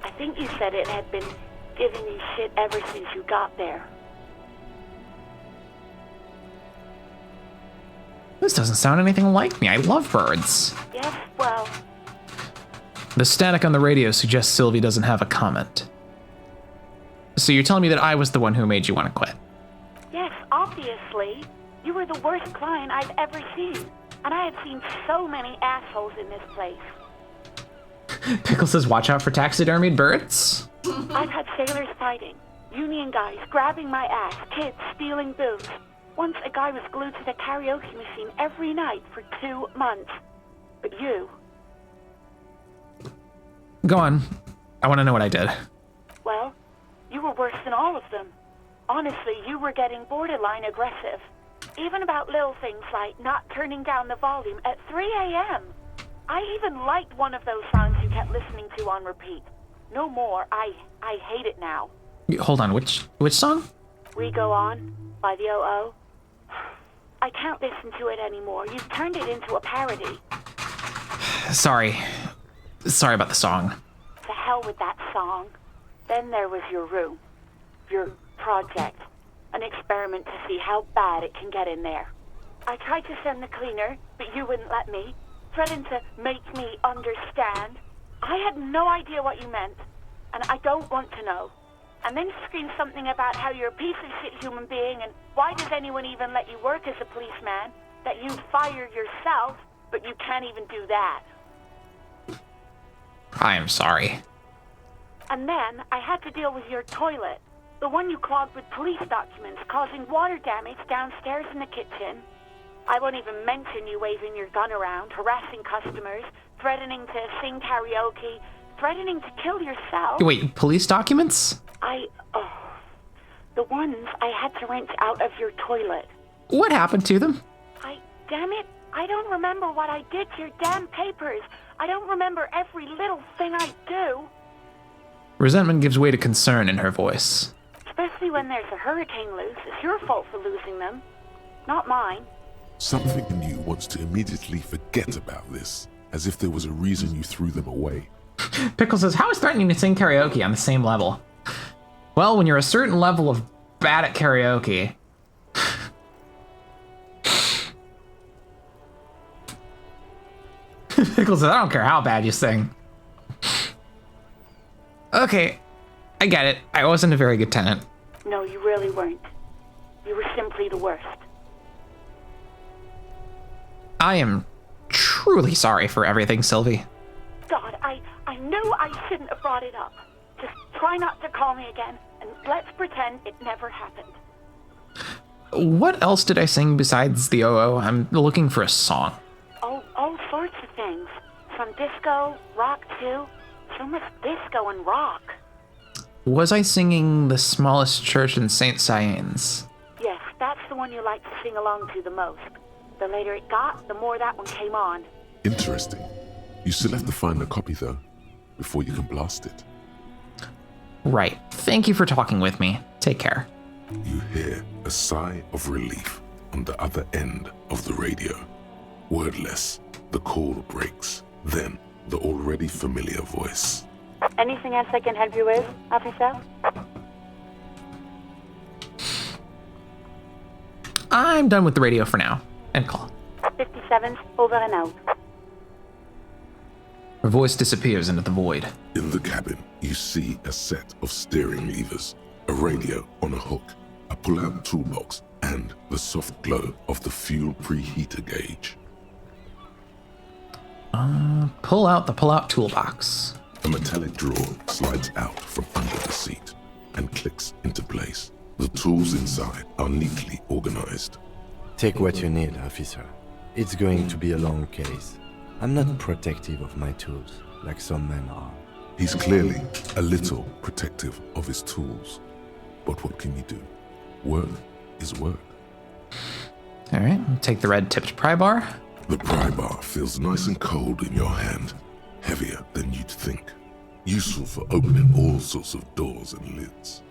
S9: I think you said it had been giving you shit ever since you got there.
S2: This doesn't sound anything like me. I love birds.
S9: Yes, well...
S2: The static on the radio suggests Sylvie doesn't have a comment. So you're telling me that I was the one who made you want to quit?
S9: Yes, obviously. You were the worst client I've ever seen. And I have seen so many assholes in this place.
S2: Pickle says, watch out for taxidermied birds?
S9: I've had sailors fighting, union guys grabbing my ass, kids stealing booze. Once a guy was glued to the karaoke machine every night for 2 months. But you...
S2: Go on. I want to know what I did.
S9: Well, you were worse than all of them. Honestly, you were getting borderline aggressive. Even about little things like not turning down the volume at 3 a.m. I even liked one of those songs you kept listening to on repeat. No more. I hate it now.
S2: Hold on, which song?
S9: We Go On by the O.O. I can't listen to it anymore. You've turned it into a parody.
S2: Sorry about the song.
S9: To hell with that song. Then there was your room. Your project. An experiment to see how bad it can get in there. I tried to send the cleaner, but you wouldn't let me. Threatened to make me understand. I had no idea what you meant, and I don't want to know. And then you screamed something about how you're a piece of shit human being, and why does anyone even let you work as a policeman? That you'd fire yourself, but you can't even do that.
S2: I am sorry.
S9: And then I had to deal with your toilet. The one you clogged with police documents, causing water damage downstairs in the kitchen. I won't even mention you waving your gun around, harassing customers, threatening to sing karaoke, threatening to kill yourself.
S2: Wait, police documents?
S9: The ones I had to wrench out of your toilet.
S2: What happened to them?
S9: Damn it, I don't remember what I did to your damn papers. I don't remember every little thing I do.
S2: Resentment gives way to concern in her voice.
S9: Especially when there's a hurricane loose. It's your fault for losing them, not mine.
S6: Something in you wants to immediately forget about this, as if there was a reason you threw them away.
S2: Pickle says, how is threatening to sing karaoke on the same level? Well, when you're a certain level of bad at karaoke... Pickle says, I don't care how bad you sing. Okay, I get it. I wasn't a very good tenant.
S9: No, you really weren't. You were simply the worst.
S2: I am truly sorry for everything, Sylvie.
S9: God, I knew I shouldn't have brought it up. Just try not to call me again, and let's pretend it never happened.
S2: What else did I sing besides the OO? I'm looking for a song.
S9: All sorts of things. From disco, rock too. So much disco and rock.
S2: Was I singing The Smallest Church in St. Siennes?
S9: Yes, that's the one you like to sing along to the most. The later it got, the more that one came on.
S6: Interesting. You still have to find a copy, though, before you can blast it.
S2: Right. Thank you for talking with me. Take care.
S6: You hear a sigh of relief on the other end of the radio. Wordless, the call breaks. Then, the already familiar voice.
S9: Anything else I can help you with, officer?
S2: I'm done with the radio for now. End call.
S9: 57's over and out.
S2: Her voice disappears into the void.
S6: In the cabin, you see a set of steering levers, a radio on a hook, a pull-out toolbox, and the soft glow of the fuel preheater gauge.
S2: Pull out the pull-out toolbox.
S6: A metallic drawer slides out from under the seat and clicks into place. The tools inside are neatly organized.
S7: Take what you need, officer. It's going to be a long case. I'm not protective of my tools, like some men are.
S6: He's clearly a little protective of his tools. But what can you do? Work is work.
S2: All right, take the red-tipped pry bar.
S6: The pry bar feels nice and cold in your hand, heavier than you'd think. Useful for opening all sorts of doors and lids.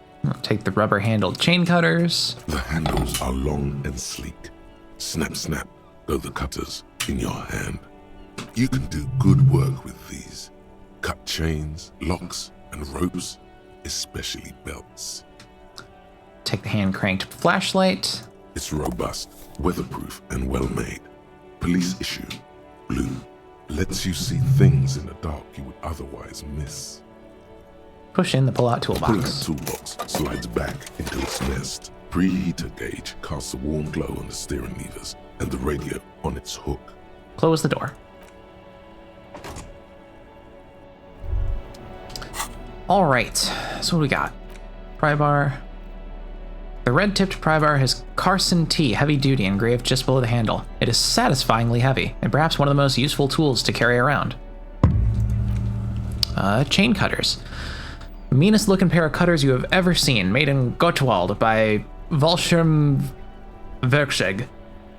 S2: Take the rubber-handled chain cutters.
S6: The handles are long and sleek. Snap, snap, go the cutters in your hand. You can do good work with these. Cut chains, locks, and ropes, especially belts.
S2: Take the hand-cranked flashlight.
S6: It's robust, weatherproof, and well-made. Police issue, blue, lets you see things in the dark you would otherwise miss.
S2: Push in the pull-out toolbox.
S6: Pull-out toolbox slides back into its nest. Preheater gauge casts a warm glow on the steering levers and the radio on its hook.
S2: Close the door. All right, so what do we got? Pry bar. The red-tipped pry bar has Carson T heavy duty engraved just below the handle. It is satisfyingly heavy, and perhaps one of the most useful tools to carry around. Chain cutters. The meanest looking pair of cutters you have ever seen, made in Gottwald by Volschirm Werkzeug.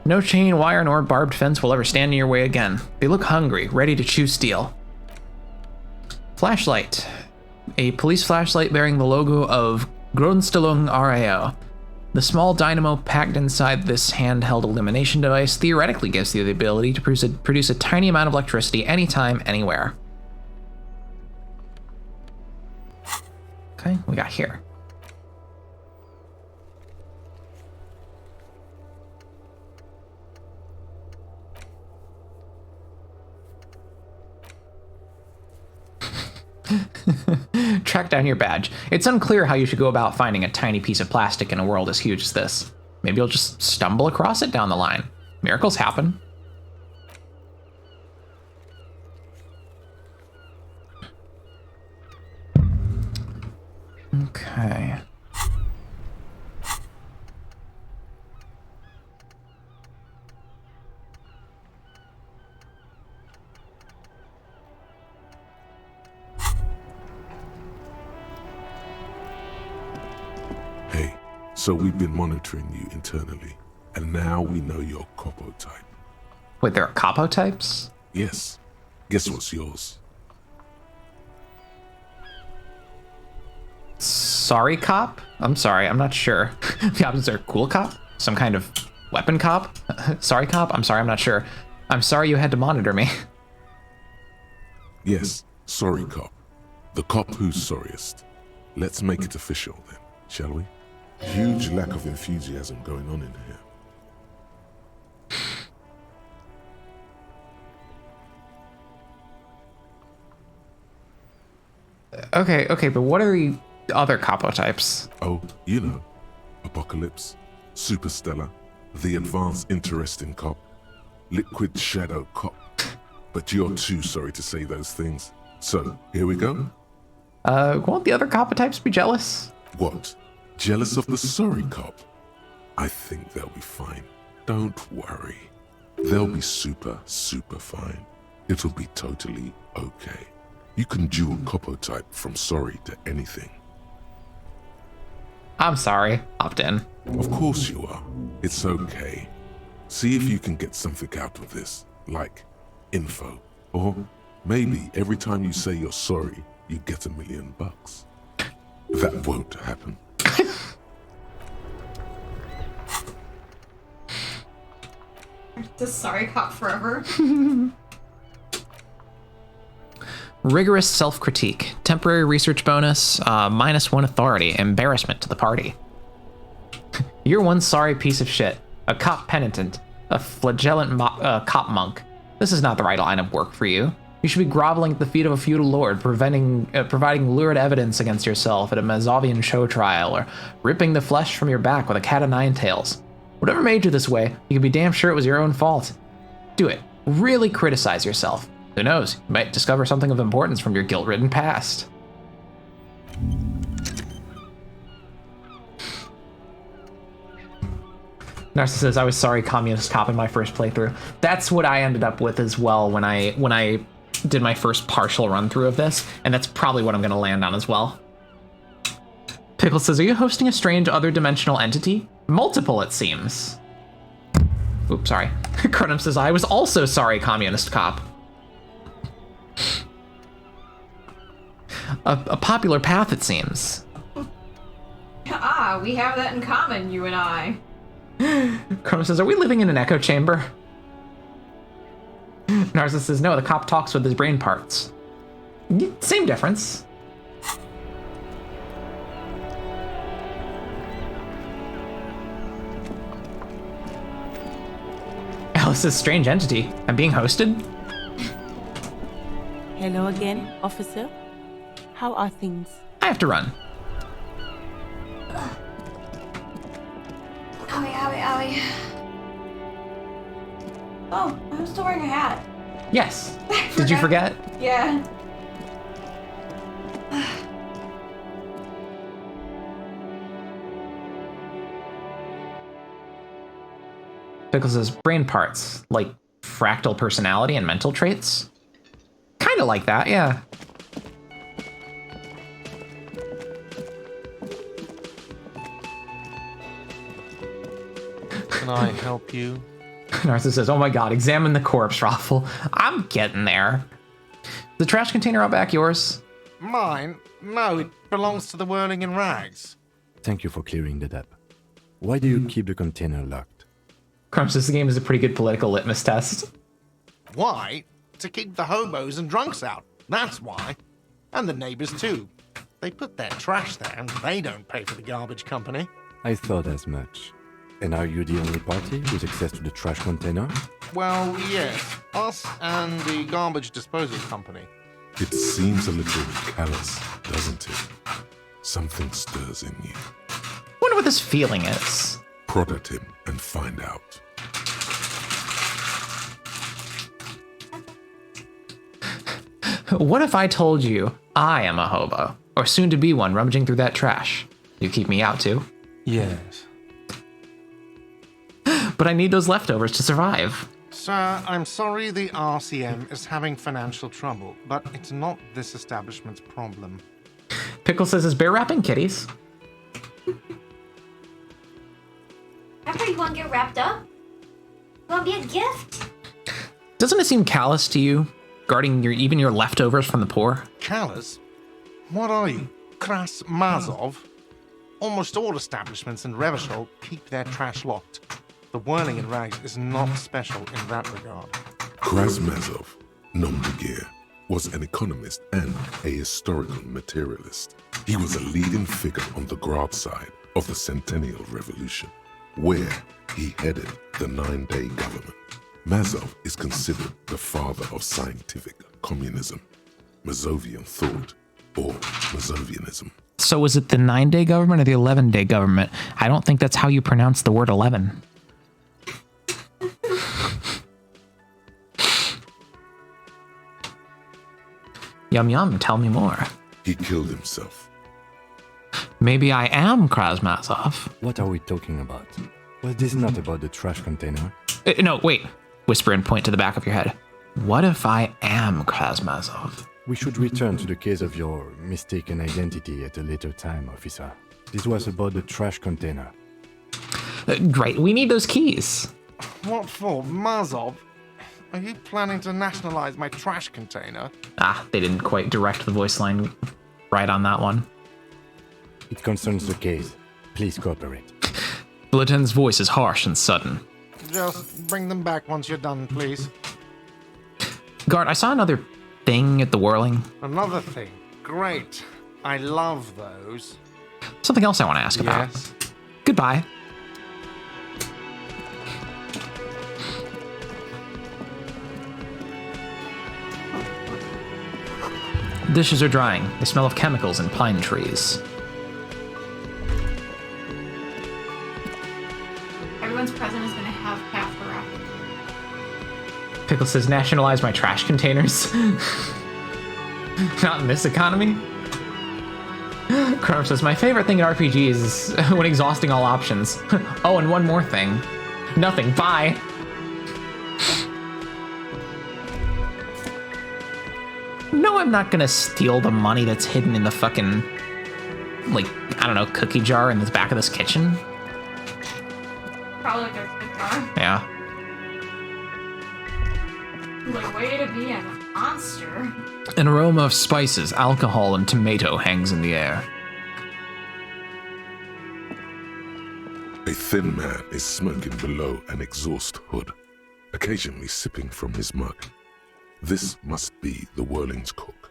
S2: No chain, wire, nor barbed fence will ever stand in your way again. They look hungry, ready to chew steel. Flashlight. A police flashlight bearing the logo of Grundstellung RAO. The small dynamo packed inside this handheld illumination device theoretically gives you the ability to produce a tiny amount of electricity anytime, anywhere. Okay, we got here. Track down your badge. It's unclear how you should go about finding a tiny piece of plastic in a world as huge as this. Maybe you'll just stumble across it down the line. Miracles happen. Okay.
S6: So we've been monitoring you internally, and now we know your Copo type.
S2: Wait, there are capo types?
S6: Yes. Guess what's yours?
S2: Sorry cop? I'm sorry, I'm not sure. The options are cool cop? Some kind of weapon cop? Sorry cop? I'm sorry, I'm not sure. I'm sorry you had to monitor me.
S6: Yes, sorry cop. The cop who's sorriest. Let's make it official then, shall we? Huge lack of enthusiasm going on in here.
S2: Okay, but what are the other capo types?
S6: Oh, you know. Apocalypse, Superstellar, the advanced interesting cop, Liquid Shadow cop. But you're too sorry to say those things. So, here we go.
S2: Won't the other capo types be jealous?
S6: What? Jealous of the sorry cop? I think they'll be fine. Don't worry. They'll be super fine. It'll be totally okay. You can dual Copo type from sorry to anything.
S2: I'm sorry. Opt in.
S6: Of course you are. It's okay. See if you can get something out of this, like info. Or maybe every time you say you're sorry, you get $1 million. That won't happen.
S5: Just sorry cop forever.
S2: Rigorous self-critique. Temporary research bonus. -1 authority. Embarrassment to the party. You're one sorry piece of shit. A cop penitent. A flagellant cop monk. This is not the right line of work for you. You should be groveling at the feet of a feudal lord, providing lurid evidence against yourself at a Mazovian show trial, or ripping the flesh from your back with a cat o' nine tails. Whatever made you this way, you can be damn sure it was your own fault. Do it. Really criticize yourself. Who knows, you might discover something of importance from your guilt-ridden past. Narcissus says, I was sorry communist cop in my first playthrough. That's what I ended up with as well when I did my first partial run through of this, and that's probably what I'm gonna land on as well. Pickle says, are you hosting a strange other dimensional entity? Multiple, it seems. Oops, sorry. Cronum says, I was also sorry, communist cop. A popular path, it seems.
S5: Ah, we have that in common, you and I.
S2: Cronum says, are we living in an echo chamber? Narcissus says, no, the cop talks with his brain parts. Same difference. Alice says, strange entity. I'm being hosted?
S21: Hello again, officer. How are things?
S2: I have to run.
S5: Owie, owie, owie. Oh, I'm still wearing a hat.
S2: Yes. Did you forget?
S5: Yeah.
S2: Pickles says, brain parts, like fractal personality and mental traits? Kind of like that, yeah.
S22: Can I help you?
S2: Narcissus says, oh my god, examine the corpse, Raffle. I'm getting there. The trash container out back yours?
S22: Mine? No, it belongs to the Whirling in Rags.
S7: Thank you for clearing that up. Why do you keep the container locked?
S2: Crunch, this game is a pretty good political litmus test.
S22: Why? To keep the hobos and drunks out. That's why. And the neighbors too. They put their trash there and they don't pay for the garbage company.
S7: I thought as much. And are you the only party with access to the trash container?
S22: Well, yes. Us and the garbage disposal company.
S6: It seems a little callous, doesn't it? Something stirs in you.
S2: Wonder what this feeling is.
S6: Prod at him and find out.
S2: What if I told you I am a hobo, or soon to be one rummaging through that trash? You keep me out too?
S22: Yes.
S2: But I need those leftovers to survive.
S22: Sir, I'm sorry the RCM is having financial trouble, but it's not this establishment's problem.
S2: Pickle says, is bear wrapping kitties?
S5: Pepper, you wanna get wrapped up? You wanna be a gift?
S2: Doesn't it seem callous to you, guarding even your leftovers from the poor?
S22: Callous? What are you, Kras Mazov? Almost all establishments in Revachol keep their trash locked. The whirling in rags is not special in that regard.
S6: Krasmazov, nom de guerre, was an economist and a historical materialist. He was a leading figure on the Grad side of the Centennial Revolution, where he headed the 9-day government. Mazov is considered the father of scientific communism, Mazovian thought, or Mazovianism.
S2: So was it the 9-day government or the 11-day government? I don't think that's how you pronounce the word 11. Yum yum, tell me more.
S6: He killed himself.
S2: Maybe I am Krasmazov.
S7: What are we talking about? Was this not about the trash container?
S2: No, wait. Whisper and point to the back of your head. What if I am Krasmazov?
S7: We should return to the case of your mistaken identity at a later time, officer. This was about the trash container.
S2: Right, we need those keys.
S22: What for, Mazov? Are you planning to nationalize my trash container?
S2: Ah, they didn't quite direct the voice line right on that one.
S7: It concerns the case. Please cooperate.
S2: The lieutenant's voice is harsh and sudden.
S22: Just bring them back once you're done, please.
S2: Guard, I saw another thing at the whirling.
S22: Another thing. Great. I love those.
S2: Something else I want to ask about.
S22: Yes.
S2: Goodbye. Dishes are drying. They smell of chemicals and pine trees.
S1: Everyone's present is gonna have half the wrap.
S2: Pickle says, nationalize my trash containers. Not in this economy. Chrome says, my favorite thing in RPGs is when exhausting all options. Oh, and one more thing. Nothing, bye. No, I'm not gonna steal the money that's hidden in the fucking, like, I don't know, cookie jar in the back of this kitchen.
S1: Probably like their car.
S2: Yeah.
S1: Like, way to be a monster.
S2: An aroma of spices, alcohol, and tomato hangs in the air.
S6: A thin man is smoking below an exhaust hood, occasionally sipping from his mug. This must be the Whirling's cook.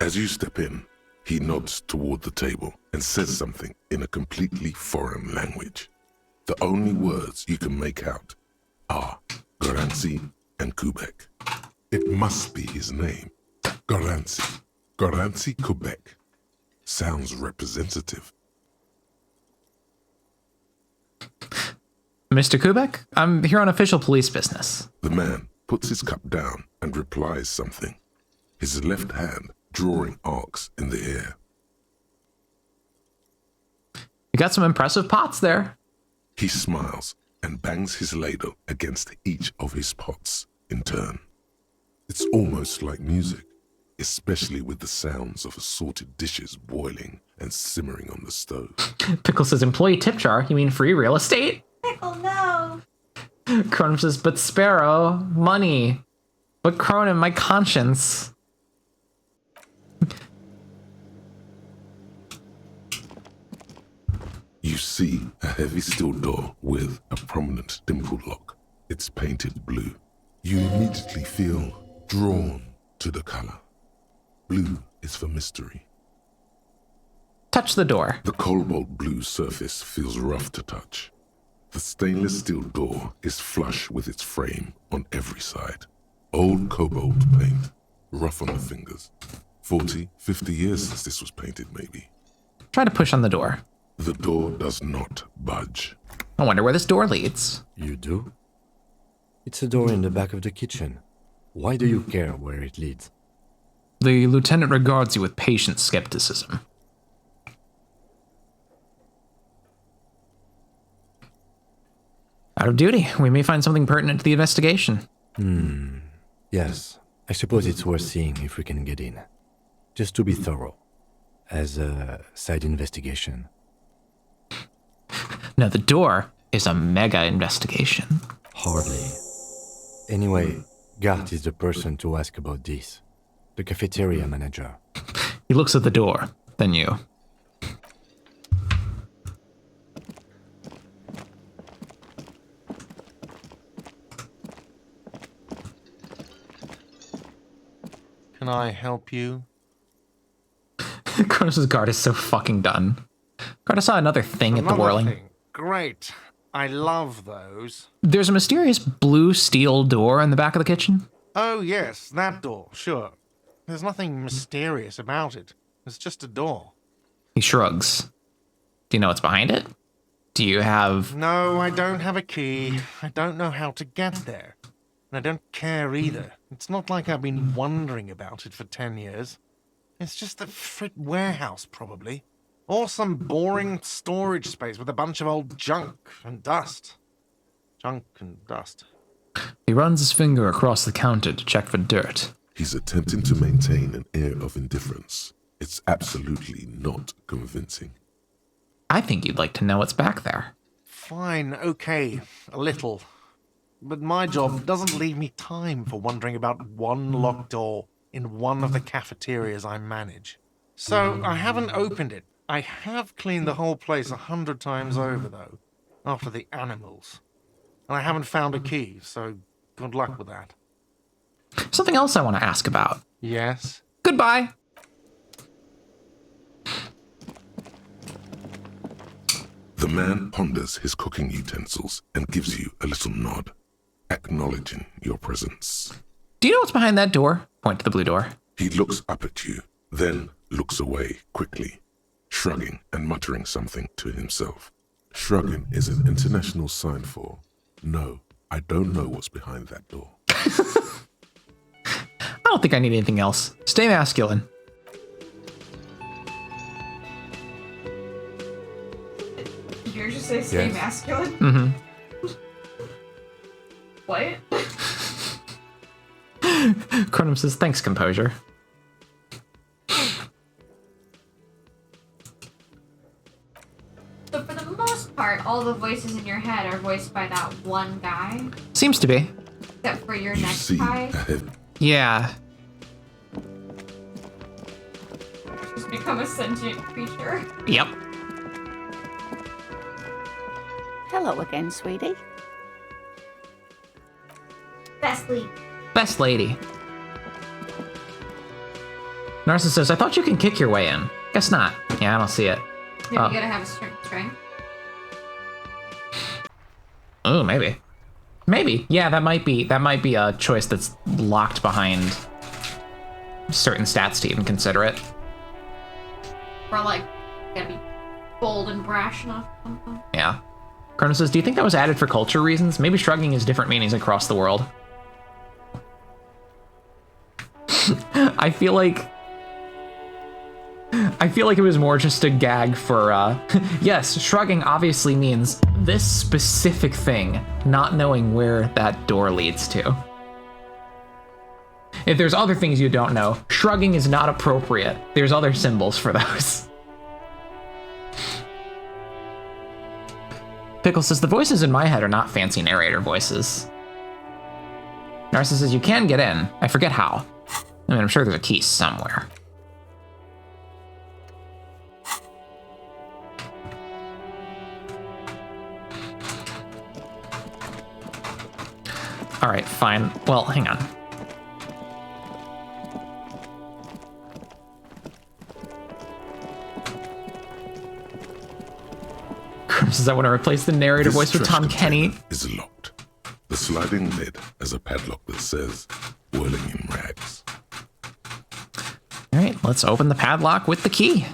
S6: As you step in, he nods toward the table and says something in a completely foreign language. The only words you can make out are Garancy and Kubek. It must be his name. Garancy. Garancy Kubek. Sounds representative.
S2: Mr. Kubek, I'm here on official police business.
S6: The man puts his cup down and replies something, his left hand drawing arcs in the air.
S2: You got some impressive pots there.
S6: He smiles and bangs his ladle against each of his pots in turn. It's almost like music, especially with the sounds of assorted dishes boiling and simmering on the stove.
S2: Pickle says, employee tip jar? You mean free real estate?
S5: Pickle, no.
S2: Cronin says, but Sparrow, money. But Cronin, my conscience.
S6: You see a heavy steel door with a prominent dimple lock. It's painted blue. You immediately feel drawn to the color. Blue is for mystery.
S2: Touch the door.
S6: The cobalt blue surface feels rough to touch. The stainless steel door is flush with its frame on every side. Old cobalt paint, rough on the fingers. 40, 50 years since this was painted, maybe.
S2: Try to push on the door.
S6: The door does not budge.
S2: I wonder where this door leads.
S7: You do? It's a door in the back of the kitchen. Why do you care where it leads?
S2: The lieutenant regards you with patient skepticism. Out of duty, we may find something pertinent to the investigation.
S7: Yes, I suppose it's worth seeing if we can get in. Just to be thorough. As a side investigation.
S2: Now the door is a mega investigation.
S7: Hardly. Anyway, Gart is the person to ask about this. The cafeteria manager.
S2: He looks at the door, then you.
S22: Can I help you?
S2: Kronos' guard is so fucking done. Guard, I saw another thing at the
S22: Another
S2: whirling.
S22: thing. Great. I love those.
S2: There's a mysterious blue steel door in the back of the kitchen.
S22: Oh, yes, that door, sure. There's nothing mysterious about it. It's just a door.
S2: He shrugs. Do you know what's behind it? Do you have...
S22: No, I don't have a key. I don't know how to get there. And I don't care either. It's not like I've been wondering about it for 10 years. It's just a frit warehouse, probably. Or some boring storage space with a bunch of old junk and dust. Junk and dust.
S2: He runs his finger across the counter to check for dirt.
S6: He's attempting to maintain an air of indifference. It's absolutely not convincing.
S2: I think you'd like to know what's back there.
S22: Fine, okay, a little. But my job doesn't leave me time for wondering about one locked door in one of the cafeterias I manage. So I haven't opened it. I have cleaned the whole place 100 times over, though, after the animals. And I haven't found a key, so good luck with that.
S2: Something else I want to ask about.
S22: Yes?
S2: Goodbye.
S6: The man ponders his cooking utensils and gives you a little nod, acknowledging your presence.
S2: Do you know what's behind that door? Point to the blue door.
S6: He looks up at you, then looks away quickly, shrugging and muttering something to himself. Shrugging is an international sign for, no, I don't know what's behind that door.
S2: I don't think I need anything else. Stay masculine.
S5: Did yours just say stay masculine?
S2: Mm-hmm.
S5: What?
S2: Kronos says, thanks, composure.
S5: So for the most part, all the voices in your head are voiced by that one guy,
S2: Seems to be.
S5: except for your necktie.
S2: Yeah.
S5: Just become a sentient creature.
S2: Yep.
S3: Hello again, sweetie.
S5: Best
S2: Best lady. Narcissus says, I thought you can kick your way in. Guess not. Yeah, I don't see it.
S5: Maybe you gotta have a strength.
S2: Oh, maybe. Maybe. Yeah, that might be a choice that's locked behind certain stats to even consider it.
S5: Or like, gotta be bold and brash enough.
S2: Yeah. Kronos says, do you think that was added for culture reasons? Maybe shrugging has different meanings across the world. I feel like it was more just a gag for, yes, shrugging obviously means this specific thing, not knowing where that door leads to. If there's other things you don't know, shrugging is not appropriate. There's other symbols for those. Pickle says, the voices in my head are not fancy narrator voices. Narcissus says, you can get in. I forget how. I mean, I'm sure there's a key somewhere. All right, fine. Well, hang on. Says I want to replace the narrator voice with Tom Kenny.
S6: Is locked. The sliding lid has a padlock that says "Whirling in Rags."
S2: All right, let's open the padlock with the key.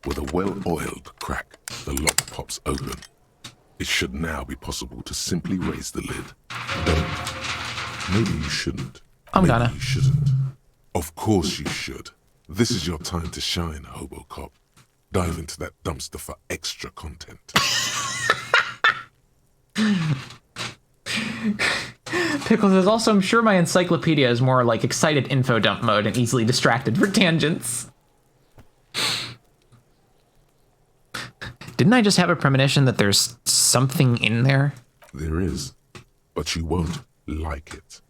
S6: With a well-oiled crack, the lock pops open. It should now be possible to simply raise the lid. Don't. Maybe you shouldn't.
S2: I'm gonna.
S6: You shouldn't. Of course you should. This is your time to shine, Hobocop. Dive into that dumpster for extra content.
S2: Pickles says, also, I'm sure my encyclopedia is more like excited info dump mode and easily distracted for tangents. Didn't I just have a premonition that there's something in there?
S6: There is, but you won't like it.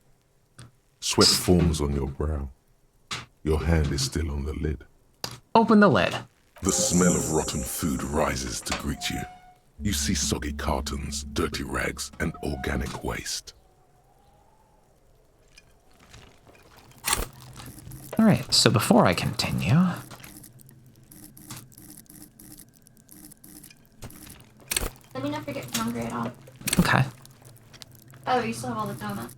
S6: Sweat forms on your brow. Your hand is still on the lid.
S2: Open the lid.
S6: The smell of rotten food rises to greet you. You see soggy cartons, dirty rags, and organic waste.
S2: Alright, so before I continue...
S5: Let me not forget hungry at all.
S2: Okay.
S5: Oh, you still have all the donuts.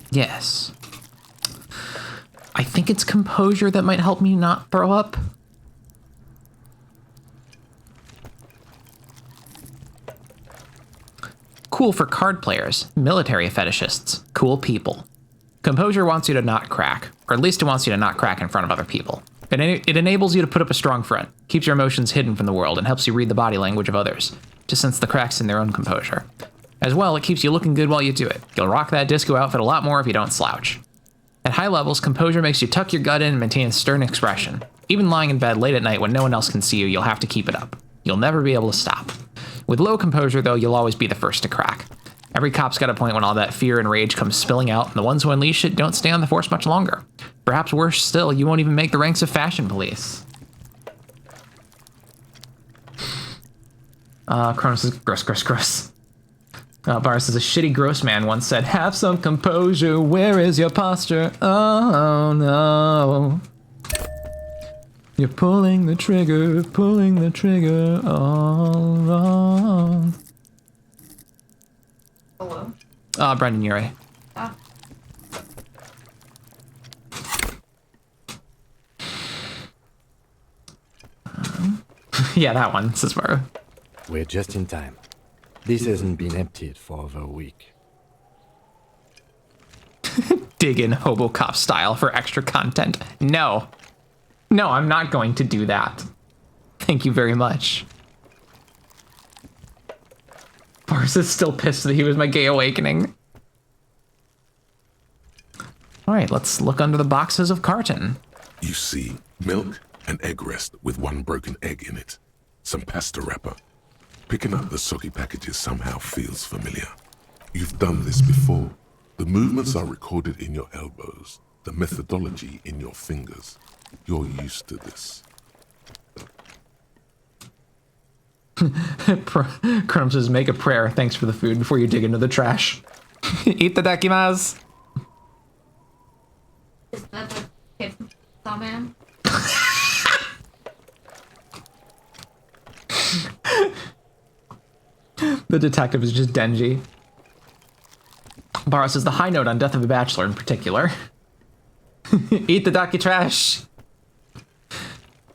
S2: Yes. I think it's composure that might help me not throw up. Cool for card players, military fetishists, cool people. Composure wants you to not crack, or at least it wants you to not crack in front of other people. It enables you to put up a strong front, keeps your emotions hidden from the world, and helps you read the body language of others, to sense the cracks in their own composure. As well, it keeps you looking good while you do it. You'll rock that disco outfit a lot more if you don't slouch. At high levels, composure makes you tuck your gut in and maintain a stern expression. Even lying in bed late at night when no one else can see you, you'll have to keep it up. You'll never be able to stop. With low composure, though, you'll always be the first to crack. Every cop's got a point when all that fear and rage comes spilling out, and the ones who unleash it don't stay on the force much longer. Perhaps worse still, you won't even make the ranks of fashion police. Cronus is gross. Bar says, a shitty gross man once said, have some composure, where is your posture? Oh no. You're pulling the trigger all wrong.
S5: Hello?
S2: Brendan Urie.
S5: Ah.
S2: Yeah, that one, says Maru.
S7: We're just in time. This hasn't been emptied for over a week.
S2: Dig in Hobocop style for extra content. No. No, I'm not going to do that. Thank you very much. Boris is still pissed that he was my gay awakening. Alright, let's look under the boxes of carton.
S6: You see milk and egg rest with one broken egg in it. Some pasta wrapper. Picking up the soggy packages somehow feels familiar. You've done this before. The movements are recorded in your elbows, the methodology in your fingers. You're used to this.
S2: Crumbs says, make a prayer. Thanks for the food before you dig into the trash. Itadakimasu.
S5: Is that the kid from Saw Man?
S2: The detective is just Denji. Barra says, the high note on Death of a Bachelor in particular. Eat the Daki trash.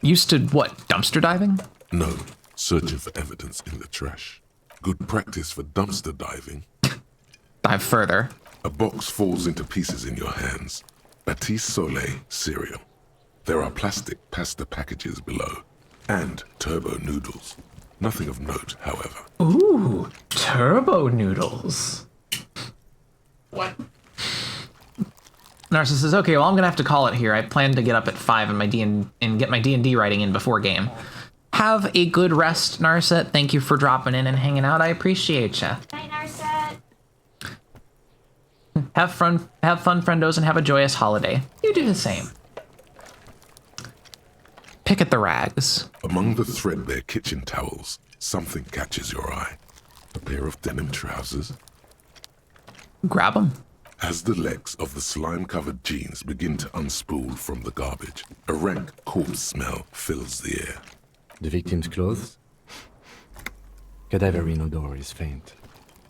S2: Used to, what, dumpster diving?
S6: No, searching for evidence in the trash. Good practice for dumpster diving.
S2: Dive further.
S6: A box falls into pieces in your hands. Batiste Soleil cereal. There are plastic pasta packages below. And turbo noodles. Nothing of note, however.
S2: Ooh, turbo noodles.
S5: What?
S2: Narcissus says, okay, well, I'm gonna have to call it here. I plan to get up at 5 and get my D&D writing in before game. Have a good rest, Narset. Thank you for dropping in and hanging out. I appreciate ya.
S5: Night, Narset.
S2: Have fun, friendos, and have a joyous holiday. You do the same. Pick at the rags.
S6: Among the threadbare kitchen towels, something catches your eye. A pair of denim trousers.
S2: Grab them.
S6: As the legs of the slime-covered jeans begin to unspool from the garbage, a rank corpse smell fills the air.
S7: The victim's clothes? Cadaverine odor is faint.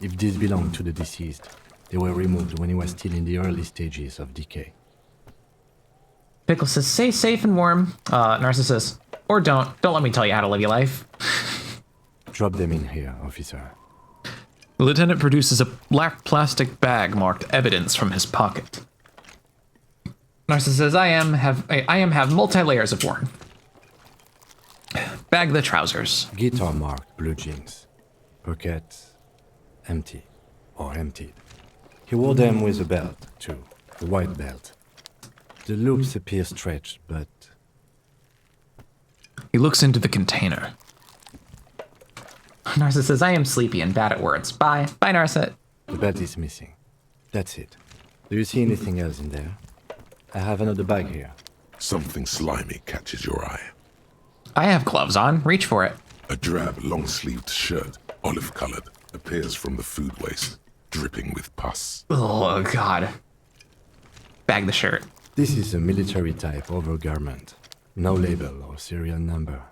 S7: If these belong to the deceased, they were removed when he was still in the early stages of decay.
S2: Pickle says, stay safe and warm. Narcissus, or don't let me tell you how to live your life.
S7: Drop them in here, officer.
S2: The lieutenant produces a black plastic bag marked evidence from his pocket. Narcissus says, I am have multi-layers of warmth. Bag the trousers.
S7: Guitar marked blue jeans. Pockets empty or emptied. He wore them with a belt, too. A white belt. The loops appear stretched, but
S2: He looks into the container. Narset says, I am sleepy and bad at words. Bye. Bye, Narset.
S7: The belt is missing. That's it. Do you see anything else in there? I have another bag here.
S6: Something slimy catches your eye.
S2: I have gloves on. Reach for it.
S6: A drab, long-sleeved shirt, olive-colored, appears from the food waste, dripping with pus.
S2: Oh, God. Bag the shirt.
S7: This is a military-type overgarment. No label or serial number.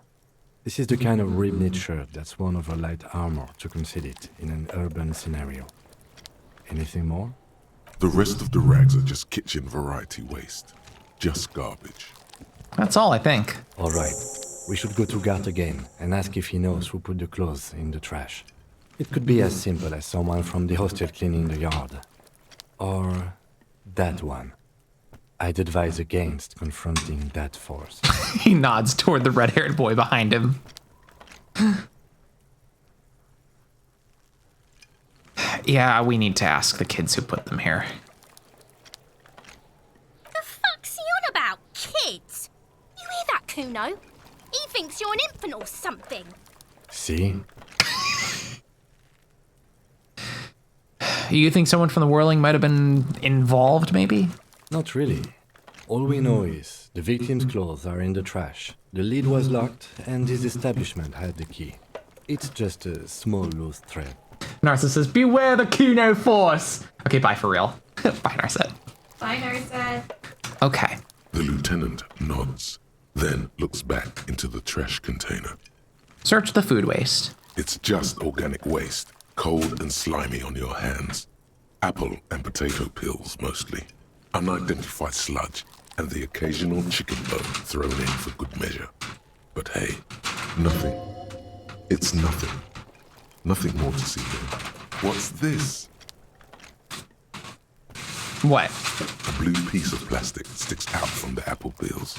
S7: This is the kind of rib-knit shirt that's worn over light armor to conceal it in an urban scenario. Anything more?
S6: The rest of the rags are just kitchen variety waste. Just garbage.
S2: That's all, I think.
S7: All right. We should go to Gart again and ask if he knows who put the clothes in the trash. It could be as simple as someone from the hostel cleaning the yard. Or that one. I'd advise against confronting that force.
S2: He nods toward the red-haired boy behind him. Yeah, we need to ask the kids who put them here.
S4: The fuck's he on about, kids? You hear that, Kuno? He thinks you're an infant or something.
S7: See?
S2: You think someone from the Whirling might have been involved, maybe?
S7: Not really. All we know is the victim's clothes are in the trash. The lid was locked, and his establishment had the key. It's just a small loose thread.
S2: Narset says, beware the Kuno force! Okay, bye for real. Bye, Narset.
S5: Bye, Narset.
S2: Okay.
S6: The lieutenant nods, then looks back into the trash container.
S2: Search the food waste.
S6: It's just organic waste, cold and slimy on your hands. Apple and potato peels, mostly. Unidentified sludge, and the occasional chicken bone thrown in for good measure. But hey, nothing. It's nothing. Nothing more to see here. What's this?
S2: What?
S6: A blue piece of plastic sticks out from the apple peels.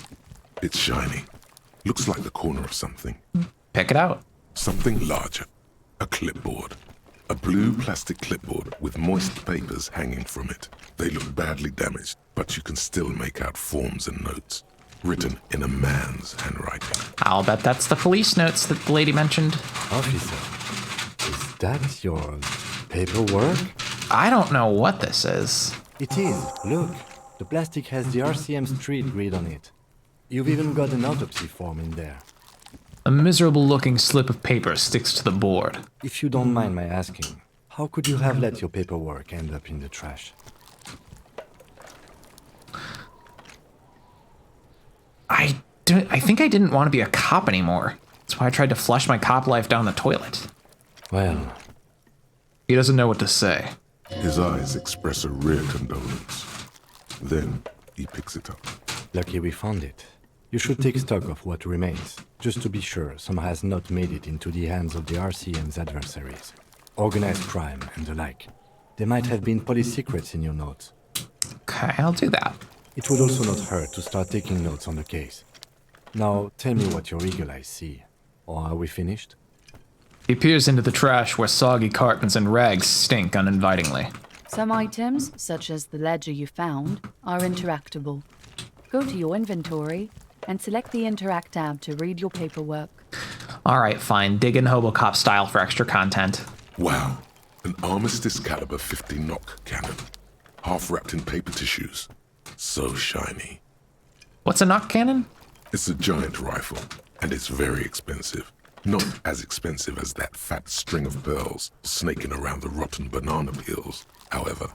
S6: It's shiny. Looks like the corner of something.
S2: Pick it out.
S6: Something larger. A clipboard. A blue plastic clipboard with moist papers hanging from it. They look badly damaged, but you can still make out forms and notes, written in a man's handwriting.
S2: I'll bet that's the police notes that the lady mentioned.
S7: Officer, is that your paperwork?
S2: I don't know what this is.
S7: It is. Look, the plastic has the RCM street grid on it. You've even got an autopsy form in there.
S2: A miserable-looking slip of paper sticks to the board.
S7: If you don't mind my asking, how could you have let your paperwork end up in the trash?
S2: I think I didn't want to be a cop anymore. That's why I tried to flush my cop life down the toilet.
S7: Well...
S2: He doesn't know what to say.
S6: His eyes express a rare condolence. Then he picks it up.
S7: Lucky we found it. You should take stock of what remains, just to be sure some has not made it into the hands of the RCM's adversaries. Organized crime and the like. There might have been police secrets in your notes.
S2: Okay, I'll do that.
S7: It would also not hurt to start taking notes on the case. Now, tell me what your eagle eyes see. Or are we finished?
S2: He peers into the trash where soggy cartons and rags stink uninvitingly.
S8: Some items, such as the ledger you found, are interactable. Go to your inventory and select the Interact tab to read your paperwork.
S2: Alright, fine. Dig in Hobocop style for extra content.
S6: Wow. An Armistice caliber 50 knock cannon. Half wrapped in paper tissues. So shiny.
S2: What's a knock cannon?
S6: It's a giant rifle, and it's very expensive. Not as expensive as that fat string of pearls snaking around the rotten banana peels, however.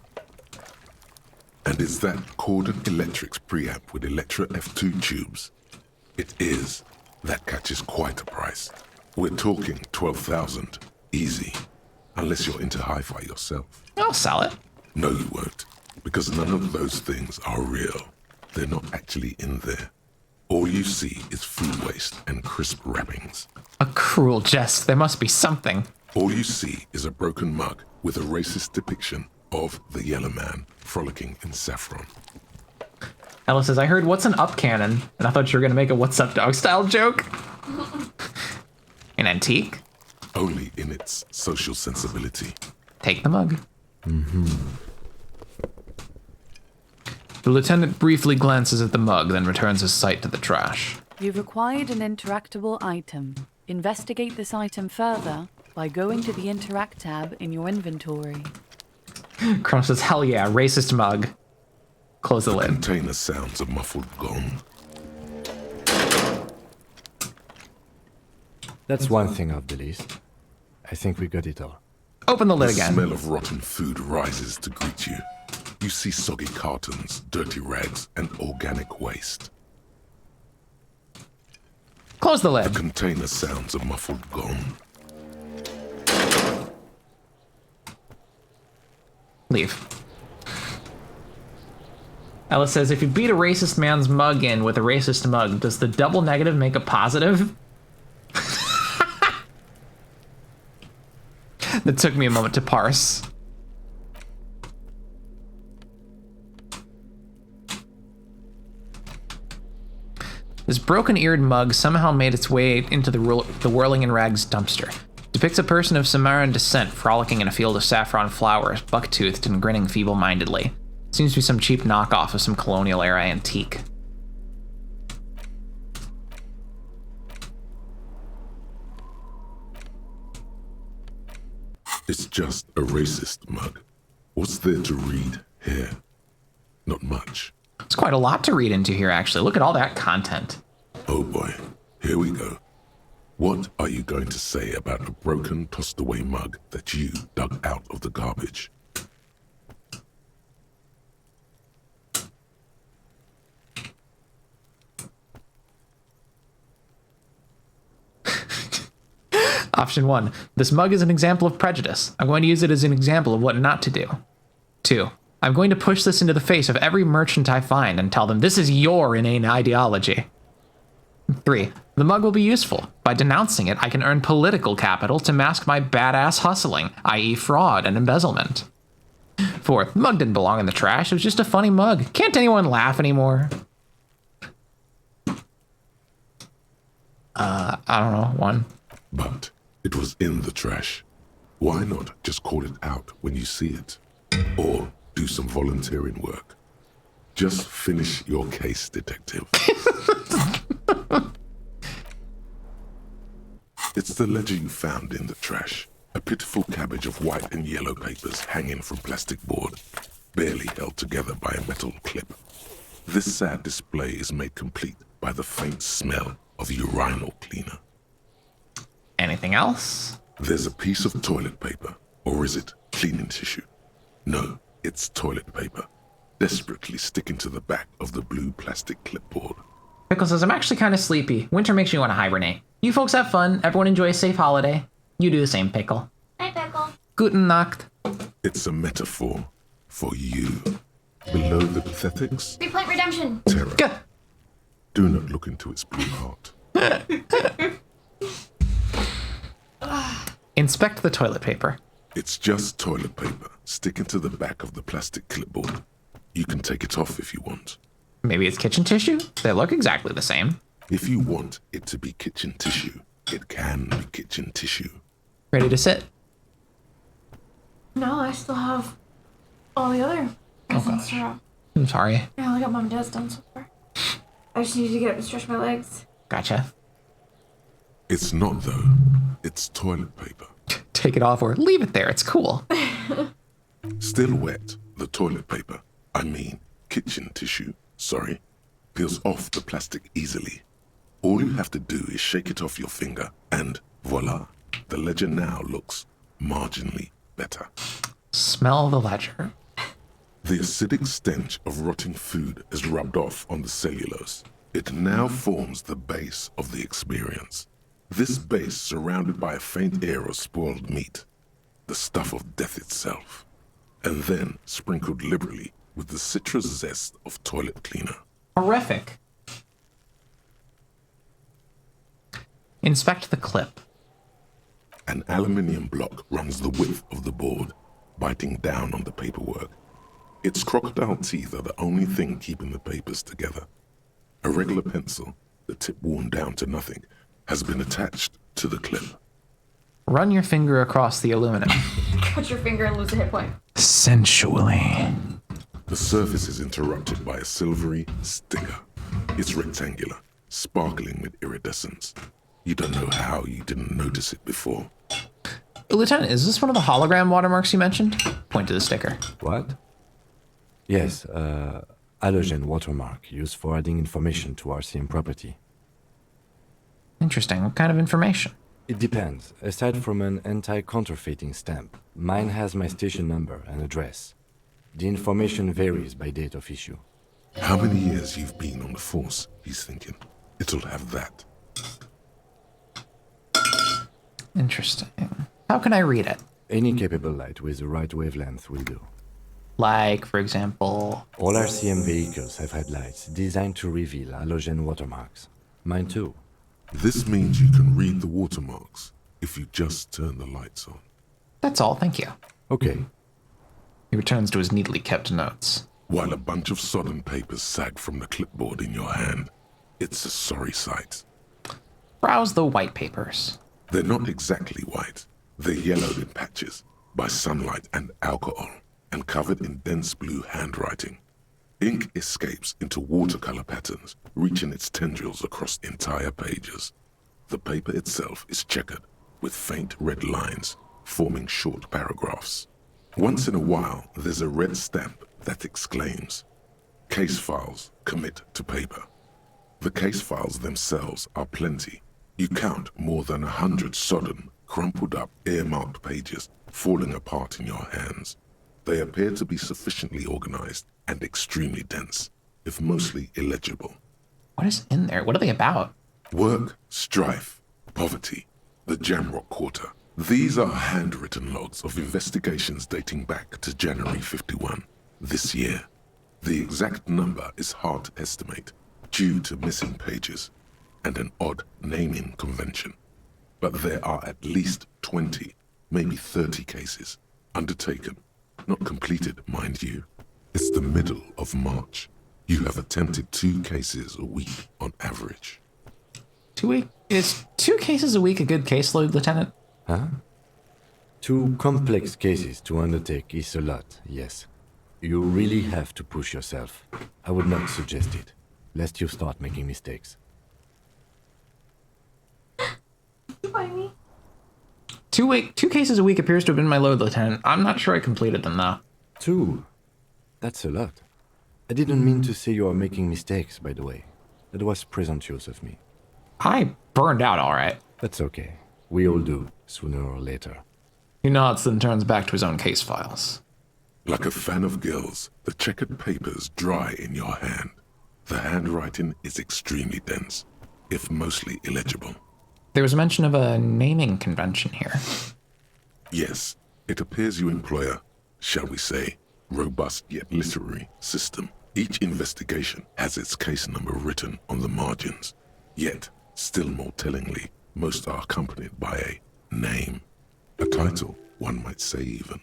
S6: And it's that Cordon Electrics preamp with Electra F2 tubes. It is. That catches quite a price. We're talking 12,000, easy. Unless you're into hi-fi yourself.
S2: I'll sell it.
S6: No, you won't. Because none of those things are real. They're not actually in there. All you see is food waste and crisp wrappings.
S2: A cruel jest. There must be something.
S6: All you see is a broken mug with a racist depiction of the yellow man frolicking in saffron.
S2: Ella says, I heard what's an up cannon, and I thought you were going to make a what's up dog style joke. An antique?
S6: Only in its social sensibility.
S2: Take the mug.
S7: Mm-hmm.
S2: The lieutenant briefly glances at the mug, then returns his sight to the trash.
S8: You've acquired an interactable item. Investigate this item further by going to the Interact tab in your inventory.
S2: Chrome says, hell yeah, racist mug. Close the lid.
S6: Container sounds a muffled gong.
S7: That's one thing off the list. I think we got it all.
S2: Open the lid
S6: The
S2: again.
S6: smell of rotten food rises to greet you. You see soggy cartons, dirty rags, and organic waste.
S2: Close the lid.
S6: The container sounds a muffled gong.
S2: Leave. Ella says, if you beat a racist man's mug in with a racist mug, does the double negative make a positive? That took me a moment to parse. This broken-eared mug somehow made its way into the Whirling in Rags dumpster. Depicts a person of Sumerian descent frolicking in a field of saffron flowers, buck-toothed and grinning feeble-mindedly. Seems to be some cheap knockoff of some colonial-era antique.
S6: It's just a racist mug. What's there to read here? Not much.
S2: It's quite a lot to read into here, actually. Look at all that content.
S6: Oh boy, here we go. What are you going to say about a broken, tossed-away mug that you dug out of the garbage?
S2: Option 1. This mug is an example of prejudice. I'm going to use it as an example of what not to do. 2. I'm going to push this into the face of every merchant I find and tell them this is your inane ideology. 3. The mug will be useful. By denouncing it, I can earn political capital to mask my badass hustling, i.e. fraud and embezzlement. 4. The mug didn't belong in the trash. It was just a funny mug. Can't anyone laugh anymore? I don't know. 1.
S6: But it was in the trash. Why not just call it out when you see it? Or do some volunteering work. Just finish your case, detective. It's the ledger you found in the trash. A pitiful cabbage of white and yellow papers hanging from plastic board, barely held together by a metal clip. This sad display is made complete by the faint smell of urinal cleaner.
S2: Anything else?
S6: There's a piece of toilet paper, or is it cleaning tissue? No, it's toilet paper, desperately sticking to the back of the blue plastic clipboard.
S2: Pickle says, I'm actually kind of sleepy. Winter makes me want to hibernate. You folks have fun. Everyone enjoy a safe holiday. You do the same, Pickle.
S5: Hi, Pickle.
S2: Guten Nacht.
S6: It's a metaphor for you. Below the pathetics,
S5: Replay redemption.
S6: terror. Do not look into its blue heart.
S2: Inspect the toilet paper.
S6: It's just toilet paper sticking to the back of the plastic clipboard. You can take it off if you want.
S2: Maybe it's kitchen tissue? They look exactly the same.
S6: If you want it to be kitchen tissue, it can be kitchen tissue.
S2: Ready to sit?
S5: No, I still have all the other presents to wrap.
S2: I'm sorry.
S5: Yeah, I got mom and dad's done so far. I just need to get up and stretch my legs.
S2: Gotcha.
S6: It's not, though. It's toilet paper.
S2: Take it off or leave it there. It's cool.
S6: Still wet, the toilet paper, I mean kitchen tissue, sorry, peels off the plastic easily. All you have to do is shake it off your finger and voila, the ledger now looks marginally better.
S2: Smell the ledger.
S6: The acidic stench of rotting food is rubbed off on the cellulose. It now forms the base of the experience. This base surrounded by a faint air of spoiled meat, the stuff of death itself, and then sprinkled liberally with the citrus zest of toilet cleaner.
S2: Horrific. Inspect the clip.
S6: An aluminium block runs the width of the board, biting down on the paperwork. Its crocodile teeth are the only thing keeping the papers together. A regular pencil, the tip worn down to nothing, has been attached to the clip.
S2: Run your finger across the aluminum.
S5: Cut your finger and lose a hit point.
S2: Sensually.
S6: The surface is interrupted by a silvery sticker. It's rectangular, sparkling with iridescence. You don't know how you didn't notice it before.
S2: Lieutenant, is this one of the hologram watermarks you mentioned? Point to the sticker.
S7: What? Yes, halogen watermark used for adding information to RCM property.
S2: Interesting. What kind of information?
S7: It depends. Aside from an anti-counterfeiting stamp, mine has my station number and address. The information varies by date of issue.
S6: How many years you've been on the force, he's thinking. It'll have that.
S2: Interesting. How can I read it?
S7: Any capable light with the right wavelength will do.
S2: Like, for example...
S7: All RCM vehicles have headlights designed to reveal halogen watermarks. Mine too.
S6: This means you can read the watermarks if you just turn the lights on.
S2: That's all, thank you.
S7: Okay.
S2: He returns to his neatly kept notes.
S6: While a bunch of sodden papers sag from the clipboard in your hand, it's a sorry sight.
S2: Browse the white papers.
S6: They're not exactly white. They're yellowed in patches by sunlight and alcohol, and covered in dense blue handwriting. Ink escapes into watercolor patterns, reaching its tendrils across entire pages. The paper itself is checkered, with faint red lines, forming short paragraphs. Once in a while, there's a red stamp that exclaims, "Case files commit to paper." The case files themselves are plenty. You count more than 100 sodden, crumpled up, earmarked pages falling apart in your hands. They appear to be sufficiently organized and extremely dense, if mostly illegible.
S2: What is in there? What are they about?
S6: Work, strife, poverty, the Jamrock Quarter. These are handwritten logs of investigations dating back to January 51, this year. The exact number is hard to estimate due to missing pages and an odd naming convention. But there are at least 20, maybe 30 cases undertaken, not completed, mind you. It's the middle of March. You have attempted 2 cases a week on average.
S2: Is 2 cases a week a good caseload, Lieutenant?
S7: Huh? 2 complex cases to undertake is a lot, yes. You really have to push yourself. I would not suggest it, lest you start making mistakes.
S5: You buy me?
S2: 2 cases a week appears to have been my load, Lieutenant. I'm not sure I completed them, though.
S7: 2? That's a lot. I didn't mean to say you are making mistakes, by the way. That was presumptuous of me.
S2: I burned out all right.
S7: That's okay. We all do, sooner or later.
S2: He nods and turns back to his own case files.
S6: Like a fan of gills, the checkered papers dry in your hand. The handwriting is extremely dense, if mostly illegible.
S2: There was mention of a naming convention here.
S6: Yes, it appears you employ a, shall we say, robust yet literary system. Each investigation has its case number written on the margins. Yet, still more tellingly, most are accompanied by a name. A title, one might say even.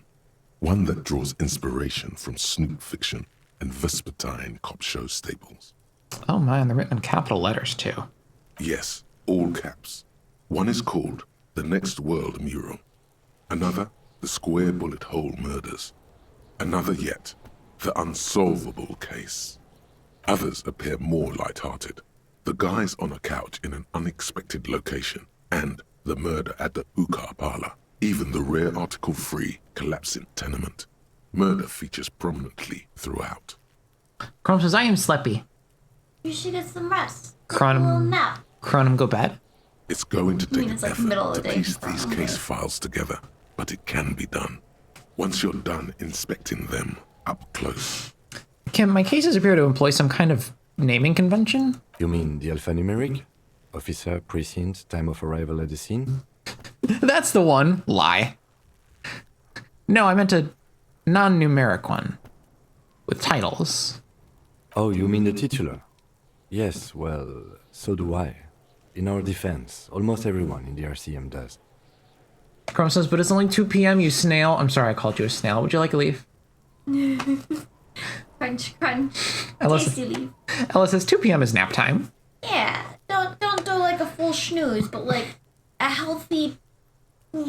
S6: One that draws inspiration from snoop fiction and vespertine cop show staples.
S2: Oh man, they're written in capital letters too.
S6: Yes, all caps. One is called The Next World Mural. Another, The Square Bullet Hole Murders. Another yet, The Unsolvable Case. Others appear more light-hearted. The guys on a couch in an unexpected location, and the murder at the Ukar Parlor. Even the rare article-free collapsing tenement. Murder features prominently throughout.
S2: Chrome says, I am sleepy.
S5: You should get some rest.
S2: Chronim,
S5: A little nap.
S2: Chronim, go bed.
S6: It's going to take
S5: it's like
S6: effort
S5: middle of
S6: to
S5: the day
S6: piece
S5: for
S6: these
S5: them.
S6: case files together, but it can be done. Once you're done inspecting them up close.
S2: Kim, my cases appear to employ some kind of naming convention?
S7: You mean the alphanumeric? Officer, precinct, time of arrival at the scene?
S2: That's the one. Lie. No, I meant a non-numeric one. With titles.
S7: Oh, you mean the titular? Yes, well, so do I. In our defense, almost everyone in the RCM does.
S2: Chrome says, but it's only 2 p.m., you snail. I'm sorry I called you a snail. Would you like a leaf?
S5: Crunch, crunch.
S2: Ella,
S5: Tasty leaf.
S2: Ella says 2 p.m. is nap time.
S5: Yeah, don't do like a full snooze, but like a healthy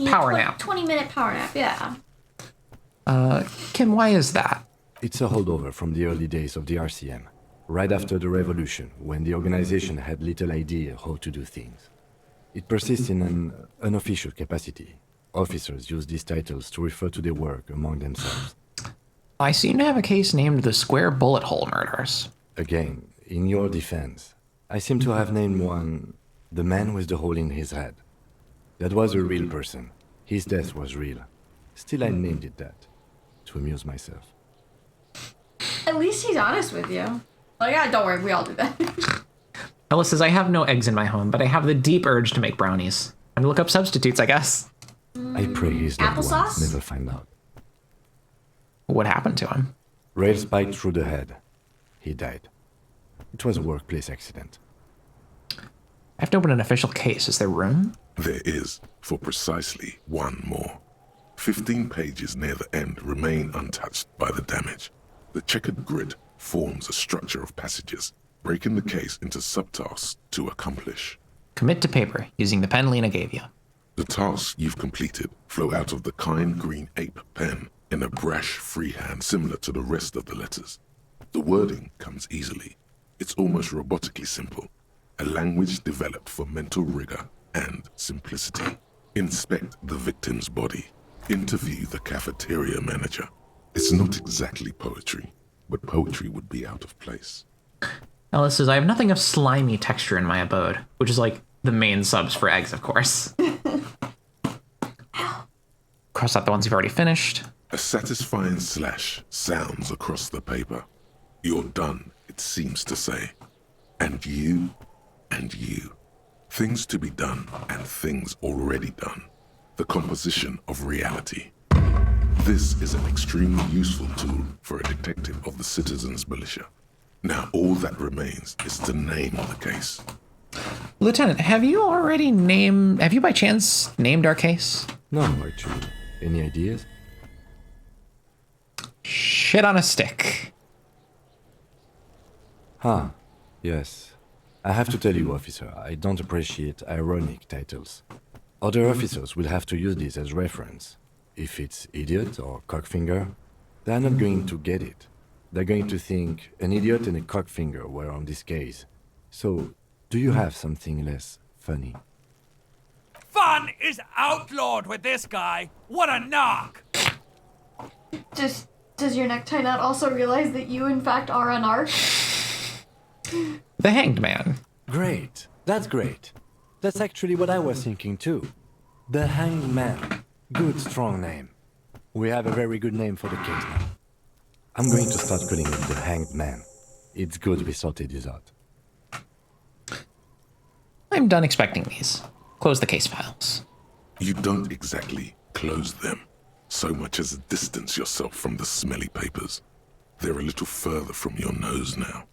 S2: Power nap.
S5: 20-minute power nap, yeah.
S2: Kim, why is that?
S7: It's a holdover from the early days of the RCM. right after the revolution, when the organization had little idea how to do things. It persists in an unofficial capacity. Officers use these titles to refer to their work among themselves.
S2: I seem to have a case named the Square Bullet Hole Murders.
S7: Again, in your defense, I seem to have named one the man with the hole in his head. That was a real person. His death was real. Still, I named it that, to amuse myself.
S5: At least he's honest with you. Like, yeah, don't worry, we all do that.
S2: Ella says, I have no eggs in my home, but I have the deep urge to make brownies. And look up substitutes, I guess.
S7: I pray his loved ones
S5: Applesauce?
S7: never find out.
S2: What happened to him?
S7: Rail spiked through the head. He died. It was a workplace accident.
S2: I have to open an official case. Is there room?
S6: There is, for precisely one more. 15 pages near the end remain untouched by the damage. The checkered grid forms a structure of passages, breaking the case into subtasks to accomplish.
S2: Commit to paper, using the pen Lena gave you.
S6: The tasks you've completed flow out of the kind green ape pen in a brash freehand similar to the rest of the letters. The wording comes easily. It's almost robotically simple, a language developed for mental rigor and simplicity. Inspect the victim's body. Interview the cafeteria manager. It's not exactly poetry, but poetry would be out of place.
S2: Ella says, I have nothing of slimy texture in my abode, which is like the main subs for eggs, of course. Cross out the ones you've already finished.
S6: A satisfying slash sounds across the paper. You're done, it seems to say. And you, and you. Things to be done and things already done. The composition of reality. This is an extremely useful tool for a detective of the citizens' militia. Now all that remains is to name the case.
S2: Lieutenant, have you by chance named our case?
S7: No, actually. Any ideas?
S2: Shit on a stick.
S7: Huh. Yes. I have to tell you, officer, I don't appreciate ironic titles. Other officers will have to use this as reference. If it's idiot or cockfinger, they're not going to get it. They're going to think an idiot and a cockfinger were on this case. So, do you have something less funny?
S10: Fun is outlawed with this guy. What a knock!
S5: Does your necktie not also realize that you, in fact, are an arc?
S2: The Hanged Man.
S7: Great. That's great. That's actually what I was thinking too. The Hanged Man. Good, strong name. We have a very good name for the case now. I'm going to start calling it the Hanged Man. It's good we sorted this out.
S2: I'm done expecting these. Close the case files.
S6: You don't exactly close them, so much as distance yourself from the smelly papers. They're a little further from your nose now.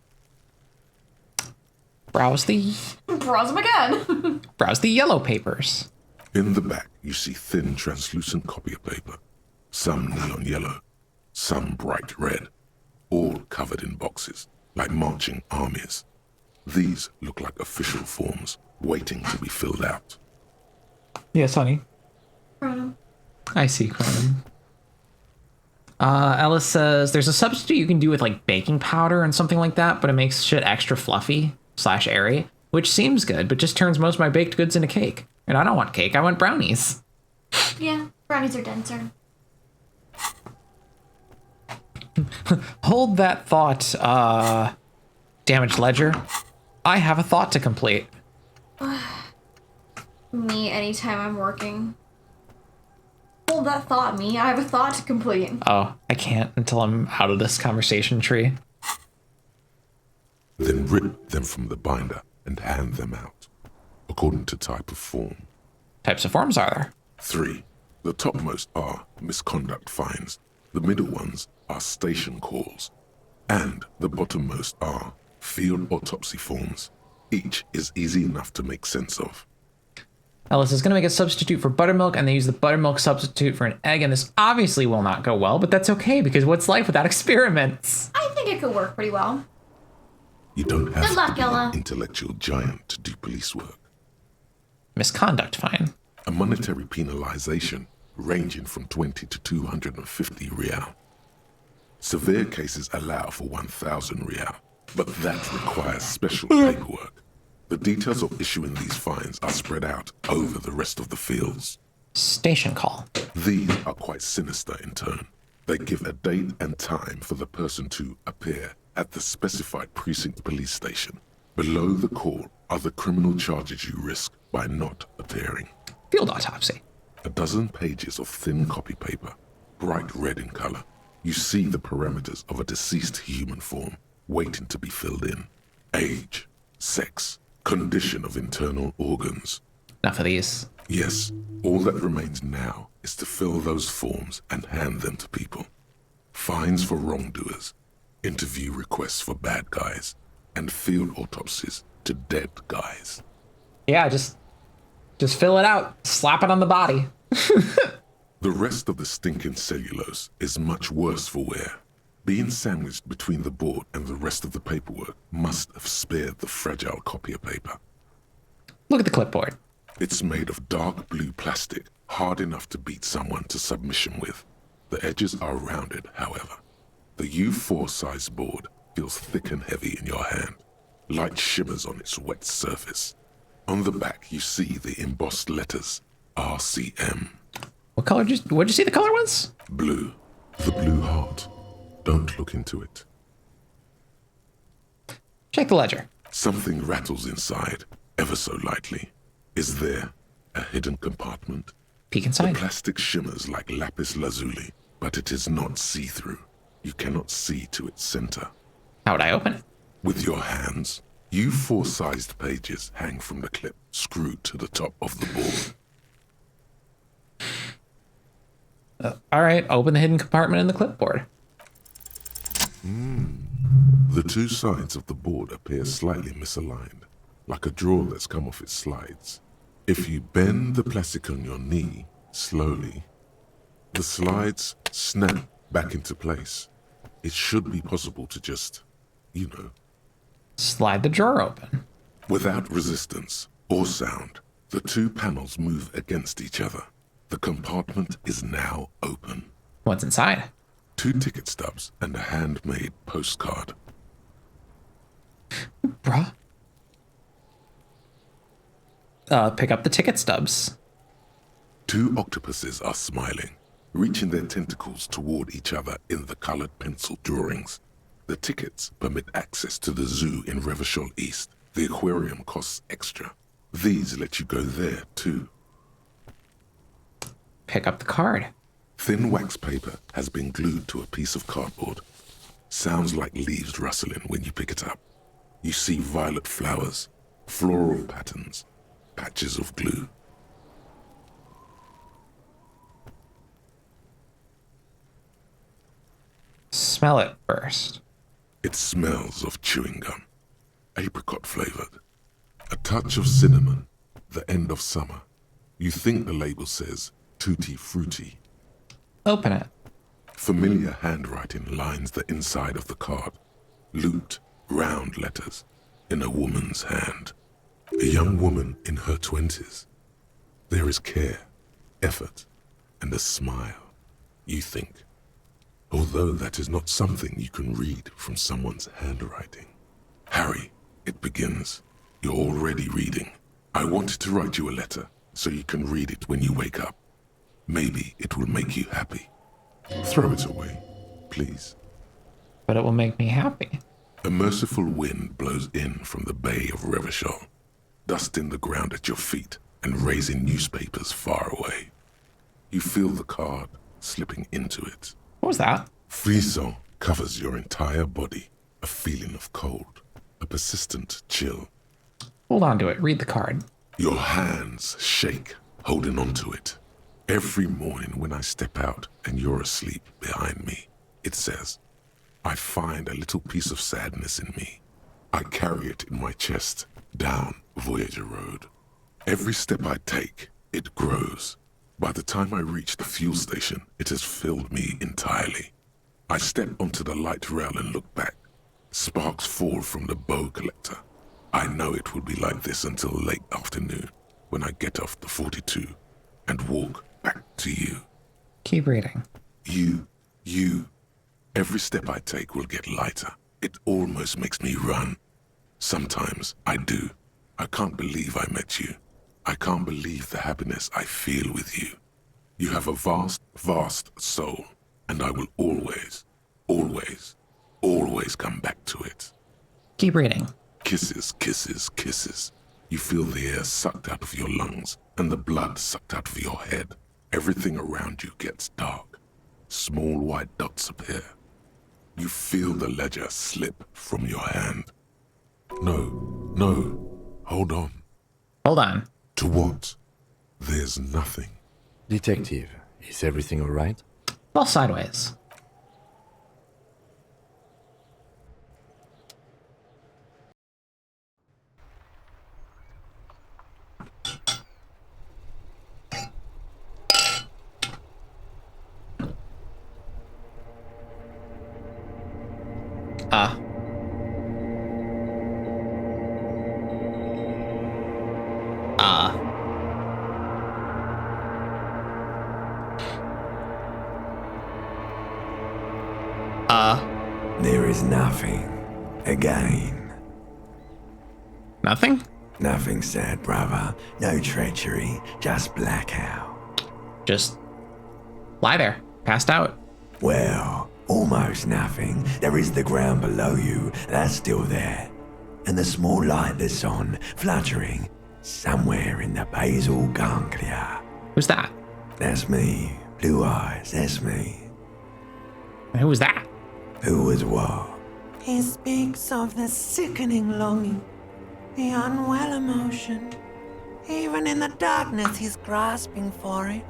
S2: Browse them
S5: again.
S2: Browse the yellow papers.
S6: In the back, you see thin, translucent copy of paper. Some neon yellow, some bright red, all covered in boxes, like marching armies. These look like official forms, waiting to be filled out.
S2: Yes, honey.
S5: Cronin.
S2: I see, Cronin. Ellis says, there's a substitute you can do with like baking powder and something like that, but it makes shit extra fluffy / airy, which seems good, but just turns most of my baked goods into cake. And I don't want cake, I want brownies.
S5: Yeah, brownies are denser.
S2: Hold that thought, Damaged Ledger. I have a thought to complete.
S5: Me, anytime I'm working. Hold that thought, me. I have a thought to complete.
S2: Oh, I can't until I'm out of this conversation tree.
S6: Then rip them from the binder and hand them out, according to type of form.
S2: Types of forms are there?
S6: 3. The topmost are misconduct fines. The middle ones are station calls. And the bottommost are field autopsy forms. Each is easy enough to make sense of.
S2: Ellis is going to make a substitute for buttermilk, and they use the buttermilk substitute for an egg, and this obviously will not go well, but that's okay, because what's life without experiments?
S5: I think it could work pretty well.
S6: You don't have
S5: Good luck,
S6: to be
S5: Ella.
S6: an intellectual giant to do police work.
S2: Misconduct fine.
S6: A monetary penalization ranging from 20 to 250 real. Severe cases allow for 1,000 real. but that requires special paperwork. The details of issuing these fines are spread out over the rest of the fields.
S2: Station call.
S6: These are quite sinister in turn. They give a date and time for the person to appear at the specified precinct police station. Below the call are the criminal charges you risk by not appearing.
S2: Field autopsy.
S6: A dozen pages of thin copy paper, bright red in color. You see the parameters of a deceased human form waiting to be filled in. Age, sex, condition of internal organs.
S2: Enough of these.
S6: Yes, all that remains now is to fill those forms and hand them to people. Fines for wrongdoers, interview requests for bad guys, and field autopsies to dead guys.
S2: Yeah, just fill it out. Slap it on the body.
S6: The rest of the stinking cellulose is much worse for wear. Being sandwiched between the board and the rest of the paperwork must have spared the fragile copier paper.
S2: Look at the clipboard.
S6: It's made of dark blue plastic, hard enough to beat someone to submission with. The edges are rounded, however. The U4 size board feels thick and heavy in your hand. Light shimmers on its wet surface. On the back, you see the embossed letters, RCM.
S2: What color what'd you see the color was?
S6: Blue. The blue heart. Don't look into it.
S2: Check the ledger.
S6: Something rattles inside, ever so lightly. Is there a hidden compartment?
S2: Peek inside.
S6: The plastic shimmers like lapis lazuli, but it is not see-through. You cannot see to its center.
S2: How would I open it?
S6: With your hands. U4 sized pages hang from the clip, screwed to the top of the board.
S2: All right, open the hidden compartment in the clipboard.
S6: The two sides of the board appear slightly misaligned, like a drawer that's come off its slides. If you bend the plastic on your knee slowly, the slides snap back into place. It should be possible to just,
S2: slide the drawer open.
S6: Without resistance or sound, the two panels move against each other. The compartment is now open.
S2: What's inside?
S6: 2 ticket stubs and a handmade postcard.
S2: Bruh. Pick up the ticket stubs.
S6: 2 octopuses are smiling, reaching their tentacles toward each other in the colored pencil drawings. The tickets permit access to the zoo in Revachol East. The aquarium costs extra. These let you go there, too.
S2: Pick up the card.
S6: Thin wax paper has been glued to a piece of cardboard. Sounds like leaves rustling when you pick it up. You see violet flowers, floral patterns, patches of glue.
S2: Smell it first.
S6: It smells of chewing gum, apricot flavored. A touch of cinnamon, the end of summer. You think the label says tutti frutti.
S2: Open it.
S6: Familiar handwriting lines the inside of the card. Looped, round letters in a woman's hand. A young woman in her 20s. There is care, effort, and a smile, you think. Although that is not something you can read from someone's handwriting. Harry, it begins. You're already reading. I wanted to write you a letter so you can read it when you wake up. Maybe it will make you happy. Throw it away, please.
S2: But it will make me happy.
S6: A merciful wind blows in from the bay of Revachol, dusting the ground at your feet and raising newspapers far away. You feel the card slipping into it.
S2: What was that?
S6: Frisson covers your entire body, a feeling of cold, a persistent chill.
S2: Hold on to it. Read the card.
S6: Your hands shake, holding onto it. Every morning when I step out and you're asleep behind me, it says, I find a little piece of sadness in me. I carry it in my chest, down Voyager Road. Every step I take, it grows. By the time I reach the fuel station, it has filled me entirely. I step onto the light rail and look back. Sparks fall from the bow collector. I know it will be like this until late afternoon, when I get off the 42 and walk back to you.
S2: Keep reading.
S6: You. Every step I take will get lighter. It almost makes me run. Sometimes I do. I can't believe I met you. I can't believe the happiness I feel with you. You have a vast, vast soul, and I will always, always, always come back to it.
S2: Keep reading.
S6: Kisses, kisses, kisses. You feel the air sucked out of your lungs and the blood sucked out of your head. Everything around you gets dark. Small white dots appear. You feel the ledger slip from your hand. No, no, hold on.
S2: Hold on.
S6: To what? There's nothing.
S7: Detective, is everything all right?
S2: Well, sideways.
S11: There is nothing. Again.
S2: Nothing?
S11: Nothing, sad brother. No treachery. Just blackout.
S2: Just lie there. Passed out.
S11: Well, almost nothing. There is the ground below you. That's still there. And the small light that's on, fluttering, somewhere in the basal ganglia.
S2: Who's that?
S11: That's me. Blue eyes, that's me.
S2: Who was that?
S11: Who was what?
S15: He speaks of the sickening longing, the unwell emotion. Even in the darkness, he's grasping for it.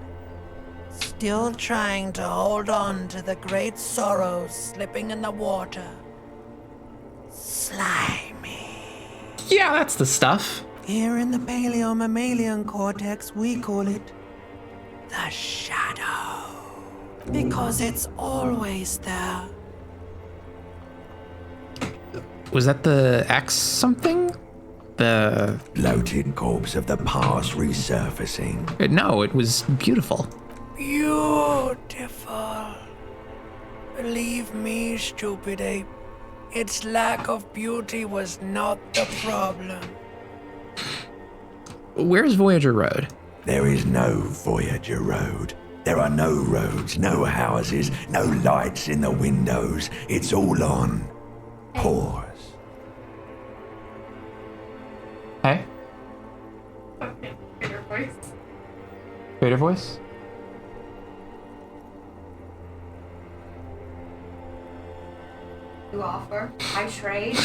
S15: Still trying to hold on to the great sorrows slipping in the water. Slimy.
S2: Yeah, that's the stuff.
S15: Here in the paleo-mammalian cortex, we call it the shadow. Because it's always there.
S2: Was that the X something? The
S11: bloated corpse of the past resurfacing.
S2: No, it was beautiful.
S15: Beautiful. Believe me, stupid ape. Its lack of beauty was not the problem.
S2: Where's Voyager Road?
S11: There is no Voyager Road. There are no roads, no houses, no lights in the windows. It's all on pause.
S2: Hey?
S5: Your voice.
S2: Creator voice?
S5: You offer, I trade.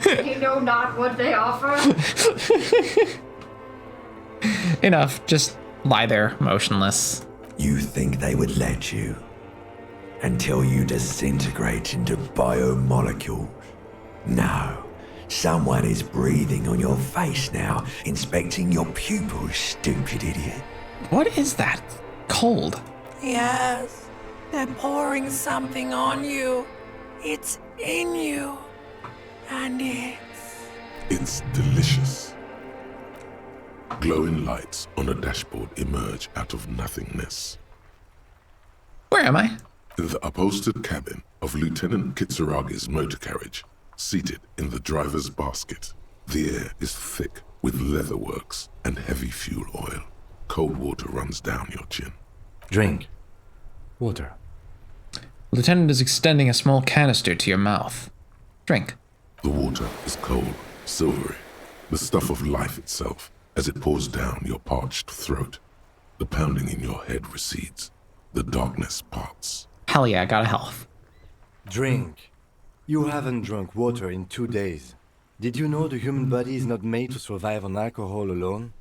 S5: They know not what they offer.
S2: Enough. Just lie there, motionless.
S11: You think they would let you? Until you disintegrate into biomolecules? No. Someone is breathing on your face now, inspecting your pupils, stupid idiot.
S2: What is that? Cold.
S15: Yes, they're pouring something on you. It's in you. And
S6: It's delicious. Glowing lights on a dashboard emerge out of nothingness.
S2: Where am I?
S6: In the upholstered cabin of Lieutenant Kitsuragi's motor carriage, seated in the driver's basket. The air is thick with leatherworks and heavy fuel oil. Cold water runs down your chin.
S7: Drink. Water.
S2: Lieutenant is extending a small canister to your mouth. Drink.
S6: The water is cold, silvery, the stuff of life itself as it pours down your parched throat. The pounding in your head recedes. The darkness parts.
S2: Hell yeah, I got a health.
S7: Drink. You haven't drunk water in 2 days. Did you know the human body is not made to survive on alcohol alone?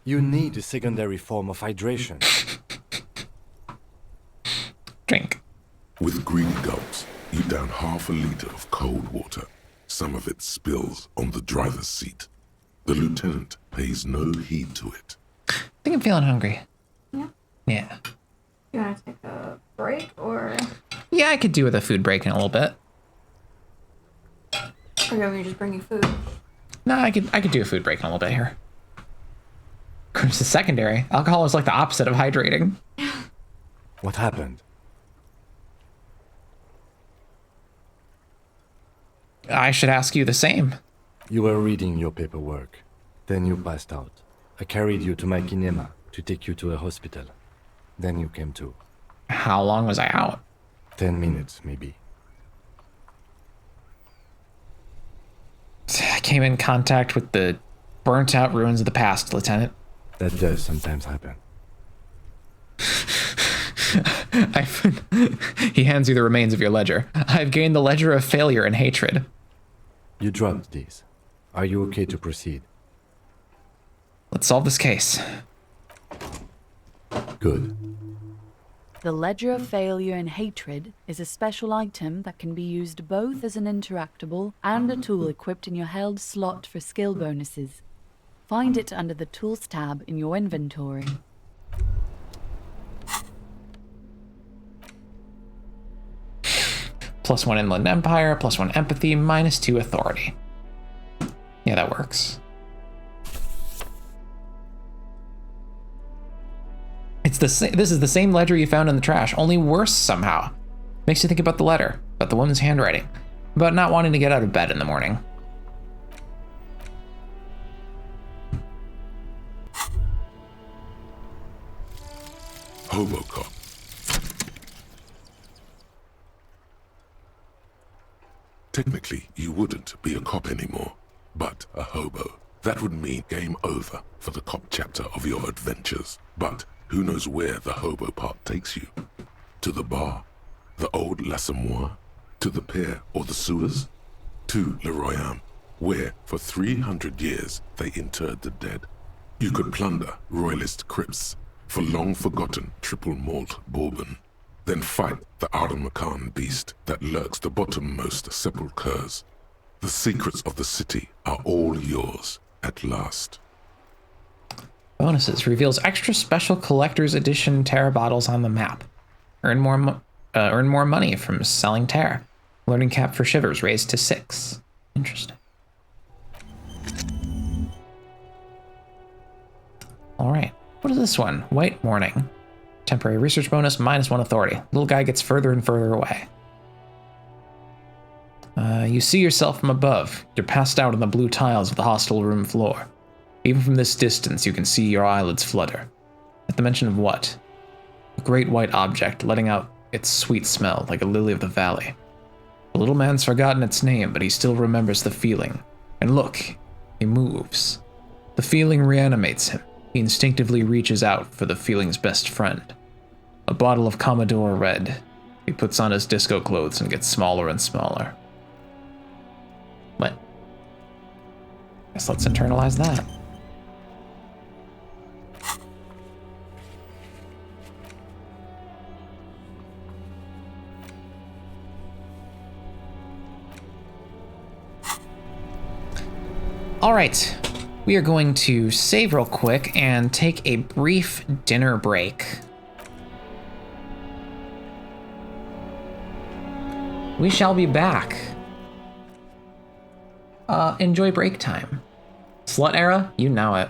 S7: You need a secondary form of hydration.
S2: Drink.
S6: With greedy gulps, you down half a liter of cold water. Some of it spills on the driver's seat. The lieutenant pays no heed to it.
S2: I think I'm feeling hungry.
S5: Yeah.
S2: Yeah.
S5: You want to take a break or?
S2: Yeah, I could do with a food break in a little bit.
S5: Or you want me to just bring you food?
S2: No, I could do a food break in a little bit here. It's secondary. Alcohol is like the opposite of hydrating.
S7: What happened?
S2: I should ask you the same.
S7: You were reading your paperwork. Then you passed out. I carried you to my kinema to take you to a hospital. Then you came to.
S2: How long was I out?
S7: 10 minutes, maybe.
S2: I came in contact with the burnt-out ruins of the past, Lieutenant.
S7: That does sometimes happen.
S2: He hands you the remains of your ledger. I've gained the ledger of failure and hatred.
S7: You dropped these. Are you okay to proceed?
S2: Let's solve this case.
S7: Good.
S8: The Ledger of Failure and Hatred is a special item that can be used both as an interactable and a tool equipped in your held slot for skill bonuses. Find it under the Tools tab in your inventory.
S2: +1 Inland Empire, +1 Empathy, -2 Authority. Yeah, that works. This is the same ledger you found in the trash, only worse somehow. Makes you think about the letter, about the woman's handwriting, about not wanting to get out of bed in the morning.
S6: Hobocop. Technically, you wouldn't be a cop anymore, but a hobo. That would mean game over for the cop chapter of your adventures. But who knows where the hobo part takes you? To the bar? The old L'Assommoir? To the pier or the sewers? To Le Royaume, where for 300 years they interred the dead. You could plunder royalist crypts for long-forgotten triple malt bourbon, then fight the Aramakan beast that lurks the bottommost sepulchres. The secrets of the city are all yours at last.
S2: Bonuses reveals extra special collector's edition Terra bottles on the map. Earn more money from selling Terra. Learning cap for shivers raised to 6. Interesting. All right. What is this one? White Morning. Temporary research bonus, -1 authority. Little guy gets further and further away. You see yourself from above. You're passed out on the blue tiles of the hostel room floor. Even from this distance, you can see your eyelids flutter. At the mention of what? A great white object letting out its sweet smell like a lily of the valley. The little man's forgotten its name, but he still remembers the feeling. And look, he moves. The feeling reanimates him. He instinctively reaches out for the feeling's best friend. A bottle of Commodore Red. He puts on his disco clothes and gets smaller and smaller. What? Guess let's internalize that. All right, we are going to save real quick and take a brief dinner break. We shall be back. Enjoy break time. Slut era, you know it.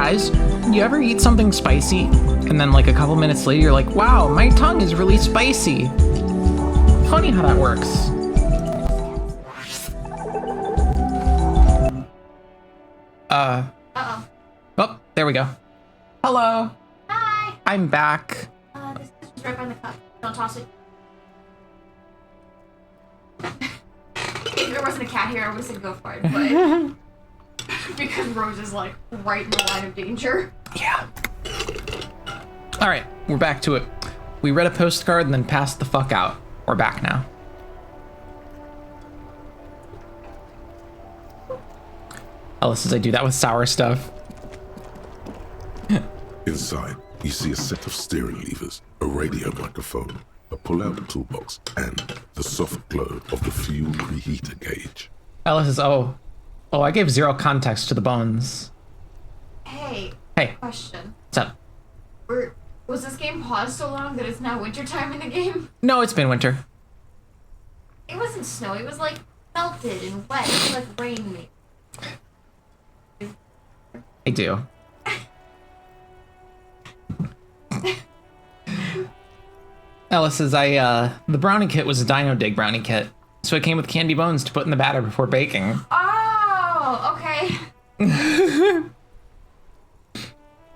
S2: Guys, you ever eat something spicy, and then like a couple minutes later you're like, wow, my tongue is really spicy. Funny how that works.
S5: Uh-oh.
S2: Oh, there we go. Hello.
S5: Hi.
S2: I'm back.
S5: This was right by the cup. Don't toss it. If there wasn't a cat here, I would have said go for it, but because Rose is like right in the line of danger.
S2: Yeah. All right, we're back to it. We read a postcard and then passed the fuck out. We're back now. Ellis says I do that with sour stuff.
S6: Inside, you see a set of steering levers, a radio microphone, a pull-out toolbox, and the soft glow of the fuel preheater gauge.
S2: Ellis says, oh, I gave zero context to the bones.
S5: Hey.
S2: Hey.
S5: Question.
S2: What's up?
S5: Was this game paused so long that it's now wintertime in the game?
S2: No, it's been winter.
S5: It wasn't snow. It was like melted and wet. It was like rain made.
S2: I do. Ellis says the brownie kit was a Dino Dig brownie kit, so it came with candy bones to put in the batter before baking.
S5: Oh, okay.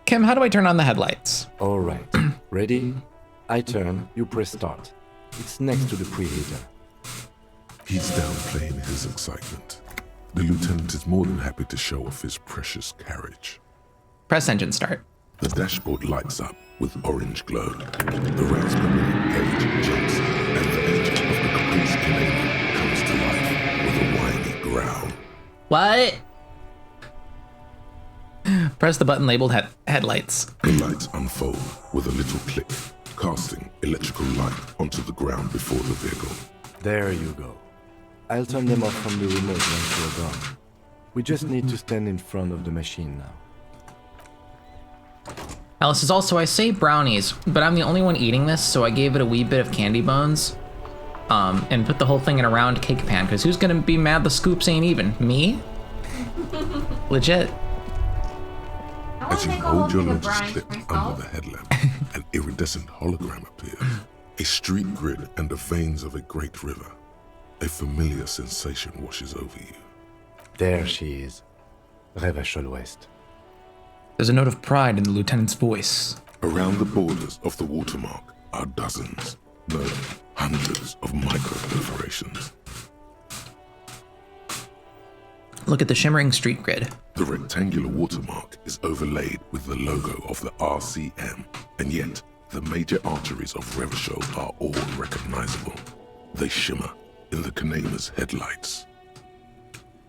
S2: Kim, how do I turn on the headlights?
S7: All right. Ready? I turn, you press start. It's next to the preheater.
S6: He's downplaying his excitement. The lieutenant is more than happy to show off his precious carriage.
S2: Press engine start.
S6: The dashboard lights up with orange glow. The rounds per minute gauge jumps, and the engine of the Caprice Canadian comes to life with a whiny growl.
S2: What? Press the button labeled headlights.
S6: The lights unfold with a little click, casting electrical light onto the ground before the vehicle.
S7: There you go. I'll turn them off from the remote once you're done. We just need to stand in front of the machine now.
S2: Alice says, also, I say brownies, but I'm the only one eating this, so I gave it a wee bit of candy bones, and put the whole thing in a round cake pan, because who's gonna be mad the scoops ain't even? Me? Legit.
S6: As you hold your logic stick under the headlamp, an iridescent hologram appears. A street grid and the veins of a great river. A familiar sensation washes over you.
S7: There she is. Revachol West.
S2: There's a note of pride in the lieutenant's voice.
S6: Around the borders of the watermark are dozens, no, hundreds of micro-perforations.
S2: Look at the shimmering street grid.
S6: The rectangular watermark is overlaid with the logo of the RCM, and yet the major arteries of Revachol are all recognizable. They shimmer in the Kanema's headlights.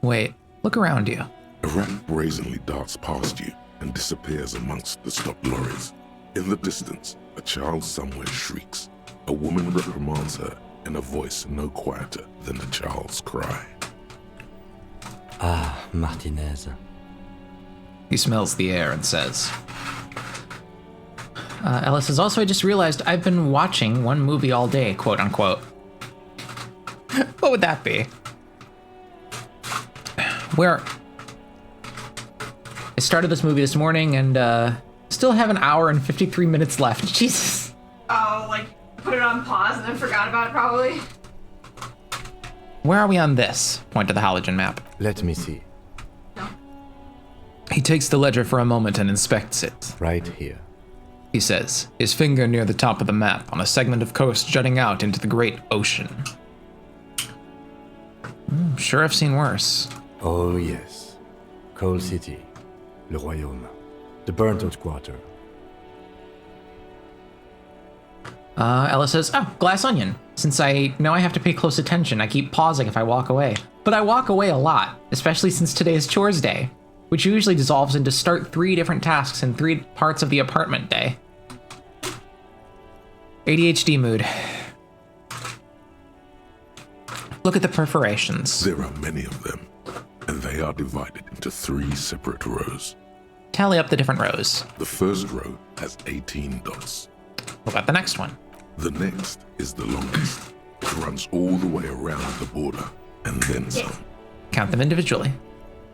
S2: Wait, look around you.
S6: A rat brazenly darts past you and disappears amongst the stopped lorries. In the distance, a child somewhere shrieks. A woman reprimands her in a voice no quieter than a child's cry.
S7: Ah, Martinez.
S2: He smells the air and says, Ellis says, also, I just realized I've been watching one movie all day, quote unquote. What would that be? Where? I started this movie this morning and still have an hour and 53 minutes left. Jesus.
S5: Oh, like put it on pause and then forgot about it probably.
S2: Where are we on this? Point to the halogen map.
S7: Let me see.
S5: No.
S2: He takes the ledger for a moment and inspects it.
S7: Right here.
S2: He says, his finger near the top of the map on a segment of coast jutting out into the great ocean. Sure, I've seen worse.
S7: Oh, yes. Coal City. Le Royaume. The burnt-out quarter.
S2: Ella says, oh, glass onion. Since I know I have to pay close attention, I keep pausing if I walk away. But I walk away a lot, especially since today is chores day, which usually dissolves into start 3 different tasks in 3 parts of the apartment day. ADHD mood. Look at the perforations.
S6: There are many of them, and they are divided into 3 separate rows.
S2: Tally up the different rows.
S6: The first row has 18 dots.
S2: What about the next one?
S6: The next is the longest. It runs all the way around the border, and then some.
S2: Count them individually.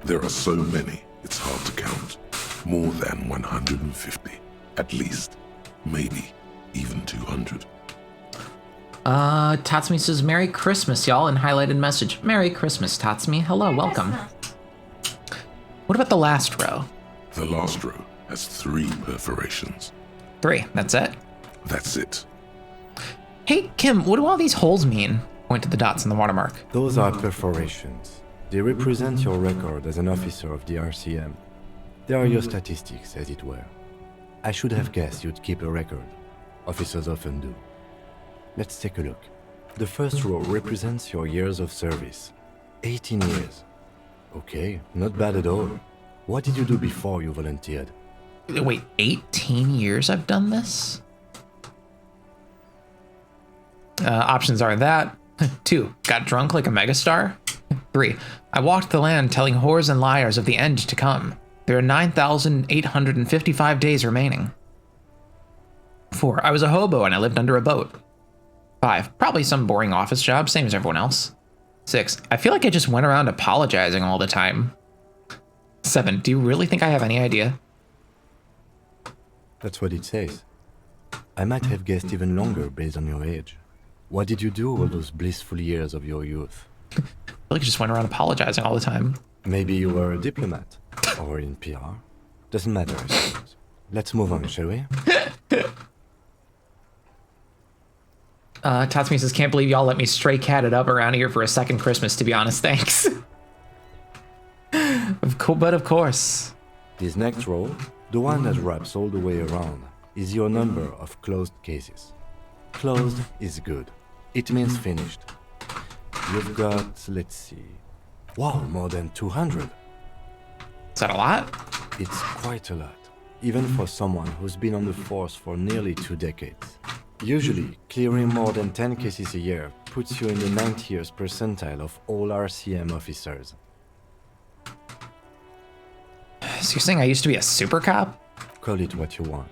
S6: There are so many, it's hard to count. More than 150, at least. Maybe even 200.
S2: Tatsumi says, Merry Christmas, y'all, in highlighted message. Merry Christmas, Tatsumi. Hello, welcome. What about the last row?
S6: The last row has 3 perforations.
S2: 3, that's it?
S6: That's it.
S2: Hey, Kim, what do all these holes mean? Point to the dots in the watermark.
S7: Those are perforations. They represent your record as an officer of the RCM. They are your statistics, as it were. I should have guessed you'd keep a record. Officers often do. Let's take a look. The first row represents your years of service. 18 years. Okay, not bad at all. What did you do before you volunteered?
S2: Wait, 18 years I've done this? Options are that. 2, got drunk like a megastar. 3, I walked the land telling whores and liars of the end to come. There are 9,855 days remaining. 4, I was a hobo and I lived under a boat. 5, probably some boring office job, same as everyone else. 6, I feel like I just went around apologizing all the time. 7, do you really think I have any idea?
S7: That's what it says. I might have guessed even longer based on your age. What did you do all those blissful years of your youth?
S2: I feel like I just went around apologizing all the time.
S7: Maybe you were a diplomat, or in PR. Doesn't matter, I suppose. Let's move on, shall we?
S2: Tatsumi says, can't believe y'all let me stray cat it up around here for a second Christmas, to be honest, thanks. But of course.
S7: This next row, the one that wraps all the way around, is your number of closed cases. Closed is good. It means finished. You've got, let's see, wow, more than 200.
S2: Is that a lot?
S7: It's quite a lot, even for someone who's been on the force for nearly 2 decades. Usually, clearing more than 10 cases a year puts you in the 90th percentile of all RCM officers.
S2: So you're saying I used to be a super cop?
S7: Call it what you want.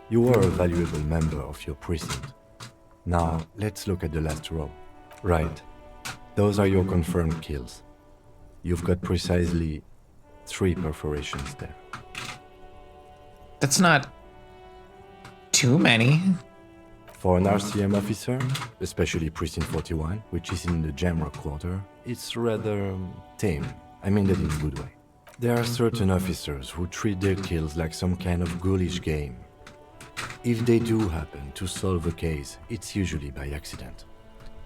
S7: You were a valuable member of your precinct. Now, let's look at the last row. Right. Those are your confirmed kills. You've got precisely 3 perforations there.
S2: That's not too many.
S7: For an RCM officer, especially Precinct 41, which is in the Jamrock quarter, it's rather tame. I mean that in a good way. There are certain officers who treat their kills like some kind of ghoulish game. If they do happen to solve a case, it's usually by accident.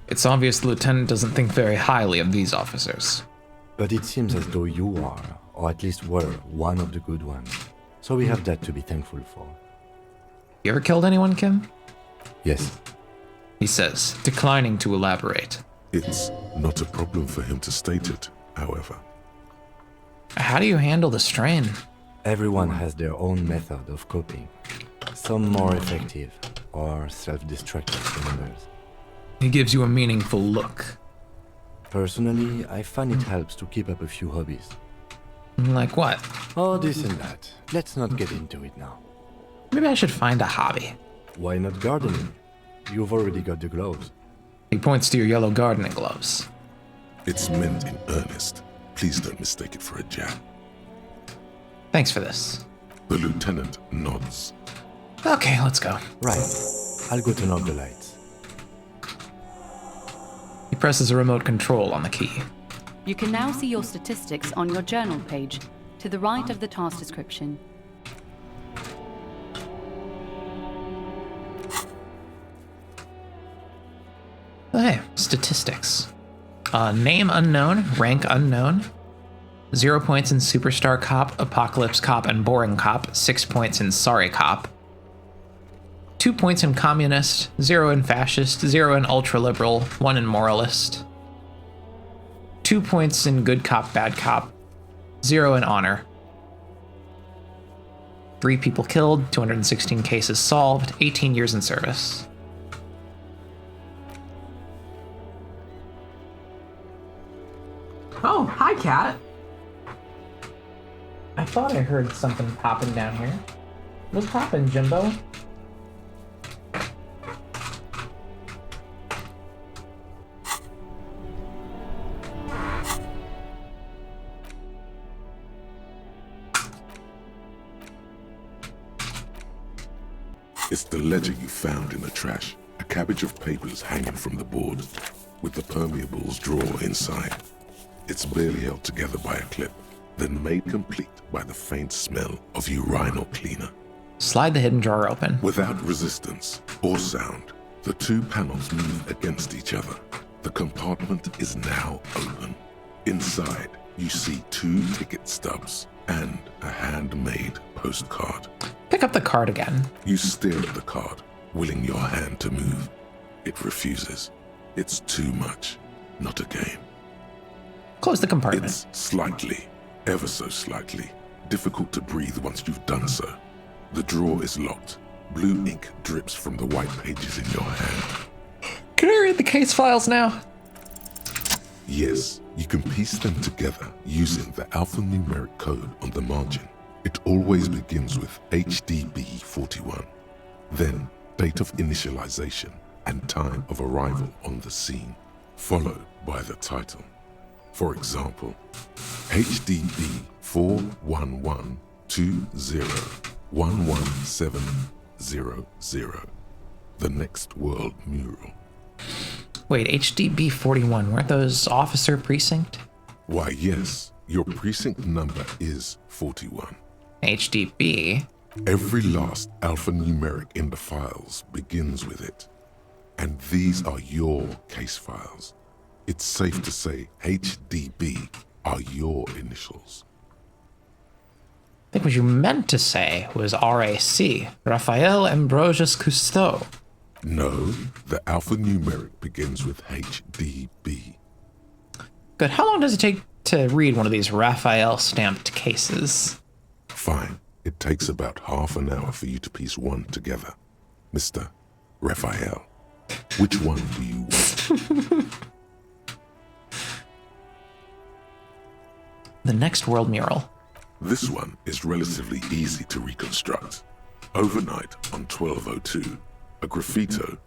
S2: It's obvious the lieutenant doesn't think very highly of these officers.
S7: But it seems as though you are, or at least were, one of the good ones. So we have that to be thankful for.
S2: You ever killed anyone, Kim?
S7: Yes.
S2: He says, declining to elaborate.
S6: It's not a problem for him to state it, however.
S2: How do you handle the strain?
S7: Everyone has their own method of coping. Some more effective, or self-destructive than others.
S2: He gives you a meaningful look.
S7: Personally, I find it helps to keep up a few hobbies.
S2: Like what?
S7: Oh, this and that. Let's not get into it now.
S2: Maybe I should find a hobby.
S7: Why not gardening? You've already got the gloves.
S2: He points to your yellow gardening gloves.
S6: It's meant in earnest. Please don't mistake it for a jab.
S2: Thanks for this.
S6: The lieutenant nods.
S2: Okay, let's go.
S7: Right. I'll go turn off the lights.
S2: He presses a remote control on the key.
S8: You can now see your statistics on your journal page, to the right of the task description.
S2: Hey, statistics. Name unknown, rank unknown. 0 points in Superstar Cop, Apocalypse Cop, and Boring Cop. 6 points in Sorry Cop. 2 points in Communist, 0 in Fascist, 0 in Ultra-Liberal, 1 in Moralist. 2 points in Good Cop, Bad Cop, 0 in Honor. 3 people killed, 216 cases solved, 18 years in service. Oh, hi, Cat. I thought I heard something popping down here. What's popping, Jimbo?
S6: It's the ledger you found in the trash, a cabbage of papers hanging from the board, with the permeables drawer inside. It's barely held together by a clip, then made complete by the faint smell of urinal cleaner.
S2: Slide the hidden drawer open.
S6: Without resistance or sound, the two panels move against each other. The compartment is now open. Inside, you see 2 ticket stubs and a handmade postcard.
S2: Pick up the card again.
S6: You stare at the card, willing your hand to move. It refuses. It's too much. Not a game.
S2: Close the compartment.
S6: It's slightly, ever so slightly, difficult to breathe once you've done so. The drawer is locked. Blue ink drips from the white pages in your hand.
S2: Can I read the case files now?
S6: Yes, you can piece them together using the alphanumeric code on the margin. It always begins with HDB41, then date of initialization and time of arrival on the scene, followed by the title. For example, HDB 41120111700, the Next World Mural.
S2: Wait, HDB 41, weren't those officer precinct?
S6: Why, yes, your precinct number is 41.
S2: HDB?
S6: Every last alphanumeric in the files begins with it. And these are your case files. It's safe to say HDB are your initials.
S2: I think what you meant to say was RAC, Raphael Ambrosius Cousteau.
S6: No, the alphanumeric begins with HDB.
S2: Good. How long does it take to read one of these Raphael stamped cases?
S6: Fine. It takes about half an hour for you to piece one together. Mr. Raphael, which one do you want?
S2: The Next World Mural.
S6: This one is relatively easy to reconstruct. Overnight on 1202, a graffito,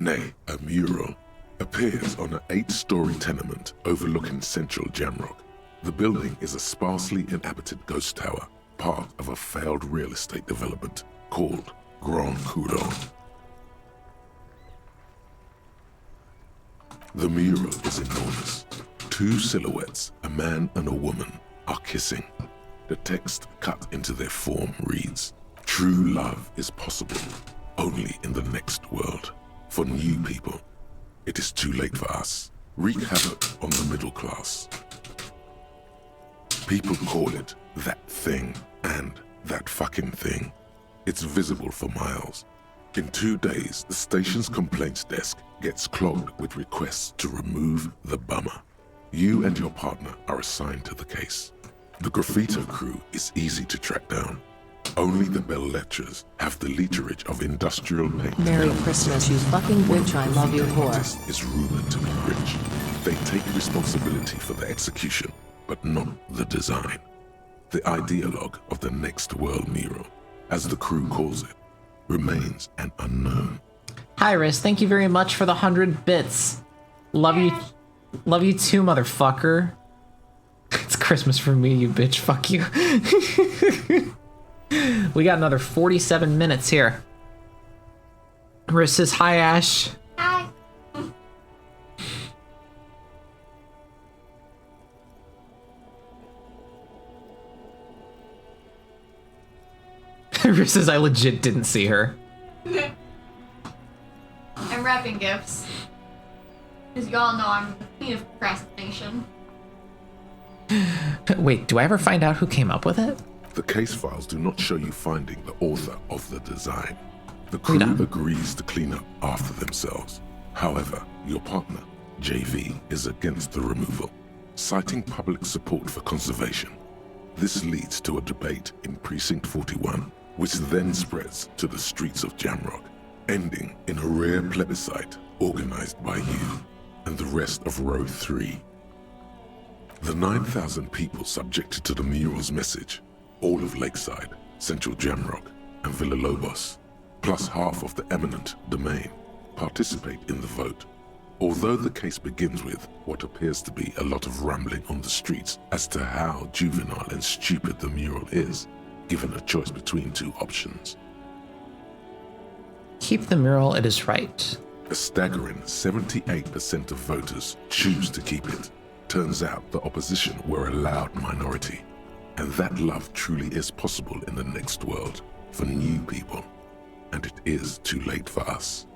S6: nay, a mural, appears on an 8-story tenement overlooking central Jamrock. The building is a sparsely inhabited ghost tower, part of a failed real estate development called Grand Couron. The mural is enormous. 2 silhouettes, a man and a woman, are kissing. The text cut into their form reads, "True love is possible only in the next world. For new people, it is too late for us. Wreak havoc on the middle class." People call it that thing and that fucking thing. It's visible for miles. In 2 days, the station's complaints desk gets clogged with requests to remove the bummer. You and your partner are assigned to the case. The graffito crew is easy to track down. Only the bell lectures have the literage of industrial paint.
S20: Merry Christmas, you fucking bitch, I love you, whore.
S6: Artist is rumored to be rich. They take responsibility for the execution, but not the design. The ideologue of the Next World Mural, as the crew calls it, remains an unknown.
S2: Iris, thank you very much for the 100 bits. Love you too, motherfucker. It's Christmas for me, you bitch. Fuck you. We got another 47 minutes here. Riss says, hi, Ash.
S5: Hi.
S2: Riss says, I legit didn't see her.
S5: I'm wrapping gifts. Because y'all know I'm the queen of procrastination.
S2: Wait, do I ever find out who came up with it?
S6: The case files do not show you finding the author of the design. The crew agrees to clean up after themselves. However, your partner, JV, is against the removal, citing public support for conservation. This leads to a debate in Precinct 41, which then spreads to the streets of Jamrock, ending in a rare plebiscite organized by you and the rest of Row 3. The 9,000 people subjected to the mural's message, all of Lakeside, Central Jamrock, and Villa Lobos, plus half of the eminent domain, participate in the vote. Although the case begins with what appears to be a lot of rambling on the streets as to how juvenile and stupid the mural is, given a choice between 2 options.
S2: Keep the mural, it is right.
S6: A staggering 78% of voters choose to keep it. Turns out the opposition were a loud minority. And that love truly is possible in the next world for new people. And it is too late for us.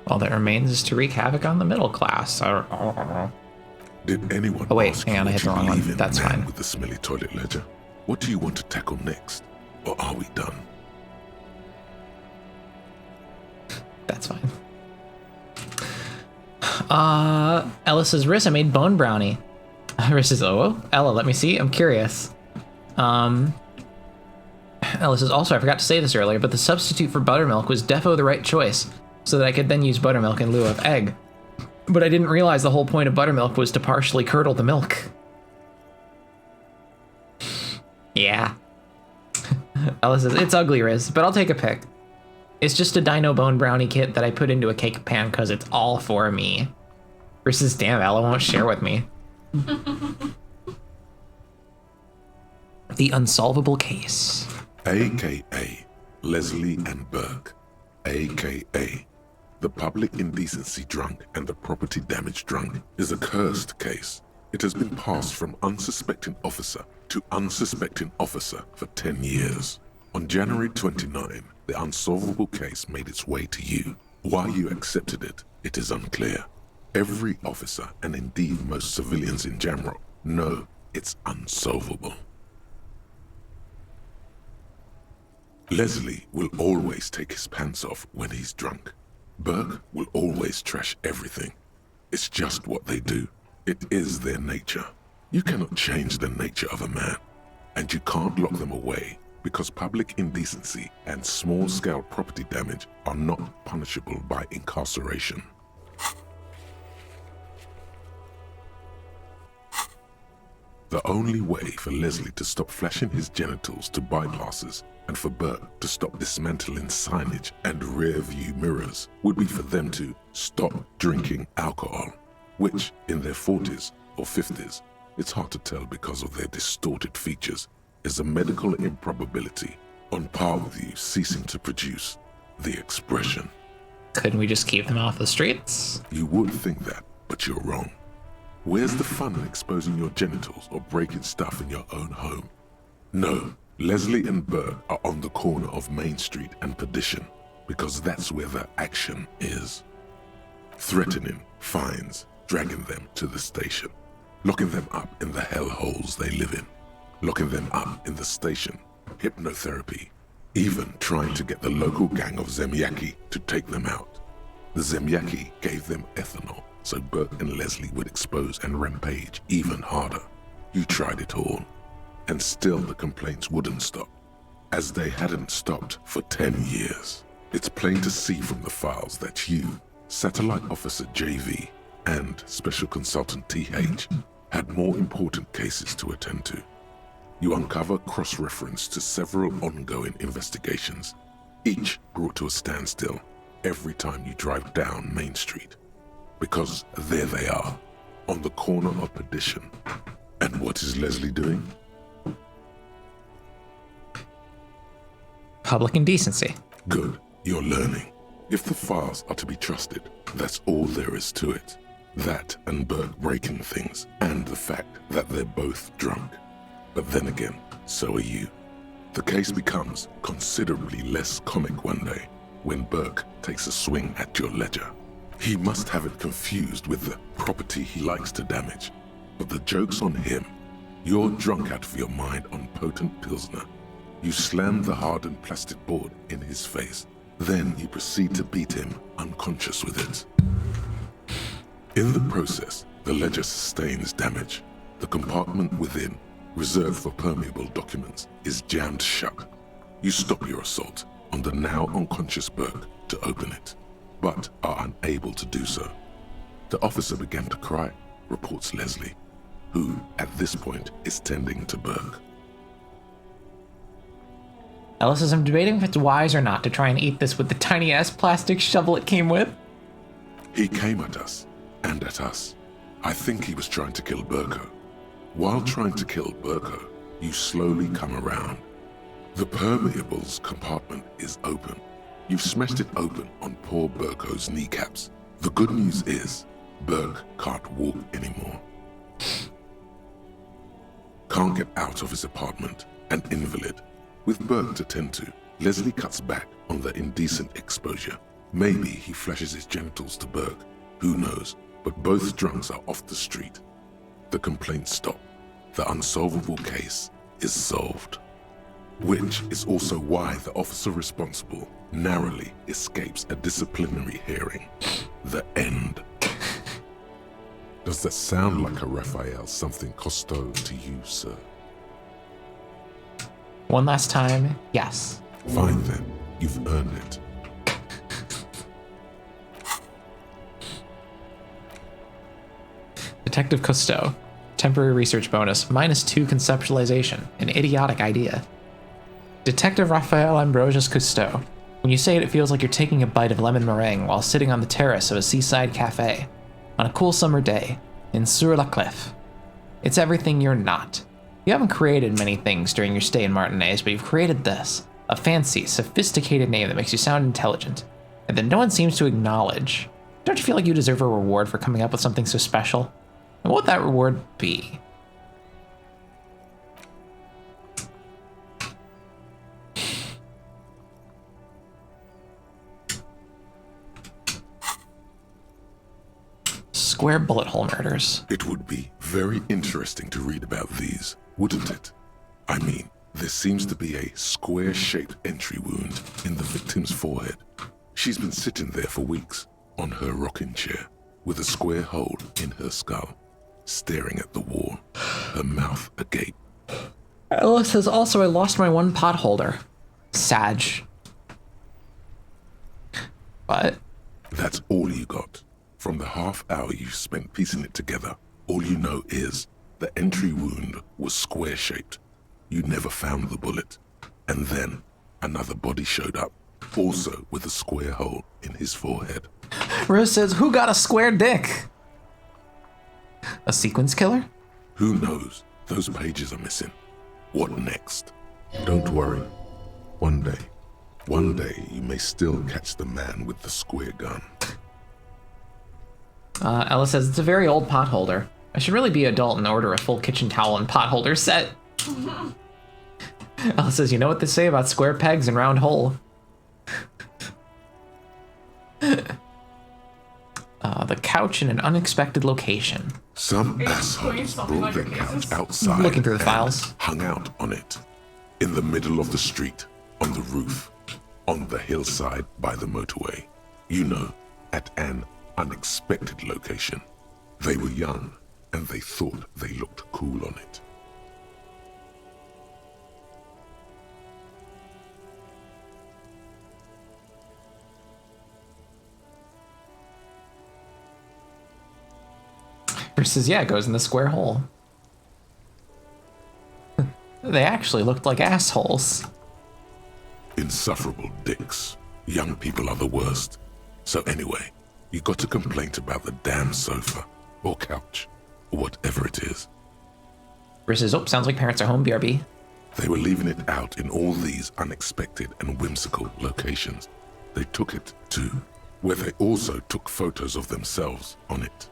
S2: All that remains is to wreak havoc on the middle class.
S6: Did anyone
S2: Oh wait,
S6: ask
S2: hang on, I
S6: you
S2: hit the
S6: what
S2: wrong
S6: you
S2: one.
S6: believe in,
S2: That's
S6: man
S2: fine.
S6: With the smelly toilet ledger? What do you want to tackle next? Or are we done?
S2: That's fine. Ella says, Riss, I made bone brownie. Riss says, oh, Ella, let me see. I'm curious. Ella says, also, I forgot to say this earlier, but the substitute for buttermilk was defo the right choice, so that I could then use buttermilk in lieu of egg. But I didn't realize the whole point of buttermilk was to partially curdle the milk. Yeah. Ella says, it's ugly, Riz, but I'll take a pic. It's just a dino bone brownie kit that I put into a cake pan because it's all for me. Riz says, damn, Ella won't share with me. The unsolvable case.
S6: AKA Leslie and Burke. AKA the public indecency drunk and the property damage drunk is a cursed case. It has been passed from unsuspecting officer to unsuspecting officer for 10 years. On January 29, the unsolvable case made its way to you. Why you accepted it, it is unclear. Every officer, and indeed most civilians in general, know it's unsolvable. Leslie will always take his pants off when he's drunk. Burke will always trash everything. It's just what they do. It is their nature. You cannot change the nature of a man, and you can't lock them away because public indecency and small-scale property damage are not punishable by incarceration. The only way for Leslie to stop flashing his genitals to bypassers and for Burke to stop dismantling signage and rear-view mirrors would be for them to stop drinking alcohol, which, in their 40s or 50s, it's hard to tell because of their distorted features, is a medical improbability on par with you ceasing to produce the expression.
S2: Couldn't we just keep them off the streets?
S6: You would think that, but you're wrong. Where's the fun in exposing your genitals or breaking stuff in your own home? No, Leslie and Burke are on the corner of Main Street and Perdition because that's where the action is. Threatening, fines, dragging them to the station, locking them up in the hellholes they live in, locking them up in the station, hypnotherapy, even trying to get the local gang of Zemyaki to take them out. The Zemyaki gave them ethanol so Burke and Leslie would expose and rampage even harder. You tried it all, and still the complaints wouldn't stop, as they hadn't stopped for 10 years. It's plain to see from the files that you, Satellite Officer JV, and Special Consultant TH had more important cases to attend to. You uncover cross-reference to several ongoing investigations, each brought to a standstill every time you drive down Main Street. Because there they are, on the corner of Perdition. And what is Leslie doing?
S2: Public indecency.
S6: Good, you're learning. If the files are to be trusted, that's all there is to it. That and Burke breaking things, and the fact that they're both drunk. But then again, so are you. The case becomes considerably less comic one day when Burke takes a swing at your ledger. He must have it confused with the property he likes to damage. But the joke's on him. You're drunk out of your mind on potent Pilsner. You slam the hardened plastic board in his face. Then you proceed to beat him unconscious with it. In the process, the ledger sustains damage. The compartment within, reserved for permeable documents, is jammed shut. You stop your assault on the now unconscious Burke to open it, but are unable to do so. The officer began to cry, reports Leslie, who, at this point, is tending to Burke.
S2: Ellis says, I'm debating if it's wise or not to try and eat this with the tiny-ass plastic shovel it came with.
S6: He came at us, and at us. I think he was trying to kill Burko. While trying to kill Burko, you slowly come around. The permeables compartment is open. You've smashed it open on poor Burko's kneecaps. The good news is, Burke can't walk anymore. Can't get out of his apartment, an invalid. With Burke to tend to, Leslie cuts back on the indecent exposure. Maybe he flashes his genitals to Burke. Who knows? But both drunks are off the street. The complaints stop. The unsolvable case is solved. Which is also why the officer responsible narrowly escapes a disciplinary hearing. The end. Does that sound like a Raphael something Costo to you, sir?
S2: One last time, yes.
S6: Fine then, you've earned it.
S2: Detective Cousteau. Temporary research bonus, -2 conceptualization. An idiotic idea. Detective Raphael Ambrosius Cousteau. When you say it, it feels like you're taking a bite of lemon meringue while sitting on the terrace of a seaside cafe on a cool summer day in Sur-la-Cliff. It's everything you're not. You haven't created many things during your stay in Martinez, but you've created this. A fancy, sophisticated name that makes you sound intelligent, and that no one seems to acknowledge. Don't you feel like you deserve a reward for coming up with something so special? And what would that reward be? Square bullet hole murders.
S6: It would be very interesting to read about these, wouldn't it? I mean, there seems to be a square-shaped entry wound in the victim's forehead. She's been sitting there for weeks, on her rocking chair, with a square hole in her skull, staring at the wall, her mouth agape.
S2: Ellis says, also, I lost my one pot holder. Sag. What?
S6: That's all you got. From the half hour you spent piecing it together, all you know is the entry wound was square-shaped. You never found the bullet. And then another body showed up, also with a square hole in his forehead.
S2: Rose says, who got a square dick? A sequence killer?
S6: Who knows? Those pages are missing. What next? Don't worry. One day you may still catch the man with the square gun.
S2: Ella says, it's a very old pot holder. I should really be adult and order a full kitchen towel and pot holder set. Ella says, you know what they say about square pegs and round hole? The couch in an unexpected location.
S6: Some assholes brought their couch outside.
S2: Looking through the files.
S6: Hung out on it. In the middle of the street, on the roof, on the hillside by the motorway. You know, at an unexpected location. They were young, and they thought they looked cool on it.
S2: Versus, yeah, it goes in the square hole. They actually looked like assholes.
S6: Insufferable dicks. Young people are the worst. So anyway, you got a complaint about the damn sofa, or couch, or whatever it is.
S2: Versus, oh, sounds like parents are home, BRB.
S6: They were leaving it out in all these unexpected and whimsical locations. They took it to, where they also took photos of themselves on it,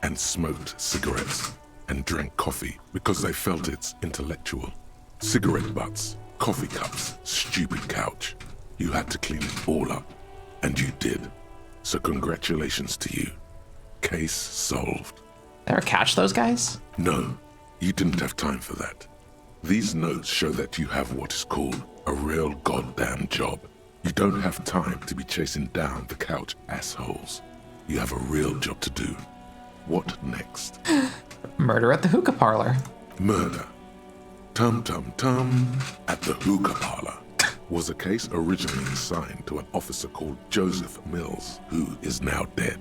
S6: and smoked cigarettes, and drank coffee because they felt it's intellectual. Cigarette butts, coffee cups, stupid couch. You had to clean it all up, and you did. So congratulations to you. Case solved.
S2: Ever catch those guys?
S6: No, you didn't have time for that. These notes show that you have what is called a real goddamn job. You don't have time to be chasing down the couch assholes. You have a real job to do. What next?
S2: Murder at the hookah parlor.
S6: Murder. Tum tum tum at the hookah parlor. was a case originally assigned to an officer called Joseph Mills, who is now dead,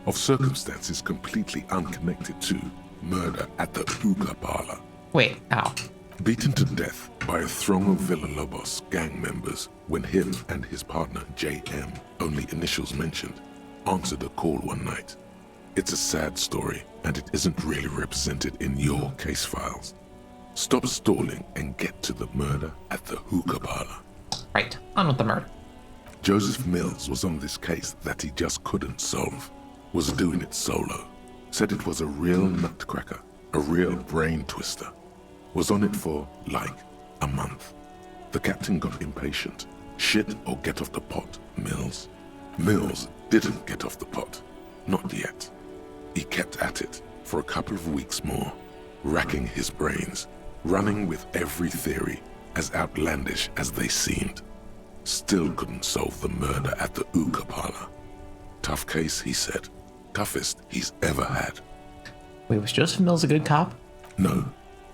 S6: of circumstances completely unconnected to murder at the hookah parlor.
S2: Wait, ow.
S6: Beaten to death by a throng of Villalobos gang members when him and his partner JM, only initials mentioned, answered a call one night. It's a sad story, and it isn't really represented in your case files. Stop stalling and get to the murder at the hookah parlor.
S2: Right, on with the murder.
S6: Joseph Mills was on this case that he just couldn't solve. Was doing it solo. Said it was a real nutcracker, a real brain twister. Was on it for, like, a month. The captain got impatient. Shit or get off the pot, Mills. Mills didn't get off the pot. Not yet. He kept at it for a couple of weeks more, racking his brains, running with every theory, as outlandish as they seemed. Still couldn't solve the murder at the hookah parlor. Tough case, he said. Toughest he's ever had.
S2: Wait, was Joseph Mills a good cop?
S6: No,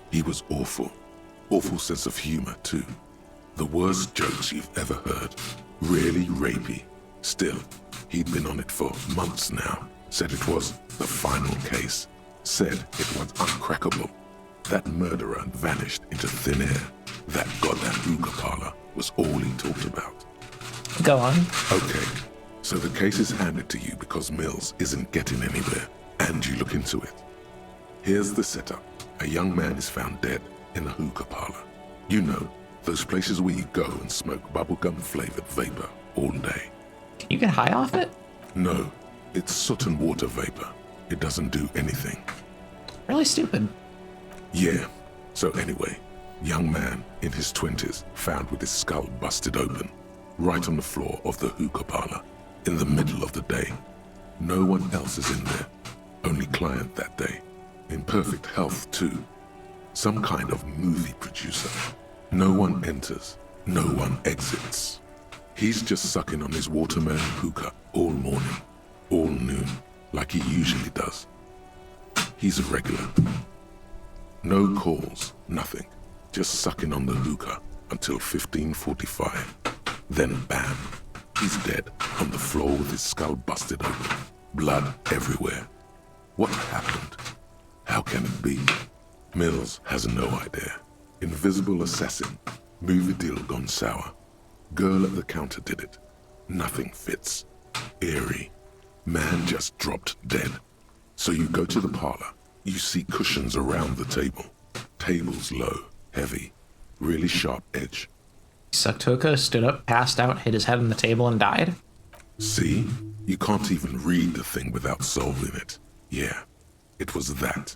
S6: he was awful. Awful sense of humor, too. The worst jokes you've ever heard. Really rapey. Still, he'd been on it for months now. Said it was the final case. Said it was uncrackable. That murderer vanished into thin air. That goddamn hookah parlor was all he talked about.
S2: Go on.
S6: Okay, so the case is handed to you because Mills isn't getting anywhere, and you look into it. Here's the setup. A young man is found dead in a hookah parlor. You know, those places where you go and smoke bubblegum-flavored vapor all day.
S2: Can you get high off it?
S6: No, it's soot and water vapor. It doesn't do anything.
S2: Really stupid.
S6: Yeah, so anyway, young man in his 20s found with his skull busted open, right on the floor of the hookah parlor, in the middle of the day. No one else is in there, only client that day. In perfect health, too. Some kind of movie producer. No one enters, no one exits. He's just sucking on his watermelon hookah all morning, all noon, like he usually does. He's a regular. No calls, nothing. Just sucking on the hookah until 15:45. Then bam, he's dead on the floor with his skull busted open. Blood everywhere. What happened? How can it be? Mills has no idea. Invisible assassin. Movie deal gone sour. Girl at the counter did it. Nothing fits. Eerie. Man just dropped dead. So you go to the parlor. You see cushions around the table. Table's low, heavy, really sharp edge.
S2: Sucked hookah, stood up, passed out, hit his head on the table, and died?
S6: See? You can't even read the thing without solving it. Yeah, it was that.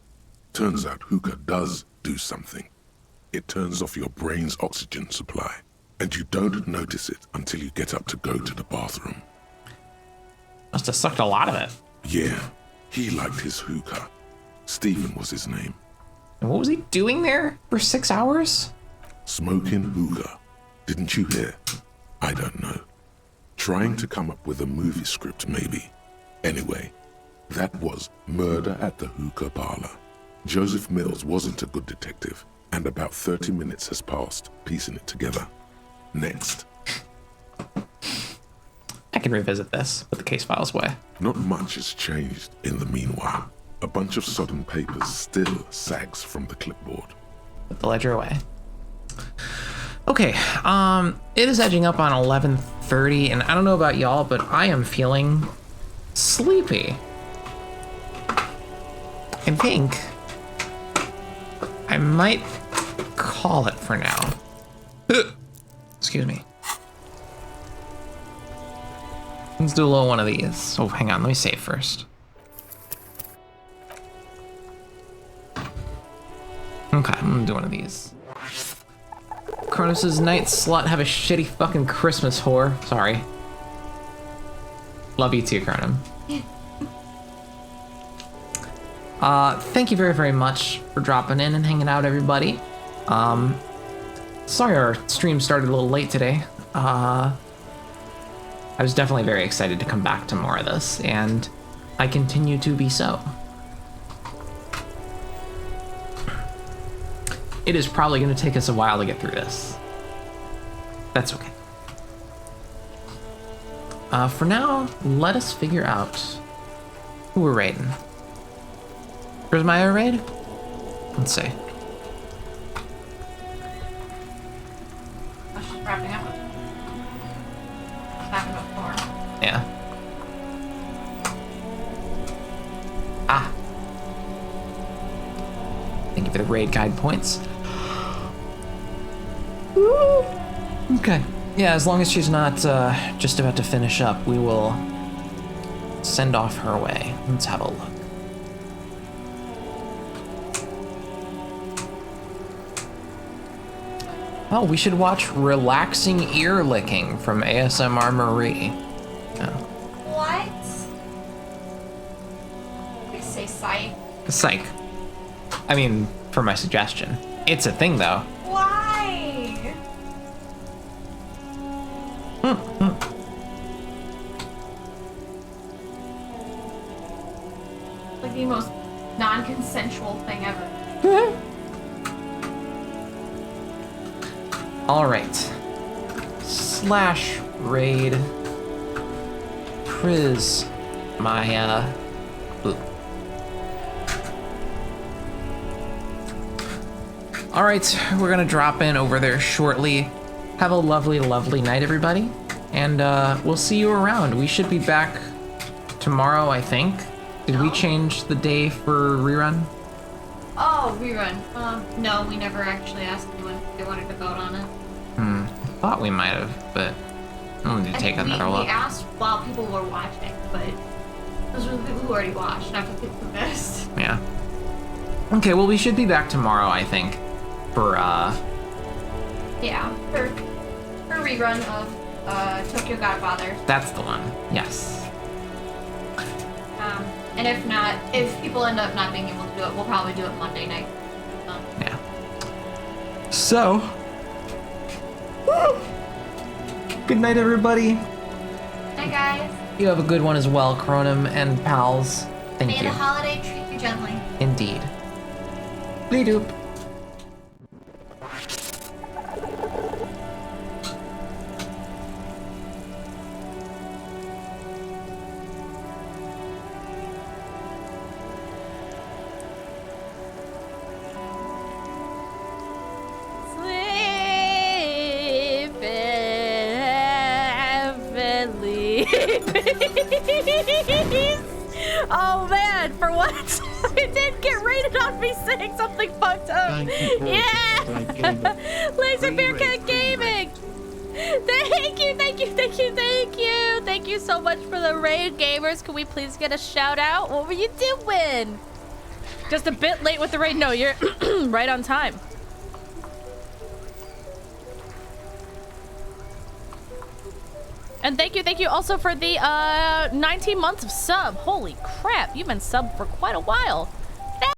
S6: Turns out hookah does do something. It turns off your brain's oxygen supply, and you don't notice it until you get up to go to the bathroom.
S2: Must have sucked a lot of it.
S6: Yeah, he liked his hookah. Stephen was his name.
S2: And what was he doing there for 6 hours?
S6: Smoking hookah. Didn't you hear? I don't know. Trying to come up with a movie script, maybe. Anyway, that was murder at the hookah parlor. Joseph Mills wasn't a good detective, and about 30 minutes has passed piecing it together. Next.
S2: I can revisit this with the case files way.
S6: Not much has changed in the meanwhile. A bunch of sodden papers still sags from the clipboard.
S2: Put the ledger away. Okay, it is edging up on 11:30, and I don't know about y'all, but I am feeling sleepy. I think I might call it for now. Excuse me. Let's do a little one of these. Oh, hang on, let me save first. Okay, I'm gonna do one of these. Kronos' night slut, have a shitty fucking Christmas, whore. Sorry. Love you too, Cronin. Thank you very, very much for dropping in and hanging out, everybody. Sorry our stream started a little late today. I was definitely very excited to come back to more of this, and I continue to be so. It is probably going to take us a while to get through this. That's okay. For now, let us figure out who we're raiding. Where's my raid? Let's see.
S5: That's just wrapping up. Happened before.
S2: Yeah. Ah. Thank you for the raid guide points. Woo. Okay. Yeah, as long as she's not just about to finish up, we will send off her way. Let's have a look. Oh, we should watch Relaxing Ear Licking from ASMR Marie. Oh.
S5: What? I say psych.
S2: Psych. I mean, for my suggestion. It's a thing, though.
S5: Why? Like the most non-consensual thing ever.
S2: All right. Slash raid. Priz. My, Ooh. All right, we're gonna drop in over there shortly. Have a lovely, lovely night, everybody. And we'll see you around. We should be back tomorrow, I think. Did we change the day for rerun?
S5: Oh, rerun. No, we never actually asked anyone if they wanted to vote on it.
S2: I thought we might have, but I'm gonna take another look.
S5: We asked while people were watching, but those were the people who already watched, not the people who missed.
S2: Yeah. Okay, well, we should be back tomorrow, I think, for
S5: Yeah, for rerun of Tokyo Godfather.
S2: that's the one. Yes.
S5: And if not, if people end up not being able to do it, we'll probably do it Monday night.
S2: Yeah. So, good night, everybody.
S5: Hi guys.
S2: You have a good one as well, Cronum and pals. Thank
S5: May
S2: you.
S5: the holiday treat you gently.
S2: Indeed. Bleedoop.
S12: Oh man, for once it did get rated on me saying something fucked up. Yeah! Laser Bearcat Gaming! Thank you, thank you, thank you, thank you! Thank you so much for the raid, gamers. Can we please get a shout out? What were you doing? Just a bit late with the raid. No, you're right on time. And thank you also for the 19 months of sub. Holy crap, you've been subbed for quite a while.